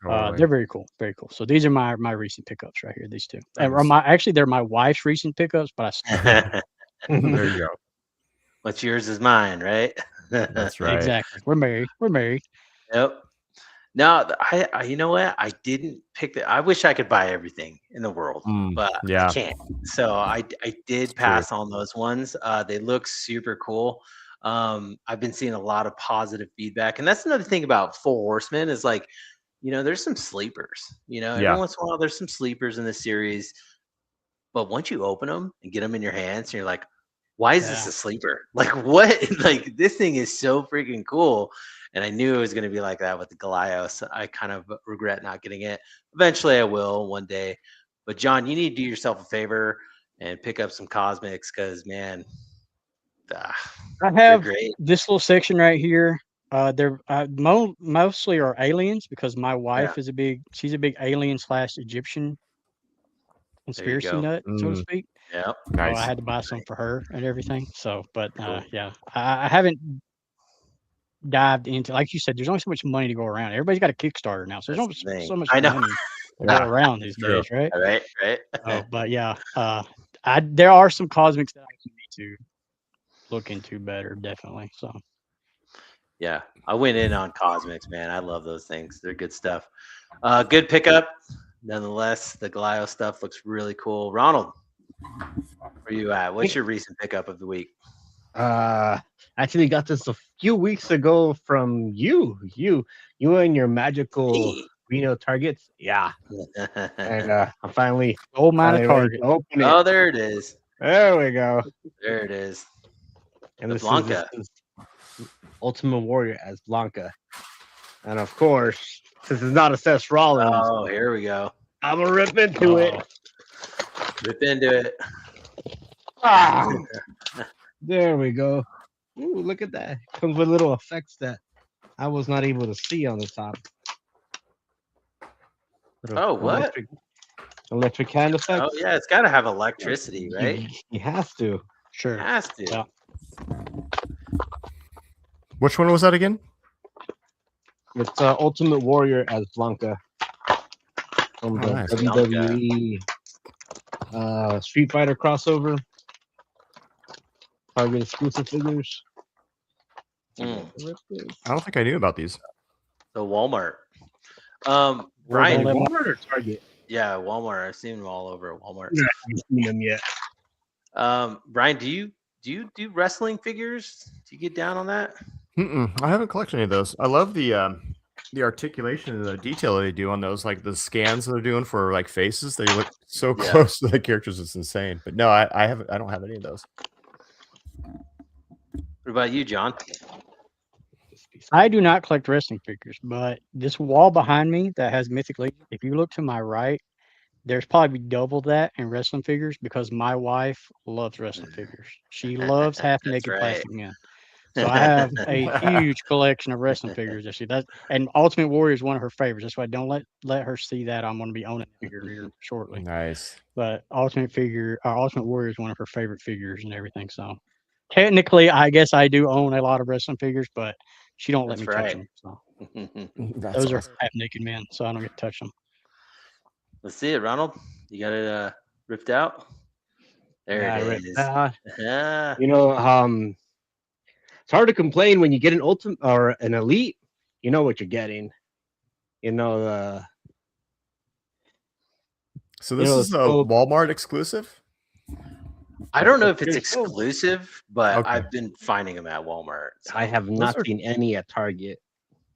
Totally. they're very cool, very cool. So these are my recent pickups right here. These two, and Nice. they're my wife's recent pickups, but I still There you go. What's yours is mine, right? That's right. exactly. We're married. We're married. Yep. No, I you know what? I didn't pick the. I wish I could buy everything in the world, but I Yeah. can't. So I did true. pass on those ones. They look super cool. I've been seeing a lot of positive feedback, and that's another thing about Four Horsemen is like, there's some sleepers. Every Yeah. once in a while there's some sleepers in the series, but once you open them and get them in your hands, and you're like, why is this Yeah. a sleeper? Like what? Like this thing is so freaking cool. And I knew it was going to be like that with the Goliath. I kind of regret not getting it. Eventually I will one day. But John, you need to do yourself a favor and pick up some Cosmics because man, I they're have great. this little section right here. They're mostly are aliens because my wife is she's a big alien / Egyptian There you conspiracy go. nut, so to speak. Yep. So I Nice. had to buy some for her and everything. So, but Cool. yeah, I haven't dived into, like you said, there's only so much money to go around. Everybody's got a Kickstarter now, so there's That's the only thing. so much I know. money to Yeah. go around these True. days, right? Right. But yeah, there are some Cosmics that I need to look into better, definitely. So Yeah, I went in on Cosmics, man. I love those things. They're good stuff. Good pickup. Nonetheless, the Goliath stuff looks really cool. Ronald, where you at? What's your recent pickup of the week? Actually got this a few weeks ago from you and your magical Reno targets. Yeah. And I'm finally gold mine ready target. to open it. Oh, there it is. There we go. There it is. And The this Blanca. is Ultimate Warrior as Blanca. And of course, since it's not a Seth Rollins, Oh, here we go. I'm gonna rip into it. Rip into it. Ah, there we go. Ooh, look at that. Comes with little effects that I was not able to see on the top. Oh, what? Electric hand effects. Oh, yeah. It's got to have electricity, right? You have to. Sure. It has to. Yeah. Which one was that again? It's Ultimate Warrior as Blanca from the nice. WWE Street Fighter crossover. Target exclusive figures. Mm. I don't think I knew about these. The Walmart. Don't Brian. let Walmart or Target? Yeah, Walmart. I've seen them all over at Walmart. Yeah, I haven't seen them yet. Brian, do you do wrestling figures? Do you get down on that? I haven't collected any of those. I love the articulation and the detail they do on those, like the scans that they're doing for like faces. They look so close to the characters. It's insane. But no, I haven't. I don't have any of those. What about you, John? I do not collect wrestling figures, but this wall behind me that has Mythic Legion, if you look to my right, there's probably double that in wrestling figures because my wife loves wrestling figures. She loves half naked right. plastic men. So I have a huge collection of wrestling figures. And Ultimate Warrior is one of her favorites. That's why don't let her see that. I'm going to be owning a figure here shortly. Nice. But Ultimate Warrior is one of her favorite figures and everything. So technically, I guess I do own a lot of wrestling figures, but she don't let me touch them. So those are half naked men, so I don't get to touch them. Let's see it, Ronald. You got it ripped out. There it is. Yeah. You know, it's hard to complain when you get an ultimate or an elite. You know what you're getting. You know So this is a Walmart exclusive? I don't know if it's exclusive, but I've been finding them at Walmart. So. I have not seen any at Target.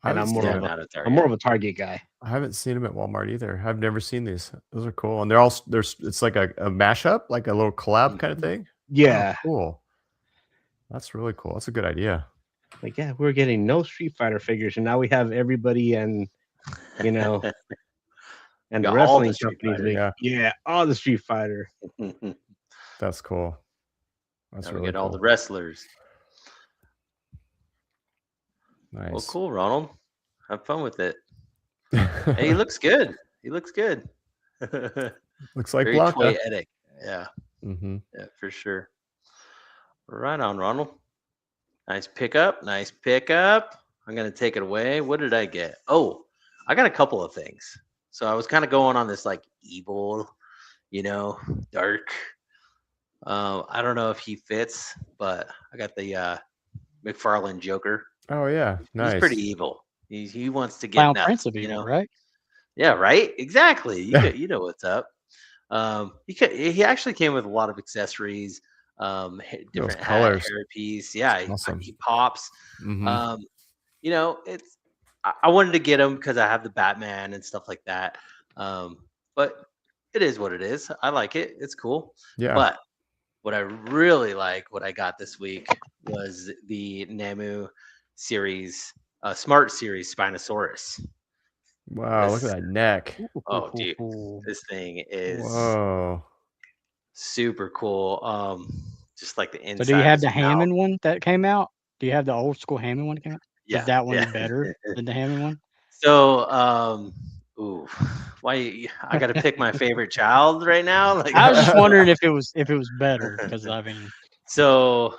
And I'm more of a Target guy. I haven't seen them at Walmart either. I've never seen these. Those are cool. And they're all it's like a mashup, like a little collab kind of thing. Yeah. Oh, cool. That's really cool. That's a good idea. Like, yeah, we're getting no Street Fighter figures, and now we have everybody, and you know, and the got all the wrestling Street companies. Fighter. Like, yeah, all the Street Fighter. That's cool. That's Now we really get all cool. the wrestlers. Nice. Well, cool, Ronald. Have fun with it. Hey, he looks good. He looks good. Looks like Very Blanca. toyetic. Yeah, Mm-hmm. yeah, for sure. Right on, Ronald. Nice pickup. Nice pickup. I'm gonna take it away. What did I get? Oh, I got a couple of things. So I was kind of going on this like evil, dark. I don't know if he fits, but I got the McFarlane Joker. Oh yeah, nice. He's pretty evil. He wants to get Clown nuts, Prince of Evil, right? Yeah, right. Exactly. You know what's up. He actually came with a lot of accessories, different colors. hairpiece. Yeah, Awesome. he pops. Mhm. It's I wanted to get him because I have the Batman and stuff like that. But it is what it is. I like it. It's cool. Yeah. But what I really like, what I got this week, was the Namu series, Smart Series Spinosaurus. Wow, look at that neck. Oh, dude, this thing is Whoa. super cool. Just like the inside. So do you have of the his mouth. Hammond one that came out? Do you have the old school Hammond one that came out? Yeah, Is that one yeah. better than the Hammond one? So, why I got to pick my favorite child right now? Like, I was just wondering if it was better because I mean. So,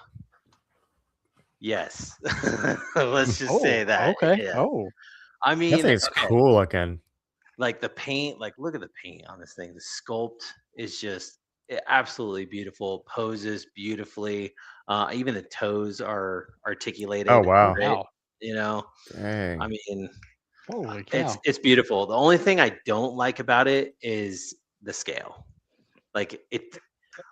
yes, let's just say that. Okay. Yeah. Oh, I mean, That thing's okay, cool looking. like the paint, like look at the paint on this thing. The sculpt is just absolutely beautiful. Poses beautifully. Even the toes are articulated. Oh wow. Right? wow. Dang. I mean, Holy cow. it's beautiful. The only thing I don't like about it is the scale. Like it,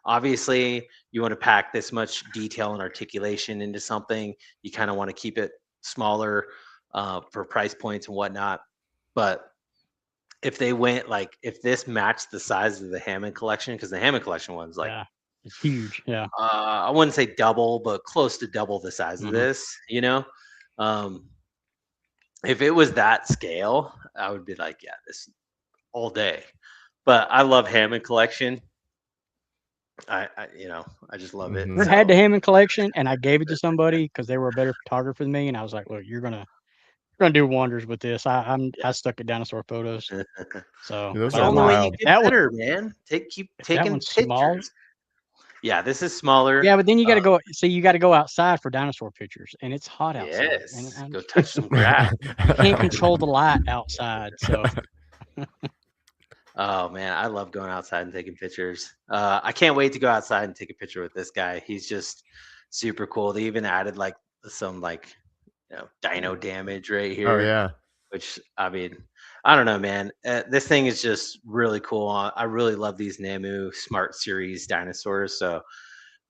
obviously, you want to pack this much detail and articulation into something. You kind of want to keep it smaller for price points and whatnot. But if they went like, if this matched the size of the Hammond collection, because the Hammond collection one's like, Yeah. It's huge. Yeah. I wouldn't say double, but close to double the size of this, if it was that scale, I would be like, yeah, this all day. But I love Hammond collection. I just love it. Mhm. I had the Hammond collection and I gave it to somebody because they were a better photographer than me. And I was like, look, you're gonna do wonders with this. I stuck at Dinosaur Photos. So Dude, those The are only way you wild. get That one- better, man. Keep that taking one's pictures. small. Yeah, this is smaller. Yeah, but then you got to go. See, you got to go outside for dinosaur pictures, and it's hot outside. Yes, And go touch some grass. you can't control the light outside. So Oh man, I love going outside and taking pictures. I can't wait to go outside and take a picture with this guy. He's just super cool. They even added like some dino damage right here. Oh yeah. Which I mean, I don't know, man. This thing is just really cool. I really love these Namu Smart Series dinosaurs. So,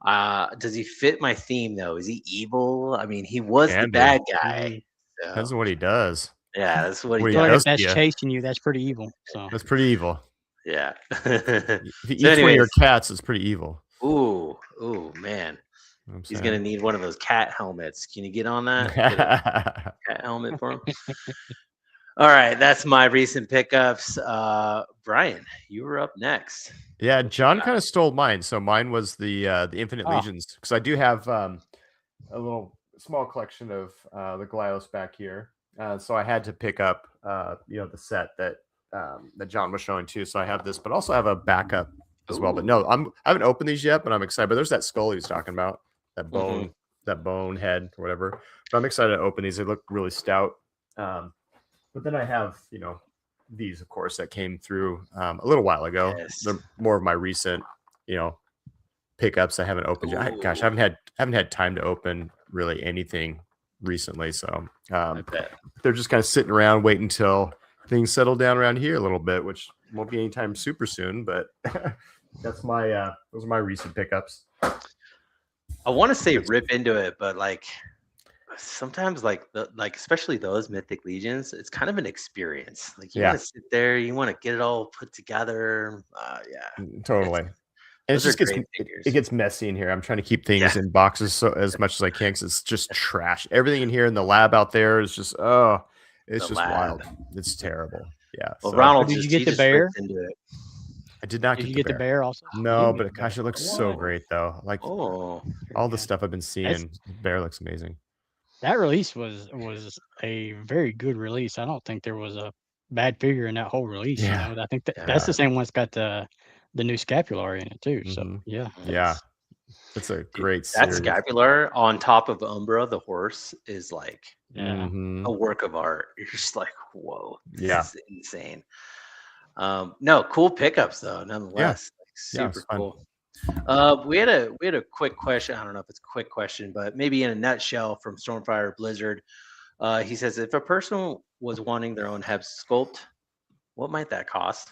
does he fit my theme though? Is he evil? I mean, he was Can the be. bad guy. So, Depends on what he does. yeah, that's what What he he like does. if that's yeah. chasing you, that's pretty evil. So That's pretty evil. Yeah. If he eats So one of your anyways, cats, it's pretty evil. ooh, man. You know what I'm He's gonna need one of those cat helmets. Can you get on that? Get a saying? cat helmet for him. All right, that's my recent pickups. Brian, you were up next. Yeah, John kind of stole mine. So mine was the Infinite Oh. Legions, because I do have a little small collection of the Glyos back here. So I had to pick up the set that John was showing too. So I have this, but also have a backup as well. But no, I haven't opened these yet, but I'm excited. But there's that skull he was talking about, that bone, that bone head or whatever. But I'm excited to open these. They look really stout. But then I have, these, of course, that came through a little while ago. Yes. They're more of my recent, pickups. I haven't opened yet. I haven't had time to open really anything recently. So I bet. they're just kind of sitting around waiting until things settle down around here a little bit, which won't be anytime super soon. But that's my those are my recent pickups. I want to say rip into it, but sometimes especially those Mythic Legions, it's kind of an experience. Like you Yeah. want to sit there, you want to get it all put together. Yeah. Totally. And Those it just are gets great figures. it gets messy in here. I'm trying to keep things in boxes so as much as I can because it's just trash. Everything in here in the lab out there is just it's The just lab. wild. It's terrible. Yeah. Well, So Ronald Did you just get he the just bear? ripped into it. I did not Did get you the get the bear. bear also? No, didn't but get the gosh, it looks so What? great though. Like Oh, all the stuff I've been seeing, That's- the bear looks amazing. That release was a very good release. I don't think there was a bad figure in that whole release. Yeah. You know, I think that's Yeah. the same one that's got the new scapulary in it too. So Mhm. yeah, Yeah. It's a dude, great that series. scapular on top of Umbra the horse is like yeah. Mhm. a work of art. You're just like, whoa, this Yeah. is insane. No, cool pickups though, nonetheless. Like, Yeah, it's super fun. cool. We had a quick question. I don't know if it's a quick question, but maybe in a nutshell from Stormfire Blizzard. He says, if a person was wanting their own Heb sculpt, what might that cost?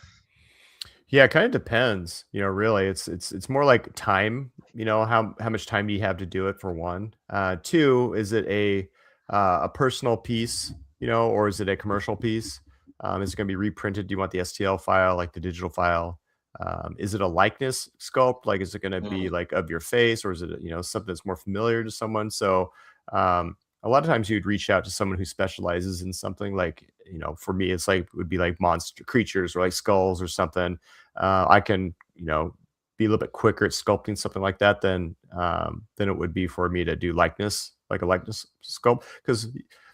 Yeah, it kind of depends. Really, it's more like time. How much time do you have to do it for one? Two, is it a personal piece? Or is it a commercial piece? Is it going to be reprinted? Do you want the STL file, like the digital file? Is it a likeness sculpt? Like, is it going to be like of your face, or is it something that's more familiar to someone? So a lot of times you'd reach out to someone who specializes in something. Like, for me, it's like would be like monster creatures or like skulls or something. I can be a little bit quicker at sculpting something like that than it would be for me to do likeness, like a likeness sculpt, because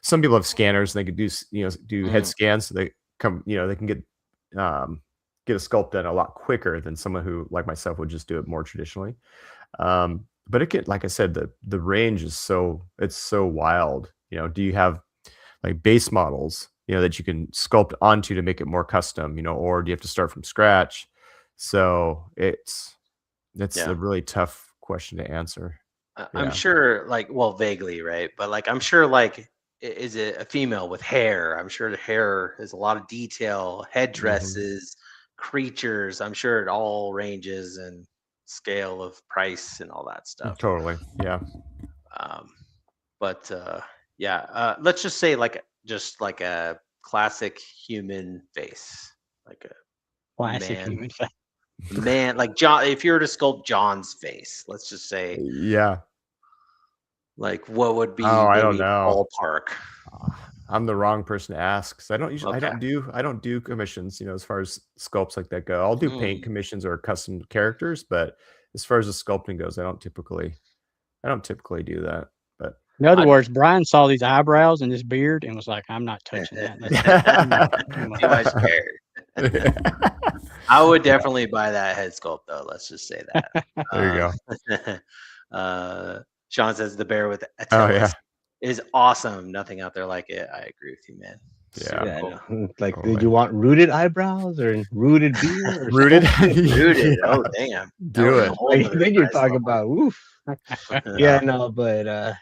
some people have scanners and they could do head scans, so they can get a sculpt done a lot quicker than someone who, like myself, would just do it more traditionally. But it can, like I said, the range is so wild. Do you have like base models, that you can sculpt onto to make it more custom, or do you have to start from scratch? So that's a really tough question to answer. I'm sure, like, well, vaguely, right? But like, I'm sure, like, is it a female with hair? I'm sure the hair is a lot of detail, headdresses, creatures. I'm sure it all ranges and scale of price and all that stuff. Totally. Yeah. But let's just say just like a classic human face, like a Classic man. human face. Man, like John, if you were to sculpt John's face, let's just say, Yeah. like, what would be I don't maybe know. ballpark? I'm the wrong person to ask, because I don't usually Okay. I don't do commissions, as far as sculpts like that go. I'll do paint commissions or custom characters, but as far as the sculpting goes, I don't typically do that. But In other words, Brian saw these eyebrows and this beard and was like, "I'm not touching that. That's too much." Too much hair. I would definitely buy that head sculpt, though. Let's just say that. There you go. Sean says the bear with Oh, Attilas yeah. is awesome. Nothing out there like it. I agree with you, man. Yeah. Yeah, Cool. no. Like, Totally. did you want rooted eyebrows or rooted beard? Or Rooted? Rooted. Yeah. Oh, damn. Do it. Like, then you're talking about oof. Yeah, no, but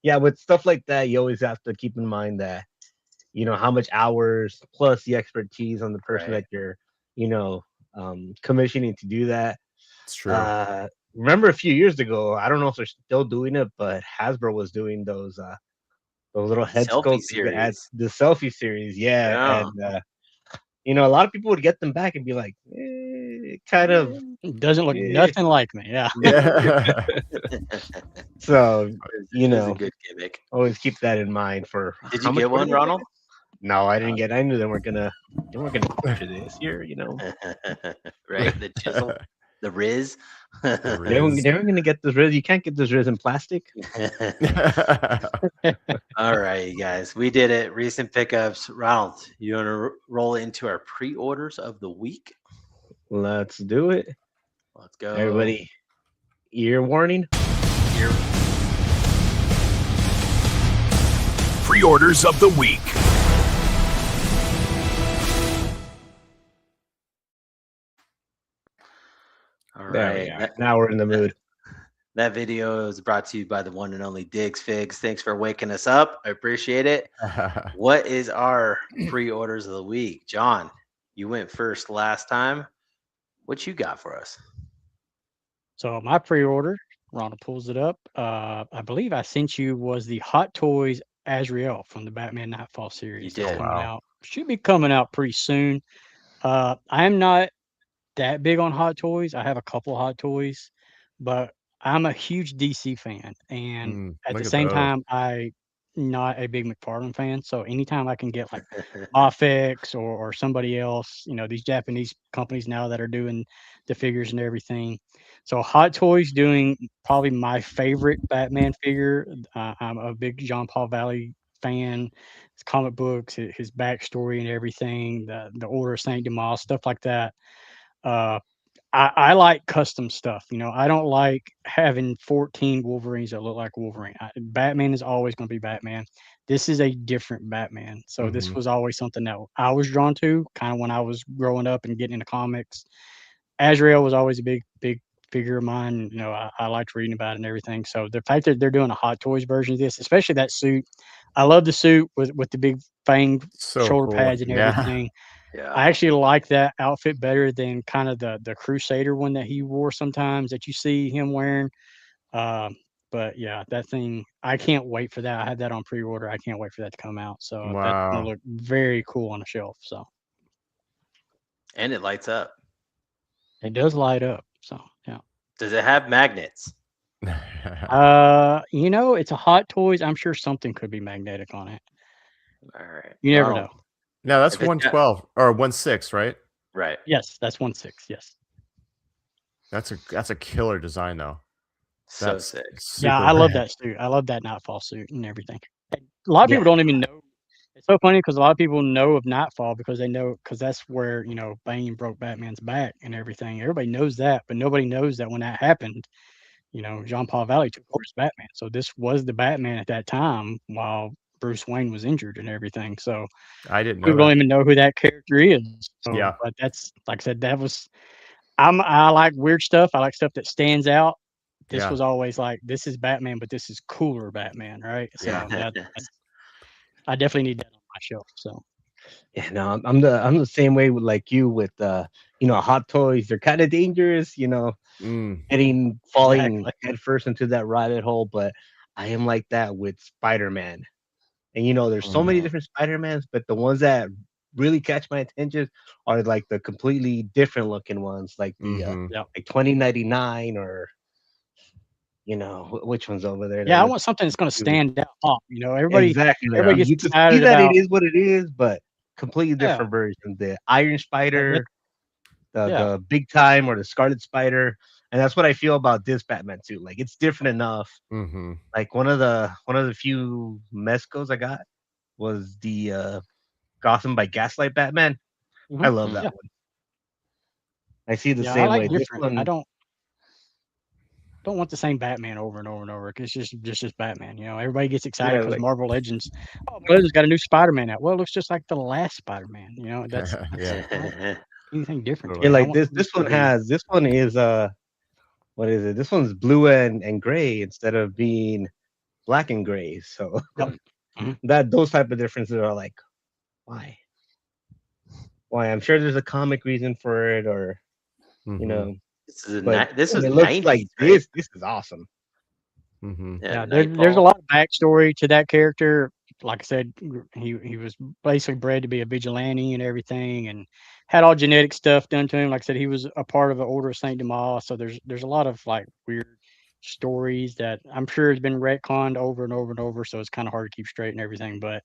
yeah, with stuff like that, you always have to keep in mind that how much hours plus the expertise on the person that you're commissioning to do that. It's true. Remember a few years ago, I don't know if they're still doing it, but Hasbro was doing those little head Selfie sculpts you could add, series. the selfie series. Yeah. And a lot of people would get them back and be like, kind of It doesn't look nothing like me. Yeah. Yeah. so It's a good gimmick. always keep that in mind for. Did how you much get were one, they? Ronald? No, I didn't get. I knew they weren't gonna feature this year. Right, the chisel, the Riz. They weren't gonna get this Riz. You can't get this Riz in plastic. All right, you guys, we did it. Recent pickups. Ronald, you want to roll into our pre-orders of the week? Let's do it. Let's go, Everybody. Ear warning. Here. Pre-orders of the week. All There we right. are. Now we're in the mood. That video is brought to you by the one and only Diggs Figs. Thanks for waking us up. I appreciate it. What is our pre-orders of the week? John, you went first last time. What you got for us? So my pre-order, Ronald pulls it up. I believe I sent you was the Hot Toys Azrael from the Batman Nightfall series. You did. Coming out. Should be coming out pretty soon. I am not that big on Hot Toys. I have a couple Hot Toys, but I'm a huge DC fan, and at the Look at same those. time, I not a big McFarlane fan. So anytime I can get like Offix or somebody else, these Japanese companies now that are doing the figures and everything. So Hot Toys doing probably my favorite Batman figure. I'm a big Jean Paul Valley fan. His comic books, his backstory and everything, the Order of Saint Demas, stuff like that. Uh, I like custom stuff. I don't like having 14 Wolverines that look like Wolverine. Batman is always going to be Batman. This is a different Batman. So this was always something that I was drawn to kind of when I was growing up and getting into comics. Azrael was always a big figure of mine. I liked reading about it and everything. So the fact that they're doing a Hot Toys version of this, especially that suit, I love the suit with the big fang So shoulder cool. pads and Yeah. everything. Yeah. I actually like that outfit better than kind of the Crusader one that he wore sometimes that you see him wearing. But yeah, that thing, I can't wait for that. I had that on pre-order. I can't wait for that to come out. So that's gonna Wow. look very cool on the shelf. So And it lights up. it does light up. So yeah. Does it have magnets? It's a Hot Toys. I'm sure something could be magnetic on it. All right. You never Well, know. No, that's If it's got- 112 or 16, right? Right. Yes, that's 1/6. Yes. That's a killer design though. So That's sick. Yeah, super I love rad. that suit. I love that Nightfall suit and everything. A lot of Yeah. people don't even know. It's so funny because a lot of people know of Nightfall because they know because that's where Bane broke Batman's back and everything. Everybody knows that, but nobody knows that when that happened, Jean Paul Valley took over as Batman. So this was the Batman at that time while Bruce Wayne was injured and everything. So I didn't know people don't that. even know who that character is. So, Yeah. but that's like I said, that was. I like weird stuff. I like stuff that stands out. This Yeah. was always like, this is Batman, but this is cooler Batman, right? So Yeah. I definitely need that on my shelf. So Yeah, no, I'm the same way with like you with Hot Toys. They're kind of dangerous, Mm. falling Exactly. head first into that rabbit hole. But I am like that with Spider-Man. And there's so many different Spider-Mans, but the ones that really catch my attention are like the completely different looking ones, like the Mhm. like 2099 or which one's over there. that yeah, I look want something that's going to cute. stand out. Everybody Exactly. Like, everybody gets you can see excited that about it is what it is, but completely Yeah. different version. The Iron Spider, Yeah. the Big Time, or the Scarlet Spider, and that's what I feel about this Batman suit. Like it's different enough. Mhm. Like one of the few Mescos I got was the Gotham by Gaslight Batman. I love that Yeah. one. I see the Yeah, I same like way. This different. I one, don't want the same Batman over and over and over. 'Cause it's just Batman. Everybody gets excited because like Marvel Legends. Oh, Marvel Legends got a new Spider-Man out. Well, it looks just like the last Spider-Man. That's Yeah. I don't like anything different. Totally. yeah, I like want this something one to be- this one is what is it? This one's blue and gray instead of being black and gray. So Yep. Mhm. those type of differences are like, why? I'm sure there's a comic reason for it, or Mhm. This is but this when was it looks 90s, like right? this is awesome. Mhm. Yeah, there's a Nightfall. lot of backstory to that character. Like I said, he was basically bred to be a vigilante and everything, and had all genetic stuff done to him. Like I said, he was a part of the Order of Saint Demas. So there's a lot of like weird stories that I'm sure has been retconned over and over and over. So it's kind of hard to keep straight and everything. But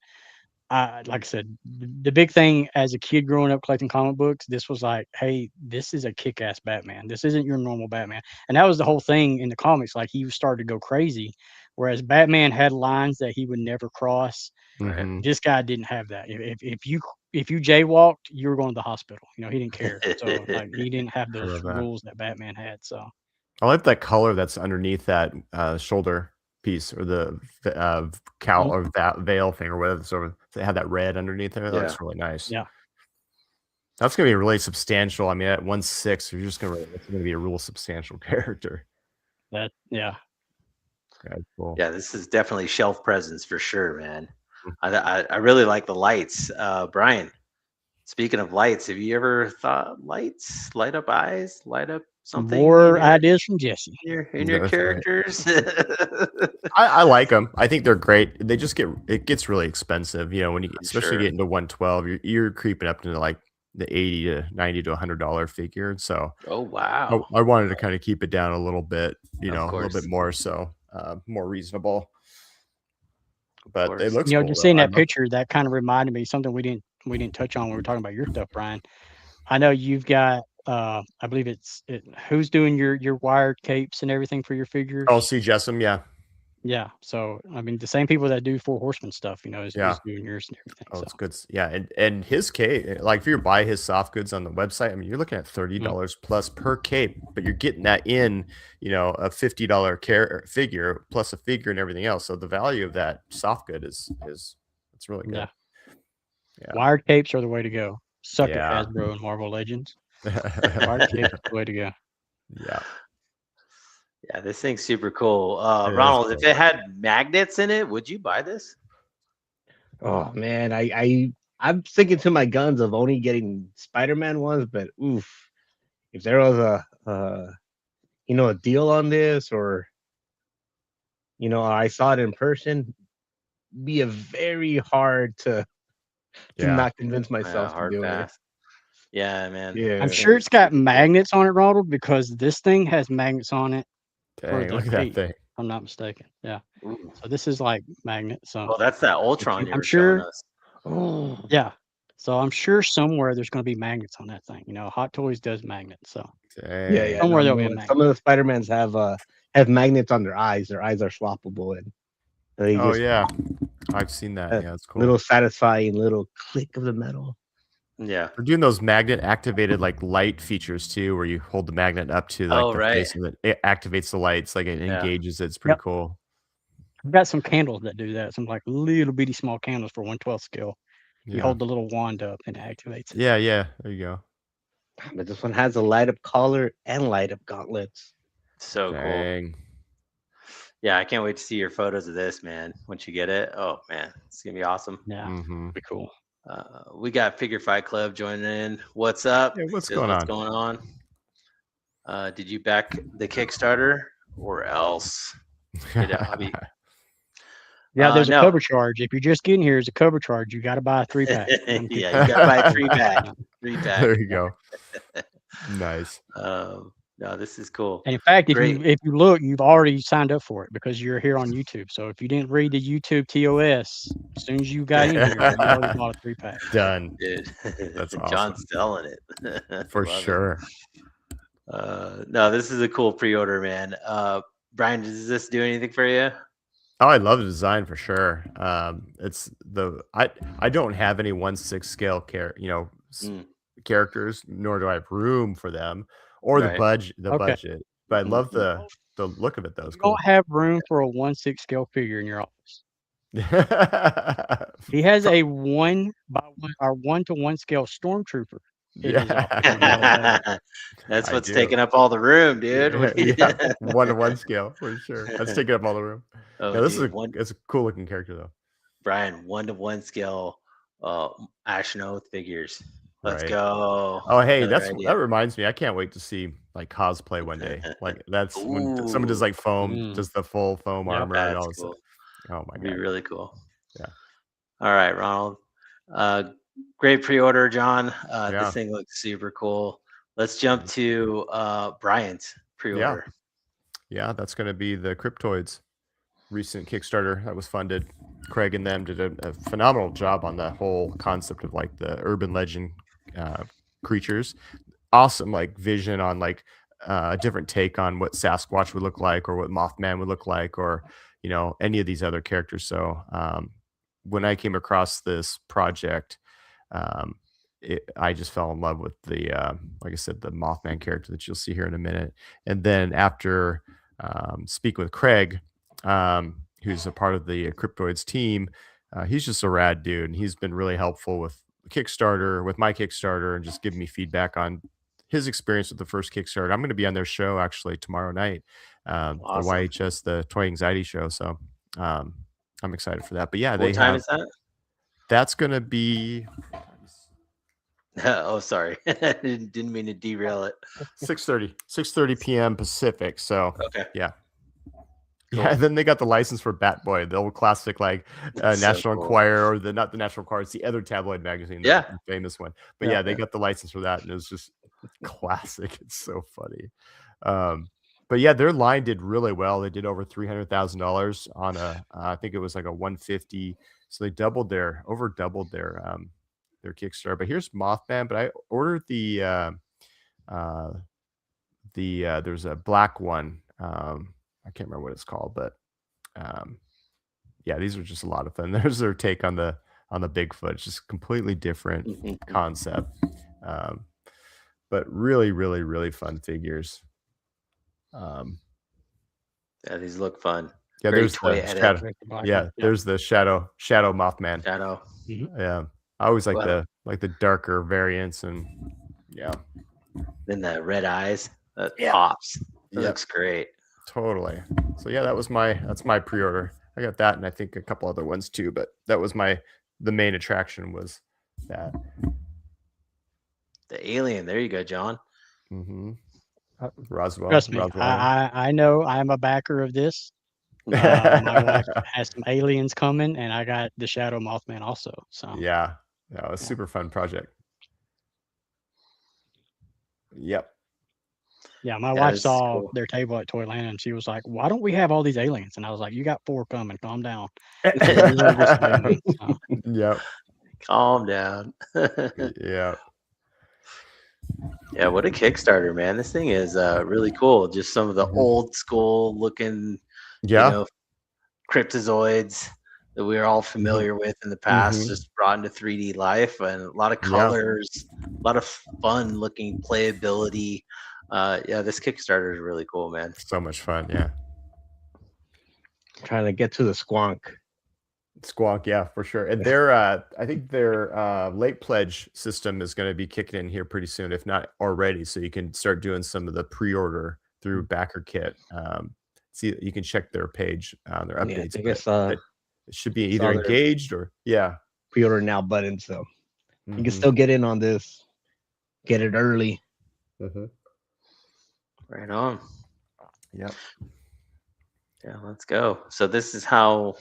like I said, the big thing as a kid growing up collecting comic books, this was like, hey, this is a kick-ass Batman. This isn't your normal Batman. And that was the whole thing in the comics. Like he started to go crazy, whereas Batman had lines that he would never cross. Right. Mhm. This guy didn't have that. If you jaywalked, you were going to the hospital. He didn't care. So like he didn't have I those love that. rules that Batman had. So I like that color that's underneath that shoulder piece, or the cowl or that veil thing, or whatever. Sort of, they have that red underneath there. That looks really nice. Yeah. That's gonna be really substantial. I mean, at 1/6, you're just it's gonna be a real substantial character. yeah. Yeah, cool. Yeah, this is definitely shelf presence for sure, man. I really like the lights. Brian, speaking of lights, have you ever thought lights, light up eyes, light up something More ideas from Jesse. in your That's right. characters? I like them. I think they're great. They just it gets really expensive, when you especially sure. get into 112, you're creeping up into like the $80 to $90 to $100 figure. And so Oh wow. I wanted to kind of keep it down a little bit, Of a little course. bit more, so more reasonable. But it course. looks You know, cool, just though. seeing I that love- picture, that kind of reminded me something we didn't touch on when we were talking about your stuff, Brian. I know you've got I believe who's doing your wired capes and everything for your figures. Oh, see Jessam, yeah. Yeah. So I mean, the same people that do Four Horsemen stuff, is Yeah. doing yours and everything. Oh, So it's good. Yeah, and his cape, like if you buy his soft goods on the website, I mean, you're looking at $30 plus per cape, but you're getting that in, a $50 figure plus a figure and everything else. So the value of that soft good is it's really good. Yeah. wired capes are the way to go. Suck it, Yeah. Hasbro and Marvel Legends. Wired capes are the way to go. Yeah. Yeah, this thing's super cool. It is Ronald, if cool. it had magnets in it, would you buy this? Oh man, I'm sticking to my guns of only getting Spider-Man ones, but oof, if there was a deal on this, or I saw it in person, be a very hard to Yeah. not convince myself to Hard do pass. Yeah, man. it. Yeah, I'm sure it's got magnets on it, Ronald, because this thing has magnets on it. Dang, the look at that cape. thing. If I'm not mistaken. Yeah. Ooh. So this is like magnet. So Oh, that's that Ultron you I'm were showing sure- us. Oh, yeah. So I'm sure somewhere there's going to be magnets on that thing. Hot Toys does magnets. So Dang. yeah. Somewhere there'll be a man, magnet. some of the Spider-Mans have magnets on their eyes. Their eyes are swappable, and they Oh just yeah, I've seen that. Yeah, it's cool. little satisfying little click of the metal. Yeah. We're doing those magnet activated like light features too, where you hold the magnet up to like Oh, the right. face and it activates the lights, like it Yeah. engages it. It's pretty Yep. cool. I've got some candles that do that. Some like little bitty small candles for 1/12 scale. You Yeah. hold the little wand up and it activates it. Yeah, there you go. But this one has a light up collar and light up gauntlets. So cool. Dang. Yeah, I can't wait to see your photos of this, man. Once you get it. Oh man, it's gonna be awesome. Yeah. Mm-hmm. Pretty cool. We got Figure Fight Club joining in. What's up? Yeah, what's Says, going what's on? going on? Did you back the Kickstarter or else? Hobby. Yeah, there's no. a cover charge. If you're just getting here, it's a cover charge. You got to buy a 3-pack. Yeah, you gotta buy 3-pack. 3-pack. There you go. Nice. No, this is cool. And in fact, if Great. you look, you've already signed up for it because you're here on YouTube. So if you didn't read the YouTube TOS, as soon as you got in here, you already bought a 3-pack. Done. Dude, That's John's selling it. For Love it. sure. No, this is a cool pre-order, man. Brian, does this do anything for you? Oh, I love the design for sure. It's I don't have any 1/6 scale characters, nor do I have room for them or Right. the budget. Okay. Budget, but I love the look of it. Though. You It's cool. don't have room for a 1/6 scale figure in your office. He has a 1:1 scale stormtrooper. in his office. That's I what's do. taking up all the room, dude. What are you Yeah, doing? 1-to-1 scale for sure. That's taking up all the room. Oh, Yeah, this dude, is it's a cool looking character though. Brian, 1-to-1 scale Ash and Oath figures. Let's Right. go. Oh, hey, Another idea. that reminds me. I can't wait to see like cosplay one day. Like that's when someone does Ooh. like foam, does the full foam Yep. armor and That's all this cool. stuff. Oh my That'd be god. really cool. Yeah. All right, Ronald. Great pre-order, John. Yeah. This thing looks super cool. Let's jump to Brian's pre-order. Yeah, that's going to be the Cryptoids recent Kickstarter that was funded. Craig and them did a phenomenal job on the whole concept of like the urban legend creatures. Awesome, like vision on like a different take on what Sasquatch would look like, or what Mothman would look like, or any of these other characters. So when I came across this project, I just fell in love with the like I said, the Mothman character that you'll see here in a minute. And then after speaking with Craig, who's a part of the Cryptoids team, he's just a rad dude, and he's been really helpful with Kickstarter, with my Kickstarter, and just giving me feedback on his experience with the first Kickstarter. I'm going to be on their show actually tomorrow night, Awesome. the YHS, the Toy Anxiety Show. So I'm excited for that. But yeah, What time is that? That's going to be Oh, sorry. Didn't mean to derail it. 6:30 p.m. Pacific. So Okay. yeah, Yeah, then they got the license for Bat Boy, the old classic, like That's so National cool. Enquirer, or not the National Enquirer, it's the other tabloid magazine, Yeah. the famous one. But Yeah. yeah, they got the license for that, and it was just classic. It's so funny. But yeah, their line did really well. They did over $300,000 on a, I think it was like a 150. So they doubled their Kickstarter. But here's Mothman. But I ordered there's a black one. I can't remember what it's called, but yeah, these are just a lot of fun. There's their take on the Bigfoot. It's just completely different concept, but really, really, really fun figures. Yeah, these look fun. Yeah, Great there's toy the edit. shadow. Yeah, there's the shadow Mothman. Shadow. Yeah, I always like Wow. the darker variants, and yeah, Then the red eyes. That Yeah. pops. That Yep. looks great. totally. So yeah, that's my pre-order. I got that, and I think a couple other ones too. But that was the main attraction was that. The alien. There you go, John. Mm-hmm. Roswell. Trust me, Roswell. I know I'm a backer of this. My wife has some aliens coming, and I got the Shadow Mothman also. So Yeah, it was a super fun project. Yep. yeah, my That wife is saw cool. their table at Toyland, and she was like, "Why don't we have all these aliens?" And I was like, "You got 4 coming. Calm down." So, Yep. Calm down. Yeah. Yeah, what a Kickstarter, man. This thing is really cool. Just some of the old school looking, Yeah. you know, cryptozoids that we are all familiar with in the past, just brought into 3D life, and a lot of colors, a lot of fun looking playability. Yeah, this Kickstarter is really cool, man. So much fun. Yeah. Trying to get to the squonk. Squawk, yeah, for sure. And I think their late pledge system is going to be kicking in here pretty soon, if not already. So you can start doing some of the pre-order through BackerKit. See, you can check their page, their updates. I guess it should be either engaged or pre-order now button, so you can Mhm. still get in on this. Get it early. Right on. Yep. Yeah, let's go. So this is how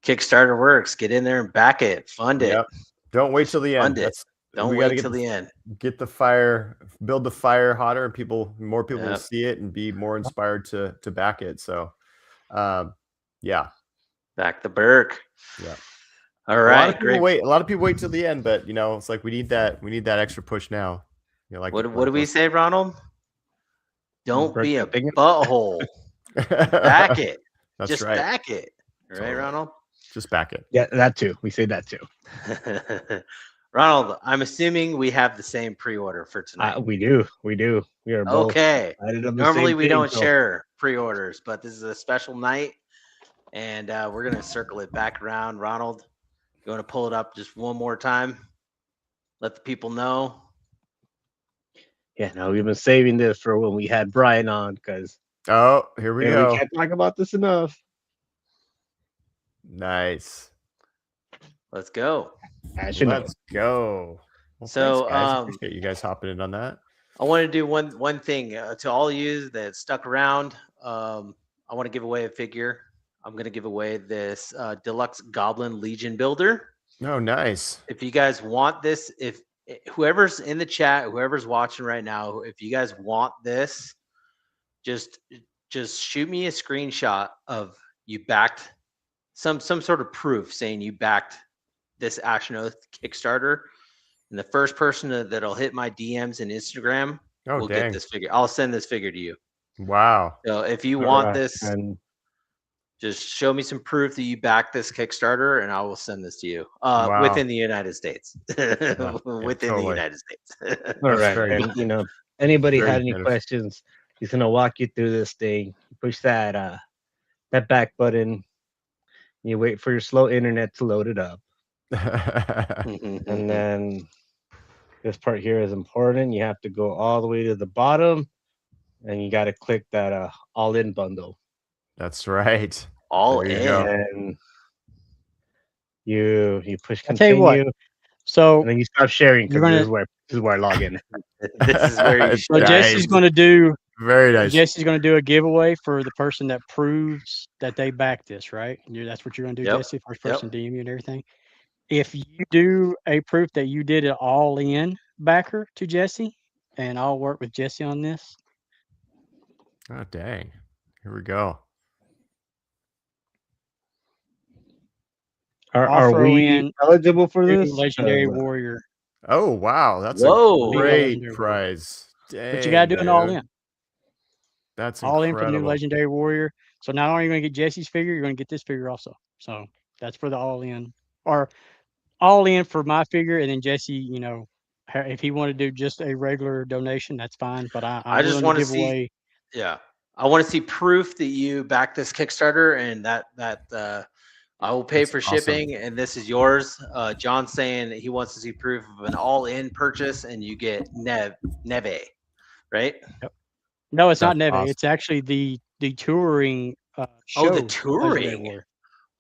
Kickstarter works. Get in there and back it, fund it. Yep. Don't wait till the end. Fund it. Don't we gotta wait till the end. Get the fire, build the fire hotter, and more people will see it and be more inspired to back it. So, yeah. Back the Burke. Yeah. All A right. lot of people wait till the end, but it's like we need that extra push now. Like What do we say, Ronald? Don't Burke be a thinking. butthole. Back it. That's Just right. back it. Right, Totally. Ronald? Just back it. Yeah, that too. We say that too. Ronald, I'm assuming we have the same pre-order for tonight. We do. We are both Okay. excited of the Normally same we thing, don't so- share pre-orders, but this is a special night, and we're gonna circle it back around. Ronald, you want to pull it up just one more time? Let the people know. Yeah, no, we've been saving this for when we had Brian on because Oh, here we we go. can't talk about this enough. Nice. Let's go. As you know. Let's go. Well, So, thanks, guys. Appreciate you guys hopping in on that. I want to do one thing to all of you that stuck around. I want to give away a figure. I'm going to give away this deluxe Goblin Legion builder. Oh, nice. If you guys want this, if whoever's in the chat, whoever's watching right now, if you guys want this, just shoot me a screenshot of you backed some sort of proof saying you backed this Ashen Oath Kickstarter, and the first person that'll hit my DMs and Instagram will get this figure. I'll send this figure to you. Wow. So if you want Alright, this, and just show me some proof that you backed this Kickstarter, and I will send this to you Wow. within the United States. Within totally. the United States. all right, very and anybody very had any generous. questions, he's gonna walk you through this thing. Push that back button. You wait for your slow internet to load it up, and then this part here is important. You have to go all the way to the bottom, and you got to click that all-in bundle. That's right. All There you in. go. And you push I'll tell you continue, what. So and then you start sharing You're because gonna- this is where I log in. This is where you Nice. should. Jesse's going to do Very nice. Jesse's going to do a giveaway for the person that proves that they backed this, right? That's what you're going to do, Yep. Jesse. First person DM you and everything. If you do a proof that you did it all in backer to Jesse, and I'll work with Jesse on this. Oh, dang. Here we go. Are throw we in eligible for New this? Legendary Warrior. Oh, wow. That's Whoa. a great Legendary Warrior. prize. Dang, But you got to do an all dude. in. That's All in for the new incredible. Legendary Warrior. So not only are you going to get Jesse's figure, you're going to get this figure also. So that's for the all in. Or all in for my figure, and then Jesse, you know, if he wanted to do just a regular donation, that's fine. But I just want to give see. away. Yeah, I want to see proof that you backed this Kickstarter, and that I will pay That's for awesome. shipping, and this is yours. John's saying he wants to see proof of an all-in purchase, and you get Neve, right? Yep. No, it's not That's Neve. awesome. It's actually the touring show. Oh, the Legendary touring. Warrior.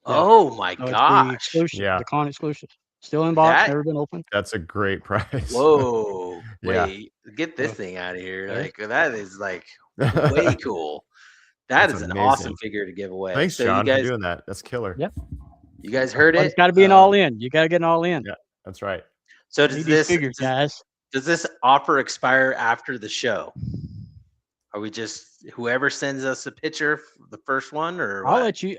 Oh my So it's the gosh! exclusive, Yeah. the con exclusive. Still in box, That- never been opened. That's a great prize. Whoa! Yeah. Wait, get this So, thing out of here! there. Like that is like way cool. That That's is an amazing. awesome figure to give away. Thanks, so John, you guys, for doing that. That's killer. Yep. you guys heard But it. it's got to be an all in. You got to get an all in. Yeah. That's right. So Need does these this figures, guys. does this offer expire after the show? Are we just whoever sends us a picture, the first one, or I'll what? let you.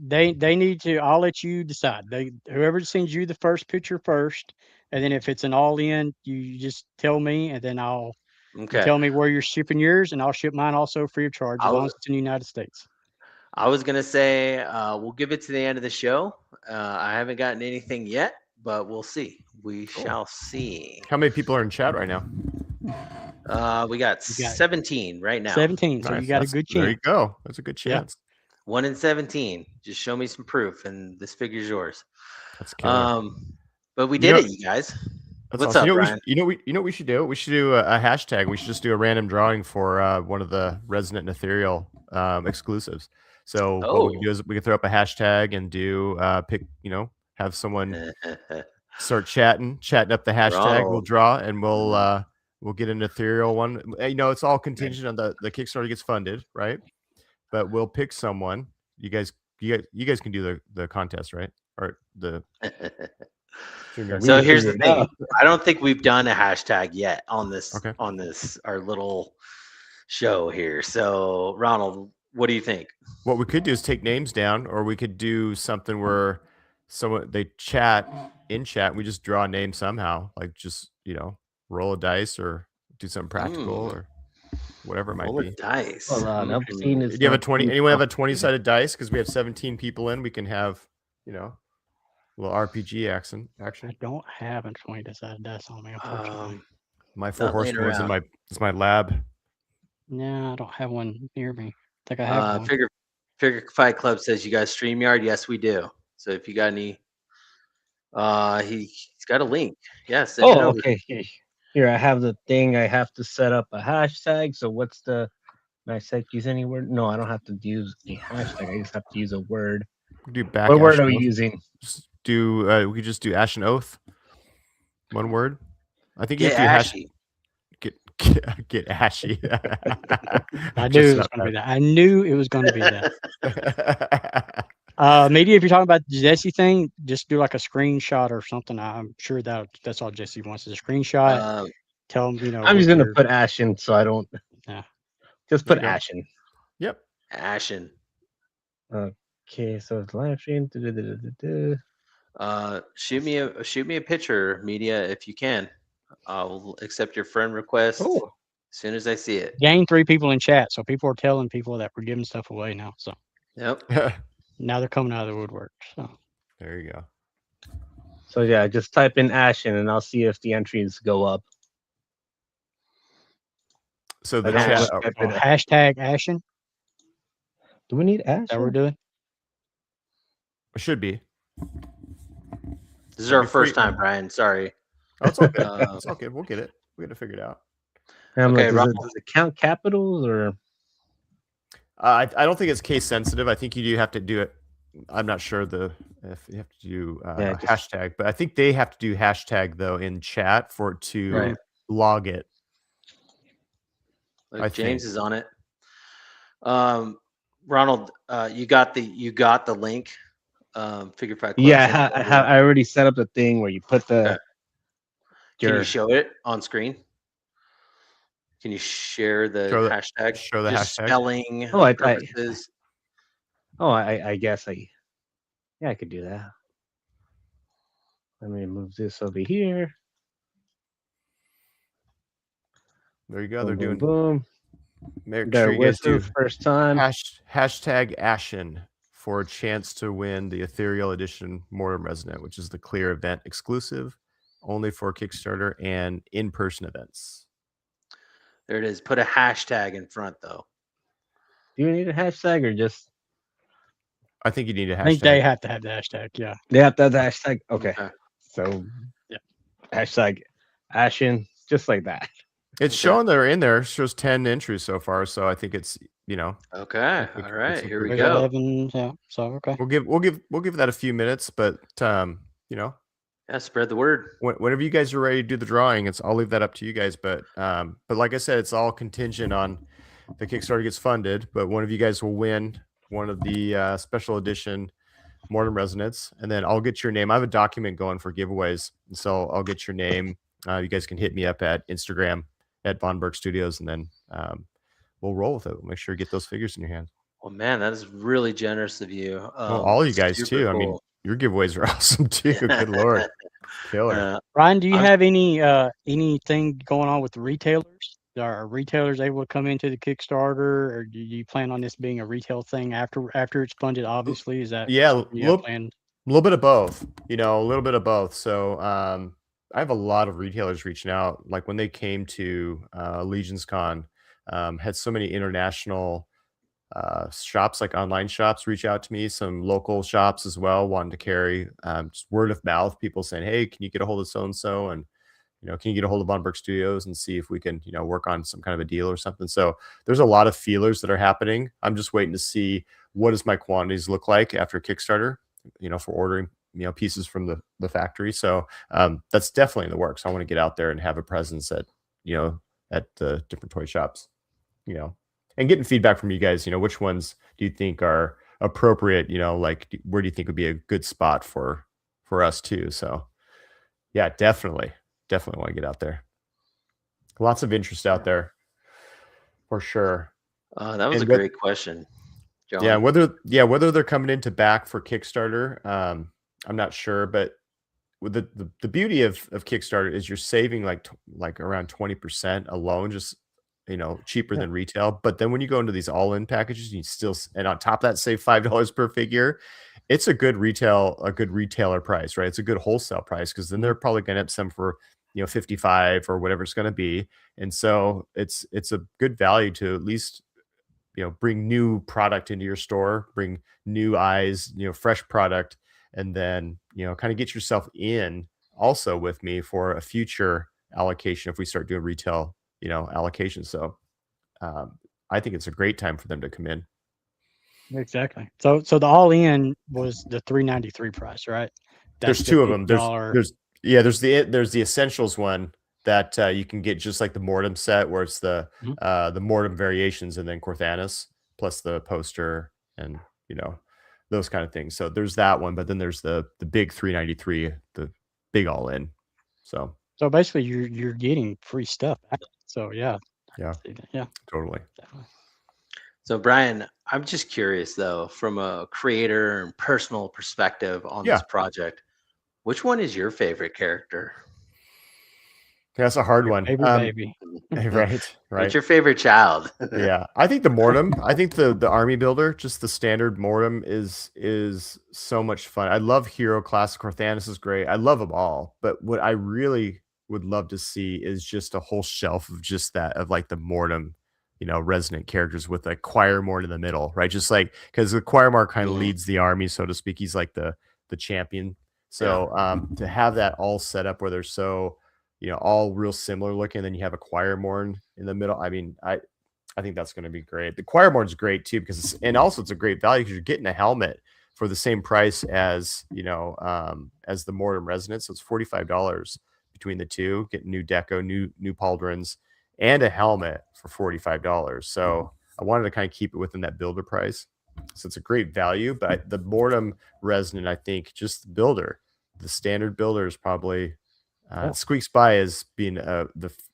They need to. I'll let you decide. Whoever sends you the first picture first, and then if it's an all in, you just tell me, and then you Okay. tell me where you're shipping yours, and I'll ship mine also free of charge as long as it's in the United States. I was gonna say we'll give it to the end of the show. I haven't gotten anything yet, but we'll see. We shall see. How many people are in chat right now? We got 17 right now. 17. So Nice. you got a good There you chance. go. That's a good Yeah. chance. 1 in 17. Just show me some proof, and this figure's yours. That's killer. But we You did know- it, you guys. That's What's awesome. up, Brian? You know what we should do? We should do a hashtag. We should just do a random drawing for one of the Resonant and Ethereal exclusives. So what we can do is we can throw up a hashtag and do pick, have someone start chatting up the hashtag. We'll Ronald. draw and we'll get an ethereal one. It's all contingent on the Kickstarter gets funded, right? But we'll pick someone. You guys can do the contest, right? Or the So here's the thing. I don't think we've done a hashtag yet on this Okay. our little show here. So Ronald, what do you think? What we could do is take names down, or we could do something where they chat in chat. We just draw a name somehow, like just roll a dice or do something practical or whatever it might Roll a be. dice. Hold on, I'm seeing this. Do you have a 20? Anyone have a 20-sided dice? Because we have 17 people in. We can have a little RPG action. I don't have a 20-sided dice on me, unfortunately. My 4 not laying horsepower is around. it's my lab. No, I don't have one near me. I think I have one. Figure Fight Club says you guys StreamYard. Yes, we do. So if you got any, he's got a link. Yes. Yeah, Oh, okay. Here I have the thing. I have to set up a hashtag. So what's the? Can I use any word? No, I don't have to use a hashtag. I just have to use a word. We do back. What word are Ashen we Oath. using? Just do. We could just do Ashen Oath. One word. I think you Get have to do ashy. get ashy. I knew it was going to be that. I knew it was going to be that. that. Maybe if you're talking about the Jesse thing, just do like a screenshot or something. I'm sure that's all Jesse wants is a screenshot. Tell him, I'm just gonna put Ashen, so I don't. Yeah. Just put There you go. Ashen. Yep. Ashen. Okay, so it's live stream. Shoot me a picture, media, if you can. I'll accept your friend request as soon as I see it. Gain 3 people in chat, so people are telling people that we're giving stuff away now. So Yep. now they're coming out of the woodwork. So There you go. So yeah, just type in Ashen, and I'll see if the entries go up. So the I don't chat. know. hashtag Ashen. Do we need That we're Ashen? doing. Should be. This is our Be free- first time, Brian. Sorry. Oh, it's okay. Uh, It's okay. We'll get it. We got to figure it out. I'm Okay, like, Rob. does it count capitals or? I don't think it's case sensitive. I think you do have to do it. I'm not sure if you have to do Yeah, just- hashtag, but I think they have to do hashtag though in chat for it to Right. log it. Look, James is on it. Ronald, you got the link. Figure Five Club. Yeah, I already set up the thing where you put the. Okay. Can you show it on screen? Can you share the hashtag? Show the Just hashtag. spelling purposes. I guess I could do that. Let me move this over here. There you go. Boom, They're doing. Boom. Make sure you guys do first time. Hashtag Ashen for a chance to win the Ethereal Edition Mortem Resonant, which is the clear event exclusive, only for Kickstarter and in-person events. There it is. Put a hashtag in front, though. Do you need a hashtag or just? I think you need a hashtag. I think they have to have the hashtag. Yeah. They have to have the hashtag. Okay. So, yeah. Hashtag Ashen, just like that. It's showing they're in there. It shows 10 entries so far, so I think it's Okay. All right. Here we go. 11, yeah. So okay. We'll give that a few minutes, but yeah, spread the word. Whenever you guys are ready to do the drawing, I'll leave that up to you guys. But like I said, it's all contingent on the Kickstarter gets funded. But one of you guys will win one of the special edition Mortem Resonance, and then I'll get your name. I have a document going for giveaways, so I'll get your name. You guys can hit me up at Instagram at Von Burke Studios, and then we'll roll with it. We'll make sure you get those figures in your hands. Well, man, that is really generous of you. All you guys too. Cool. I mean, your giveaways are awesome too. Good Lord, killer. Ryan, do you have anything going on with the retailers? Are retailers able to come into the Kickstarter, or do you plan on this being a retail thing after it's funded? Obviously, is that a little bit of both. A little bit of both. So I have a lot of retailers reaching out. Like when they came to Legions Con, had so many international shops, like online shops, reach out to me. Some local shops as well, wanting to carry just word of mouth. People saying, "Hey, can you get a hold of so and so?" And can you get a hold of Von Burke Studios and see if we can, work on some kind of a deal or something. So there's a lot of feelers that are happening. I'm just waiting to see what does my quantities look like after Kickstarter, for ordering, pieces from the factory. So that's definitely in the works. I want to get out there and have a presence at the different toy shops, and getting feedback from you guys, which ones do you think are appropriate? Like where do you think would be a good spot for us too? So yeah, definitely want to get out there. Lots of interest out there for sure. That was a great question, John. Yeah, whether they're coming in to back for Kickstarter, I'm not sure, but with the beauty of Kickstarter is you're saving like around 20% alone, just cheaper than retail. But then when you go into these all-in packages, you still, and on top of that, save $5 per figure. It's a good retailer price, right? It's a good wholesale price, because then they're probably going to have some for 55 or whatever it's going to be. And so it's a good value to at least bring new product into your store, bring new eyes, fresh product, and then kind of get yourself in also with me for a future allocation if we start doing retail allocation. So I think it's a great time for them to come in. Exactly. So the all-in was the $393 price, right? There's two of them. There's the essentials one that you can get just like the Mortem set, where it's the Mortem variations and then Corthanus plus the poster and those kind of things. So there's that one, but then there's the big $393, the big all-in. So basically you're getting free stuff. So yeah, totally. Definitely. So Brian, I'm just curious though, from a creator and personal perspective on this project, which one is your favorite character? That's a hard one. Baby. Right. What's your favorite child? Yeah, I think the Mortem. I think the army builder, just the standard Mortem, is so much fun. I love Hero Classic. Corthanus is great. I love them all. But what I really would love to see is just a whole shelf of just that, of like the Mortem, resonant characters with a choir Mortem in the middle, right? Just like, because the choir Mark kind of leads the army, so to speak. He's like the champion. So to have that all set up where they're so all real similar looking, then you have a choir Morn in the middle. I mean, I think that's going to be great. The choir Morn's great too, because it's a great value, because you're getting a helmet for the same price as as the Mortem Resonance. So it's $45 between the two. Get new deco, new pauldrons, and a helmet for $45. So I wanted to kind of keep it within that builder price. So it's a great value, but the Mortem Resonant, I think, just the builder, the standard builder is probably squeaks by as being it's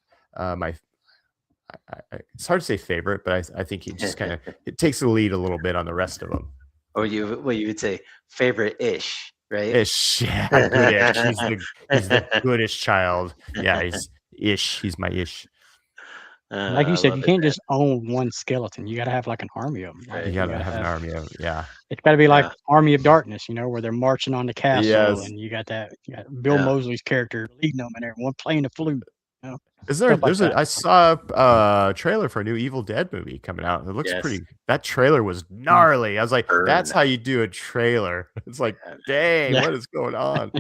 hard to say favorite, but I think he just kind of it takes the lead a little bit on the rest of them. Or you would say favorite-ish, right? Ish, yeah, good-ish. He's the goodish child. Yeah, he's my ish. Like you said, you can't just own one skeleton. You got to have like an army of them. Right. You gotta have an army of It's got to be like Army of Darkness, where they're marching on the castle, Yes. and you got Bill Mosley's character leading them, and everyone playing the flute. Is there? Stuff like that. I saw a trailer for a new Evil Dead movie coming out. It looks pretty. That trailer was gnarly. I was like, that's how you do a trailer. It's like, dang, what is going on?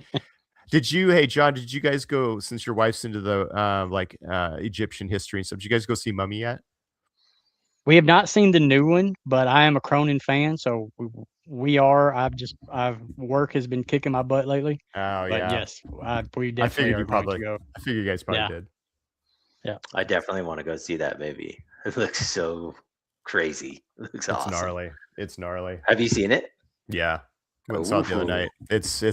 Hey John, did you guys go, since your wife's into the Egyptian history and stuff, did you guys go see Mummy yet? We have not seen the new one, but I am a Cronin fan, so we are. Work has been kicking my butt lately. Oh but yeah. yes, we definitely are going to go. I figured you guys probably did. Yeah, I definitely want to go see that movie. It looks so crazy. It looks awesome. It's gnarly. Have you seen it? Yeah. I saw it the other night. It's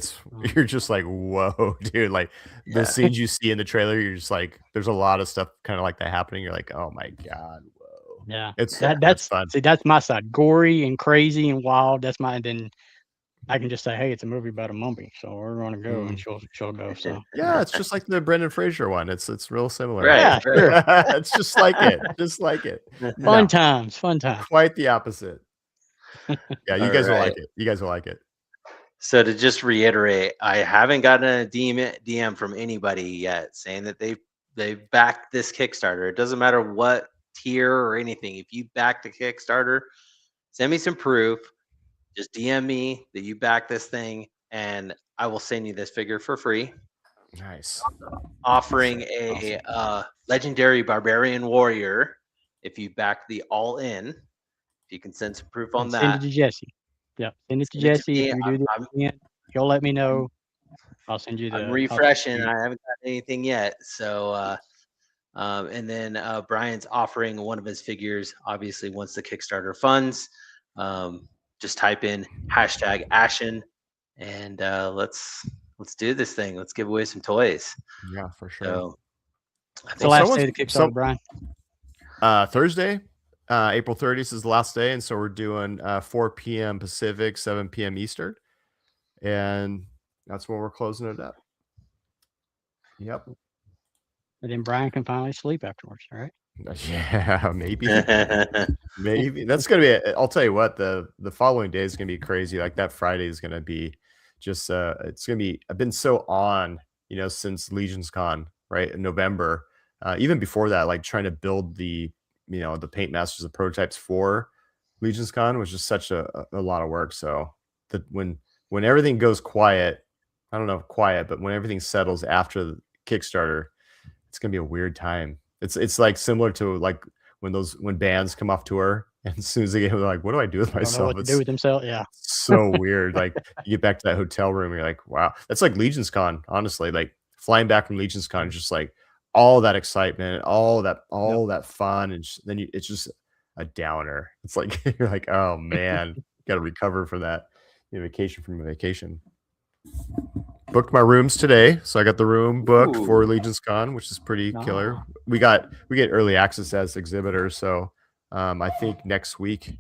you're just like, whoa, dude. Like the scenes you see in the trailer, you're just like, there's a lot of stuff kind of like that happening. You're like, oh my God, whoa. Yeah. That's fun. See, that's my side. Gory and crazy and wild. That's mine. Then I can just say, hey, it's a movie about a mummy, so we're gonna go, and she'll go. So yeah, it's just like the Brendan Fraser one. It's real similar. Right. Yeah, sure. It's just like it. Just like it. Fun times. Quite the opposite. Yeah, you guys will like it. You guys will like it. So to just reiterate, I haven't gotten a DM from anybody yet saying that they backed this Kickstarter. It doesn't matter what tier or anything. If you back the Kickstarter, send me some proof. Just DM me that you back this thing, and I will send you this figure for free. Nice. Offering a legendary barbarian warrior if you back the all-in. If you can send some proof on that. Send it to Jesse. Yeah, send it to Jesse. If you do this, he'll let me know. I'll send you the. I'm refreshing. I haven't got anything yet. So, and then Brian's offering one of his figures. Obviously, once the Kickstarter funds, just type in #Ashen, and let's do this thing. Let's give away some toys. Yeah, for sure. So, the last day of the Kickstarter, Brian. Thursday. April 30th is the last day, and so we're doing 4 p.m. Pacific, 7 p.m. Eastern, and that's when we're closing it up. Yep. And then Brian can finally sleep afterwards. All right. Yeah, maybe. Maybe that's gonna be. I'll tell you what. The following day is gonna be crazy. Like that Friday is gonna be just. It's gonna be. I've been so on, since Legions Con, right, in November. Even before that, like trying to build the the paint masters of prototypes for Legions Con was just such a lot of work. So that when everything goes quiet, I don't know if quiet, but when everything settles after the Kickstarter, it's gonna be a weird time. It's like similar to like when bands come off tour, and as soon as they get, they're like, what do I do with myself? Don't know what to do with themselves. Yeah. So weird. Like you get back to that hotel room, you're like, wow, that's like Legions Con, honestly. Like flying back from Legions Con, just like all that excitement, all that fun, and then it's just a downer. It's like you're like, oh man, got to recover from that. Vacation from a vacation. Booked my rooms today, so I got the room booked for Legions Con, which is pretty killer. We get early access as exhibitors, so I think next week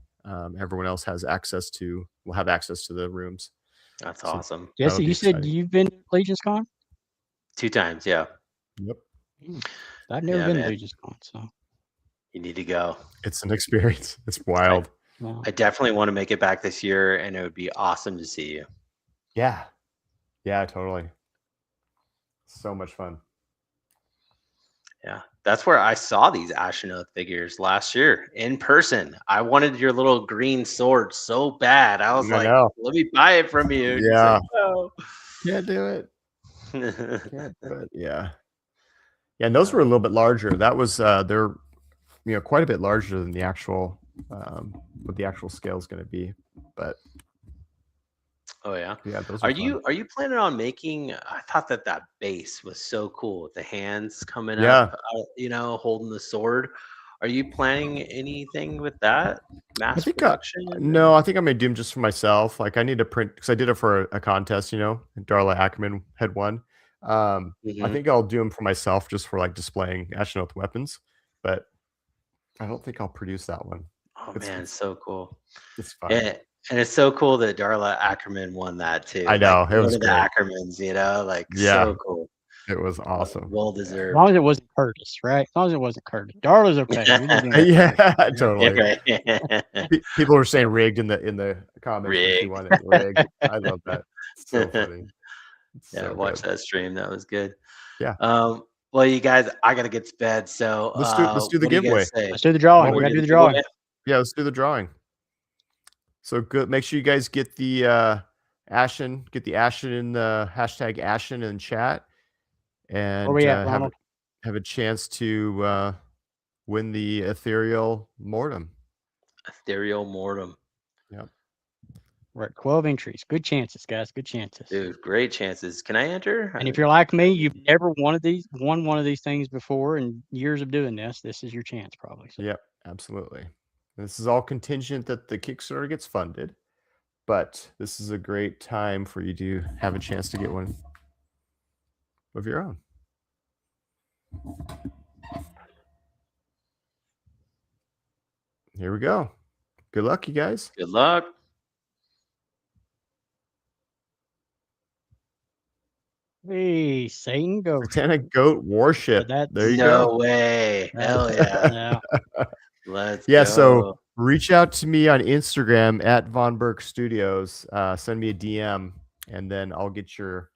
everyone else will have access to the rooms. That's awesome. Jesse, you said you've been to Legions Con? 2 times, yeah. Yep. I've never been to Legions Con, so you need to go. It's an experience. It's wild. I definitely want to make it back this year, and it would be awesome to see you. Yeah. Yeah, totally. So much fun. Yeah, that's where I saw these Ashen Oath figures last year in person. I wanted your little green sword so bad. I was like, let me buy it from you. Yeah. Like, no. Can't do it. But yeah. Yeah, and those were a little bit larger. That was they're quite a bit larger than the actual what the actual scale is going to be. But Oh yeah. Yeah, those Are are you fun. are you planning on making? I thought that base was so cool with the hands coming Yeah, up, holding the sword. Are you planning anything with that I mass think production no, or? I think I'm gonna do them just for myself. Like I need to print because I did it for a contest, and Darla Ackerman had won. I Mhm. think I'll do them for myself just for like displaying Astronaut weapons, but I don't think I'll produce that one. Oh It's man, it's so cool. it's fun. And it's so cool that Darla Ackerman won that too. I Like know it one was of the great. Ackermans, like Yeah, so cool. it was awesome. Well Yeah, As long deserved. as it wasn't Curtis, right? As long as it wasn't Curtis. Darla's okay. We just didn't want yeah, Curtis. Yeah, totally. right. People were saying rigged in the comments when she Rigged. won it. Rigged. I love that. It's so funny. It's Yeah, so watch good. that stream. That was good. Yeah. Well, you guys, I gotta get to bed. So, Let's do the what do you giveaway. guys say? Let's do the You drawing. While We want we to gotta do do the the giveaway? drawing. Yeah, let's do the drawing. So good. Make sure you guys get the Ashen in the hashtag Ashen in chat, Where and we at, have Ronald? a chance to win the ethereal mortem. Ethereal Mortem. Yep. We're at 12 entries. Good chances, guys. Good chances. Dude, great chances. Can I enter? And if you're like me, you've never won one of these things before in years of doing this. This is your chance, probably. So. Yep. Absolutely. This is all contingent that the Kickstarter gets funded, but this is a great time for you to have a chance to get one of your own. Here we go. Good luck, you guys. Good luck. Hey, Satan Ghost. Satanic Goat Warship. That's There you No go. way. Hell yeah. Yeah. Let's Yeah, go. so reach out to me on Instagram at Von Burke Studios. Send me a DM, and then I'll get your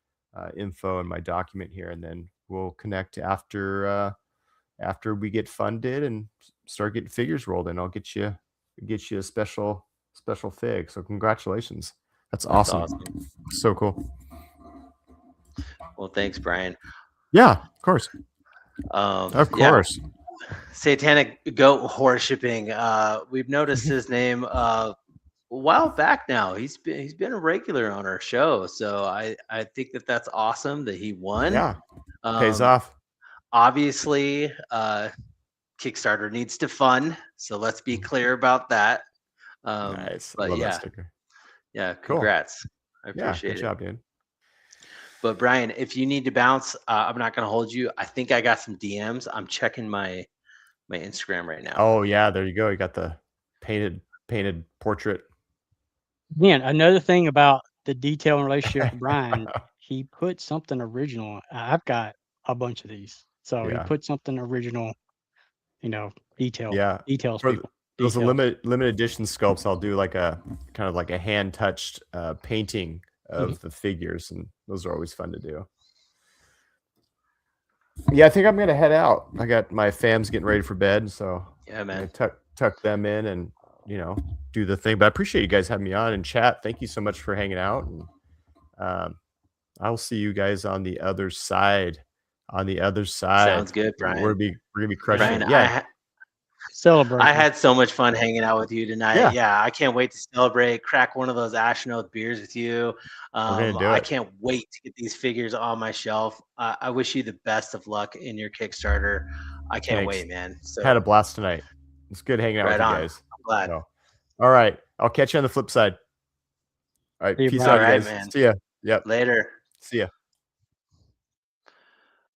info and my document here, and then we'll connect after we get funded and start getting figures rolled in. I'll get you a special fig. So congratulations. That's awesome. So cool. Well, thanks, Brian. Yeah, of course. Of course. Satanic Goat Worshipping. We've noticed his name a while back now. He's been a regular on our show, so I think that's awesome that he won. Yeah, pays off. Obviously, Kickstarter needs to fund, so let's be clear about that. Nice. But I love yeah, that sticker. yeah, Cool. congrats. I appreciate good it. job, dude. But Brian, if you need to bounce, I'm not going to hold you. I think I got some DMs. I'm checking my Instagram right now. Oh yeah, there you go. You got the painted portrait. Again, another thing about the detail and relationship with Brian, he put something original. I've got a bunch of these, so he Yeah. put something original. Detail. Yeah. Details. For People. those Details. limited edition sculpts, I'll do like a kind of like a hand touched painting of the figures, and those are always fun to do. Yeah, I think I'm gonna head out. I got my fams getting ready for bed, so Yeah, man. tuck them in and do the thing. But I appreciate you guys having me on and chat. Thank you so much for hanging out, and I'll see you guys on the other side. Sounds good, Brian. We're gonna be crushing Brian, it. Yeah. Celebrate. I had so much fun hanging out with you tonight. Yeah. I can't wait to celebrate, crack one of those Ashen Oath beers with you. gonna do I it. can't wait to get these figures on my shelf. I wish you the best of luck in your Kickstarter. I can't Thanks. wait, man. So Had a blast tonight. It's good hanging out Right with you on. guys. I'm glad. So, all right. I'll catch you on the flip side. All right. See you, Peace Brian. out, All right, guys. man. See ya. Yep. Later. See ya.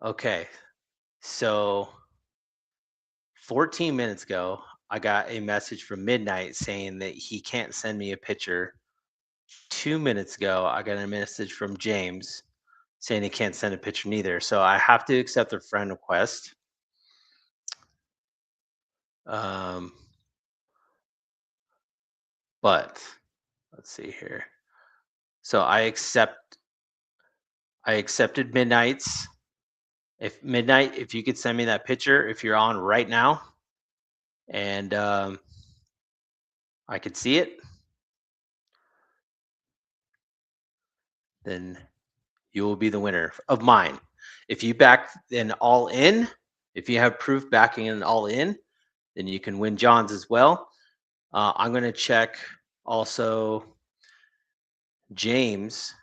Okay. So 14 minutes ago, I got a message from Midnight saying that he can't send me a picture. 2 minutes ago, I got a message from James saying he can't send a picture neither. So I have to accept their friend request. But let's see here. So I accepted Midnight's. If Midnight, if you could send me that picture, if you're on right now, and I could see it, then you will be the winner of mine. If you back an all in, if you have proof backing an all in, then you can win John's as well. I'm going to check also James,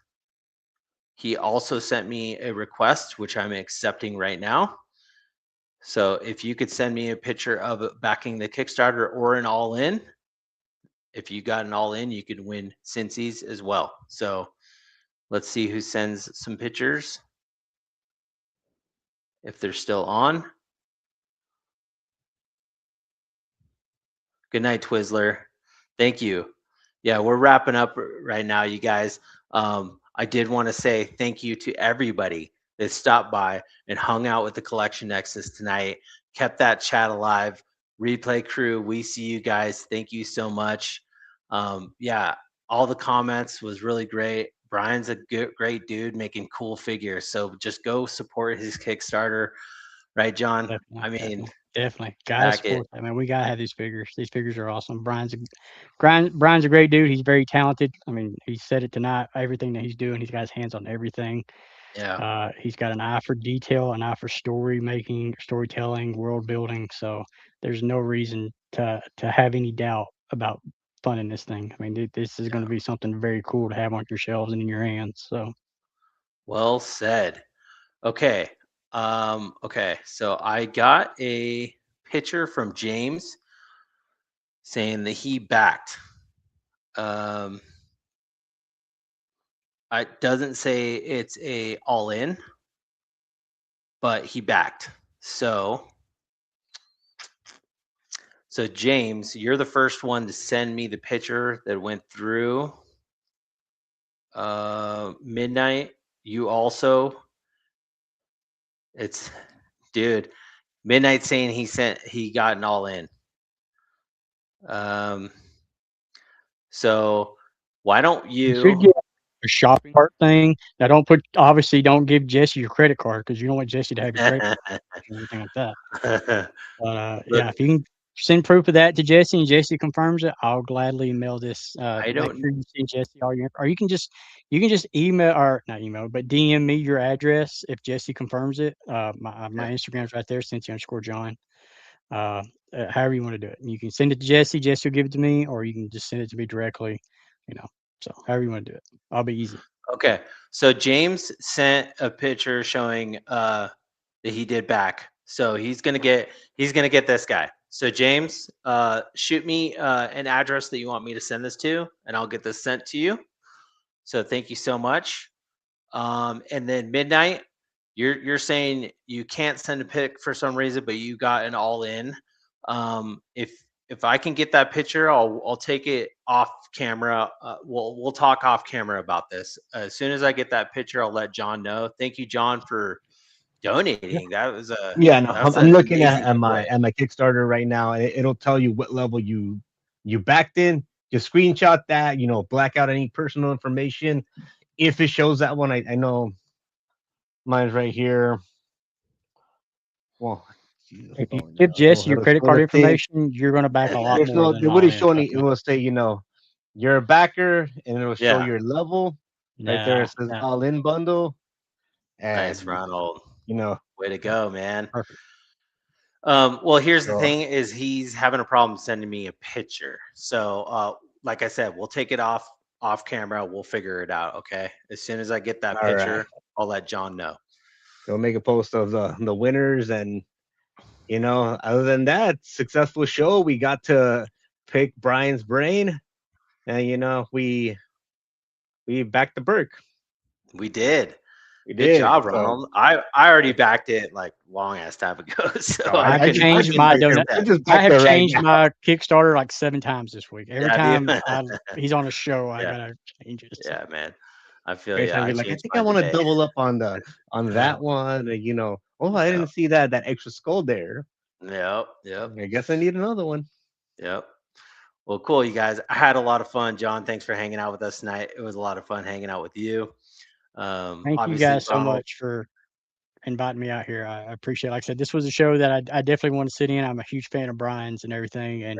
he also sent me a request, which I'm accepting right now. So if you could send me a picture of backing the Kickstarter or an all-in, if you got an all-in, you could win Cincy's as well. So let's see who sends some pictures. If they're still on. Good night, Twizzler. Thank you. Yeah, we're wrapping up right now, you guys. I did want to say thank you to everybody that stopped by and hung out with the Collection Nexus tonight, kept that chat alive. Replay crew, we see you guys. Thank you so much. Yeah, all the comments was really great. Brian's a great dude making cool figures. So just go support his Kickstarter. Right, John? Definitely, I mean, definitely gotta back it. support that, man. We gotta have these figures. These figures are awesome. Brian's a great dude. He's very talented. I mean, he said it tonight. Everything that he's doing, he's got his hands on everything. Yeah. He's got an eye for detail, an eye for story making, storytelling, world building. So there's no reason to have any doubt about funding this thing. I mean, this is going to be something very cool to have on your shelves and in your hands. So Well said. Okay. Okay. So I got a picture from James saying that he backed. It doesn't say it's a all in, but he backed. So James, you're the first one to send me the picture that went through midnight. You also, it's dude, midnight saying he got an all in. So why don't you should get a shopping cart thing. Now, don't give Jesse your credit card because you don't want Jesse to have your credit card or anything like that. But yeah, if you can send proof of that to Jesse and Jesse confirms it, I'll gladly mail this. I don't. Make sure you send Jesse all your, or you can just email, or not email, but DM me your address if Jesse confirms it. My Instagram's right there, Cincy_John. However you want to do it. You can send it to Jesse. Jesse will give it to me, or you can just send it to me directly. So however you want to do it, I'll be easy. Okay. So James sent a picture showing that he did back. So he's gonna get this guy. So James, shoot me an address that you want me to send this to, and I'll get this sent to you. So thank you so much. And then midnight, you're saying you can't send a pic for some reason, but you got an all in. If I can get that picture, I'll take it off camera. We'll talk off camera about this. As soon as I get that picture, I'll let John know. Thank you, John, for donating. That was a I'm looking at my Kickstarter right now, and it'll tell you what level you backed in. Just screenshot that, black out any personal information. If it shows that one, I know mine's right here. Well, if you give Jesse your credit card information, you're going to back a lot more. It wouldn't show any. It will say, you're a backer, and it'll show your level right there. It says all in bundle. And, nice, Ronald. Way to go, man. Perfect. Well, here's the thing: is he's having a problem sending me a picture. So, like I said, we'll take it off camera. We'll figure it out. Okay. As soon as I get that picture, I'll let John know. We'll make a post of the winners, and other than that, successful show. We got to pick Brian's brain, and we backed the Burke. We did. Good job, Ronald. I already backed it like long ass time ago. So I have changed my Kickstarter like 7 times this week. Every time he's on a show, I gotta change it. Yeah, man. I feel I think I want to double up on that one. I didn't see that extra skull there. Yep. I guess I need another one. Yep. Well, cool, you guys. I had a lot of fun. John, thanks for hanging out with us tonight. It was a lot of fun hanging out with you. Thank you guys so much for inviting me out here. I appreciate it. Like I said, this was a show that I definitely want to sit in. I'm a huge fan of Brian's and everything, and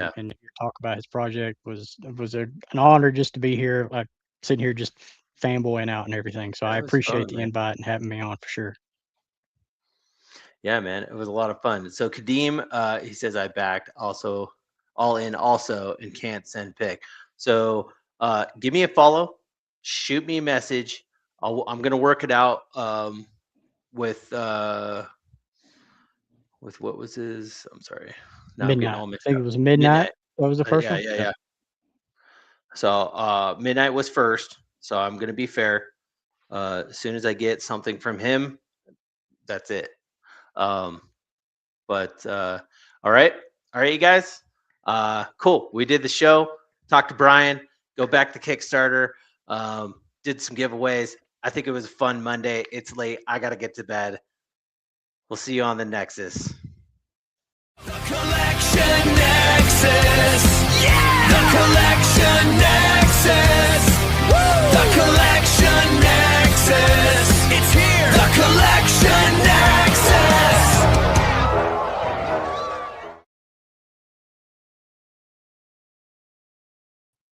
talk about his project was an honor just to be here, like sitting here just fanboying out and everything. So I appreciate the invite and having me on for sure. Yeah, man, it was a lot of fun. So Kadeem, he says I backed also all in also and can't send pick. So give me a follow shoot me a message. I'm gonna work it out with what was his? I'm sorry. Now I'm getting Midnight. all I mixed think up. it was midnight. That was the first Yeah, one. yeah, yeah. So midnight was first. So I'm gonna be fair. As soon as I get something from him, that's it. But all right, you guys. Cool. We did the show. Talked to Brian. Go back to Kickstarter. Did some giveaways. I think it was a fun Monday. It's late. I gotta get to bed. We'll see you on the Nexus. The Collection Nexus. Yeah! The Collection Nexus.